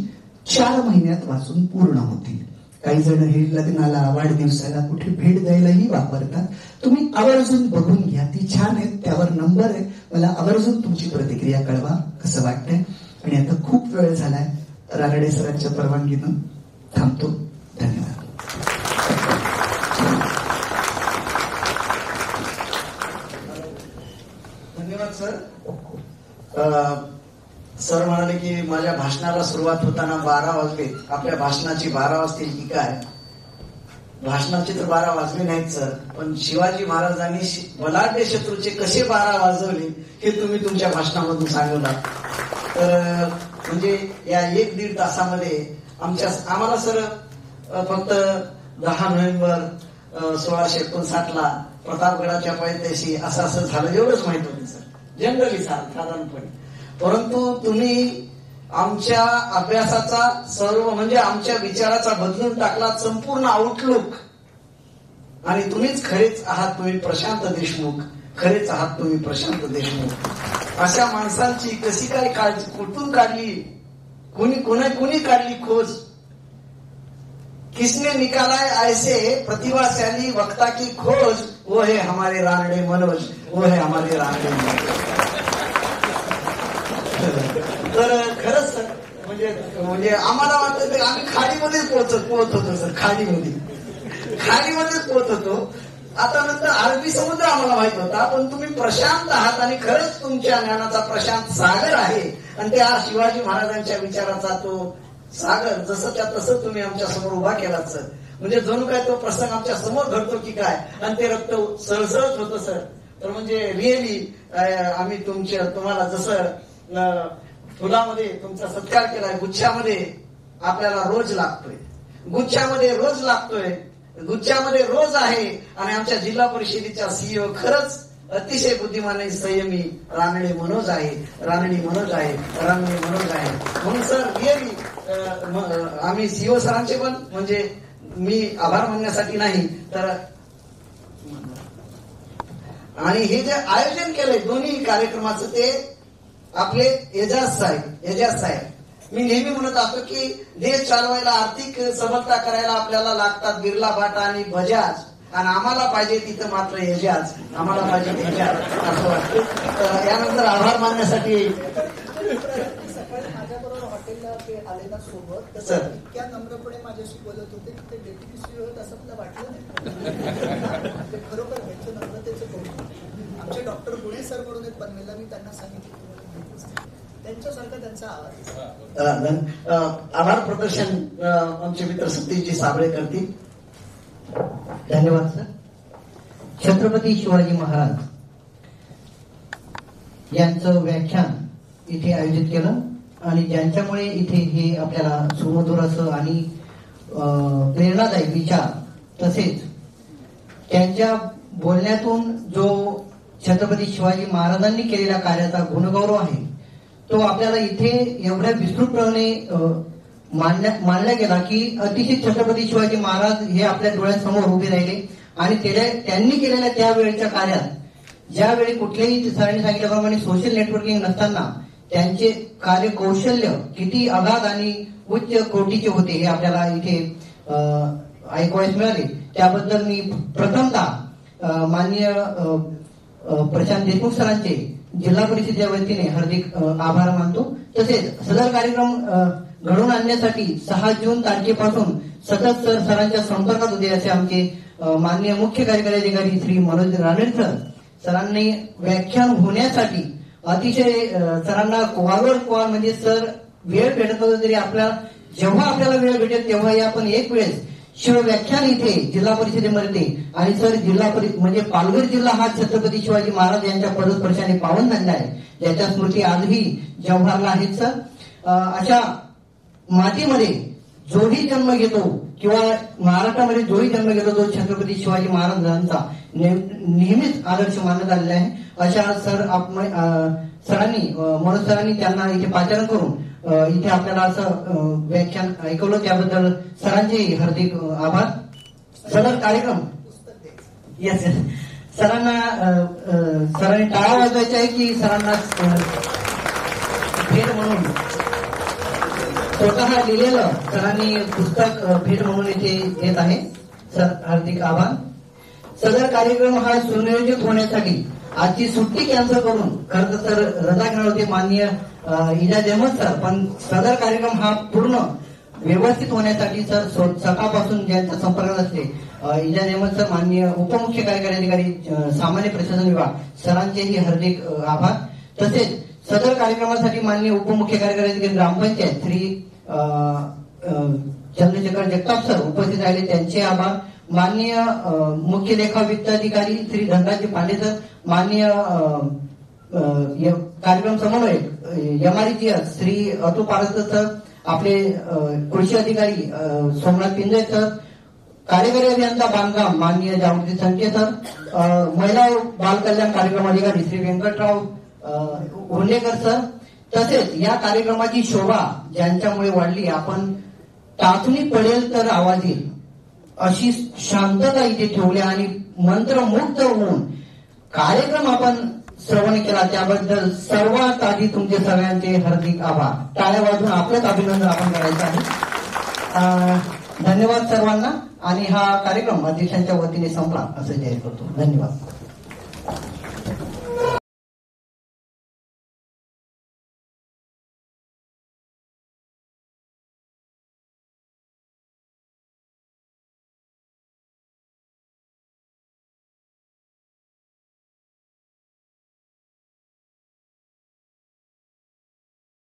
A: 4 महिन्यात वाचून पूर्ण होतील. काही जण हे लग्नाला, वाढदिवसाला, कुठे भेट द्यायलाही वापरतात. तुम्ही आवर्जून बघून घ्या, ती छान आहेत, त्यावर नंबर आहे. मला आवर्जून तुमची प्रतिक्रिया कळवा कसं वाटतंय. आणि आता खूप वेळ झालाय, रानडे सरांच्या परवानगीनं थांबतो. धन्यवाद.
B: धन्यवाद सर. सर म्हणाले की माझ्या भाषणाला सुरुवात होताना 12 वाजले. आपल्या भाषणाची 12 वाजतील की काय? भाषणाचे तर 12 वाजले नाहीत सर, पण शिवाजी महाराजांनी बलाढ्य शत्रूचे कसे 12 वाजवले हे तुम्ही तुमच्या भाषणामधून सांगला. तर म्हणजे या 1-1.5 तासामध्ये आम्हाला सर फक्त 10 नोव्हेंबर 1659 प्रतापगडाच्या पायथ्याशी असं झालं एवढंच माहित होतं सर, जनरली साधारणपणे. परंतु तुम्ही आमच्या अभ्यासाचा सर्व म्हणजे आमच्या विचाराचा बदलून टाकला संपूर्ण आउटलुक. आणि तुम्हीच खरेच आहात, तुम्ही प्रशांत देशमुख, खरेच आहात तुम्ही प्रशांत देशमुख. अशा माणसांची कशी काय काळजी, कुठून काढली, कुणी काढली खोज? किसने निकाला ऐसे प्रतिभाशाली वक्ता की खोज, वो है हमारे रानडे मनोज, वो है हमारे रानडे मनोज. तर खरंच म्हणजे आम्हाला वाटतं आम्ही खाडीमध्येच पोहोचत होतो सर, खाडीमध्येच पोहोचत होतो. आता नंतर अरबी समुद्र आम्हाला माहित होता, पण तुम्ही प्रशांत आहात आणि खरंच तुमच्या ज्ञानाचा प्रशांत सागर आहे. आणि त्या शिवाजी महाराजांच्या विचाराचा तो सागर जसंच्या तसं तुम्ही आमच्या समोर उभा केलात सर. म्हणजे जणू काय तो प्रसंग आमच्या समोर घडतो की काय, आणि ते रक्त सळसळत होतं सर. तर म्हणजे रिअली आम्ही तुम्हाला जसं फुलामध्ये तुमचा सत्कार केलाय, गुच्छामध्ये आपल्याला रोज लागतोय, गुच्छामध्ये रोज आहे. आणि आमच्या जिल्हा परिषदेच्या सीईओ खरंच अतिशय बुद्धिमान आणि संयमी रानडे मनोज आहे. म्हणून सर रिअली आम्ही सीईओ सरांचे पण म्हणजे मी आभार मानण्यासाठी नाही तर, आणि हे जे आयोजन केलंय दोन्ही कार्यक्रमाचं ते आपले एजाज साहेब. मी नेहमी म्हणत असतो की देश चालवायला, आर्थिक सबलता करायला आपल्याला लागतात बिर्ला, बाटा आणि बजाज, आणि आम्हाला पाहिजे तिथं मात्र एजाज, असं वाटतं. यानंतर आभार मानण्यासाठी
C: माझ्याबरोबर हॉटेलला ते आले ना सोबत,
B: सर
C: इतक्या नम्रपणे माझ्याशी बोलत होते की ते डेप्युटी सीईओ असं मला वाटलं नाही. ते खरोखर त्यांचं नम्रतेचं कौतुक. आमचे डॉक्टर गुळे सर म्हणून आहेत पनवेलला, मी त्यांना सांगितलं त्यांच्यासारखा त्यांचा आवाज.
B: आभार प्रदर्शन आमचे मित्र सतीशजी साबळे करतील.
D: धन्यवाद सर. छत्रपती शिवाजी महाराज यांचं व्याख्यान इथे आयोजित केलं, आणि ज्यांच्यामुळे इथे हे आपल्याला सुमधुर असं आणि प्रेरणादायी विचार, तसेच त्यांच्या बोलण्यातून जो छत्रपती शिवाजी महाराजांनी केलेल्या कार्याचा गुणगौरव आहे तो आपल्याला इथे एवढ्या विस्तृतपणे मांडला गेला की अतिशय छत्रपती शिवाजी महाराज हे आपल्या डोळ्यासमोर उभे राहिले. आणि त्यांनी केलेल्या त्यावेळेच्या कार्यात, ज्यावेळी कुठल्याही सरांनी सांगितल्याप्रमाणे सोशल नेटवर्किंग नसताना त्यांचे कार्य कौशल्य किती अगाध आणि उच्च कोटीचे होते हे आपल्याला इथे ऐकवायला मिळाले. त्याबद्दल मी प्रथमतः माननीय प्रशांत देशमुख सरांचे जिल्हा परिषदेच्या वतीने हार्दिक आभार मानतो. तसेच सदर कार्यक्रम घडवून आणण्यासाठी 6 जून तारखेपासून सतत सरांच्या संपर्कात होते असे आमचे माननीय मुख्य कार्यकारी अधिकारी श्री मनोज रानडे सरांनी व्याख्यान होण्यासाठी अतिशय सरांना कोवावर म्हणजे सर वेळ भेटत नव्हता तरी आपल्याला जेव्हा आपल्याला वेळ भेटेल तेव्हा आपण एक वेळेस शिवव्याख्यान इथे जिल्हा परिषदेमध्ये आणि सर जिल्हा परिषद म्हणजे पालघर जिल्हा हा छत्रपती शिवाजी महाराज यांच्या पदस्पर्शाने पावन झालेला आहे, ज्याच्या स्मृती आजही जव्हारला आहेत सर. अशा मातीमध्ये जोही जन्म घेतो किंवा महाराष्ट्रामध्ये जोही जन्म घेतो तो छत्रपती शिवाजी महाराजांचा नेहमीच आदर्श मानण्यात आलेला आहे. अशा सरांनी मनोज सरांनी त्यांना इथे पाचारण करून इथे आपल्याला असं व्याख्यान ऐकवलं, त्याबद्दल सरांचे हार्दिक आभार. सदर कार्यक्रम येस सरांनी टाळा वाजवायचा आहे की सरांना भेट म्हणून स्वतः लिहिलेलं सरांनी पुस्तक भेट म्हणून इथे देत आहे. सर हार्दिक आभार. सदर कार्यक्रम हा सुनियोजित होण्यासाठी आजची सुट्टी कॅन्सल करून खरं तर रजा घेणार होते माननीय इजाज अहमद सर, पण सदर कार्यक्रम हा पूर्ण व्यवस्थित होण्यासाठी सर सकाळपासून ज्यांच्या संपर्कात असते इजाज अहमद सर, माननीय उपमुख्य कार्यकारी अधिकारी सामान्य प्रशासन विभाग सरांचेही हार्दिक आभार. तसेच सदर कार्यक्रमासाठी माननीय उपमुख्य कार्यकारी अधिकारी ग्रामपंचायत श्री चंद्रशेखर जगताप सर उपस्थित राहिले, त्यांचे आभार. माननीय मुख्य लेखा वित्त अधिकारी श्री धनराज पांडे सर, माननीय कार्यक्रम समन्वयक MRGS श्री अतुल पारस्कर सर, आपले कृषी अधिकारी सोमनाथ पिंजरे सर, कार्यकारी अभियंता बांधकाम माननीय जागृती संके सर, महिला बाल कल्याण कार्यक्रम अधिकारी श्री व्यंकटराव हुंडेकर सर. तसेच या कार्यक्रमाची शोभा ज्यांच्यामुळे वाढली, आपण टाचणी पडेल तर आवाज येईल अशी शांतता इथे ठेवल्या आणि मंत्रमुग्ध होऊन कार्यक्रम आपण श्रवण केला, त्याबद्दल सर्वात आधी तुमचे सगळ्यांचे हार्दिक आभार. टाळ्या वाजवून आपलंच अभिनंदन आपण करायचं आहे. धन्यवाद सर्वांना. आणि हा कार्यक्रम अध्यक्षांच्या वतीने संपला असं जाहीर करतो. धन्यवाद.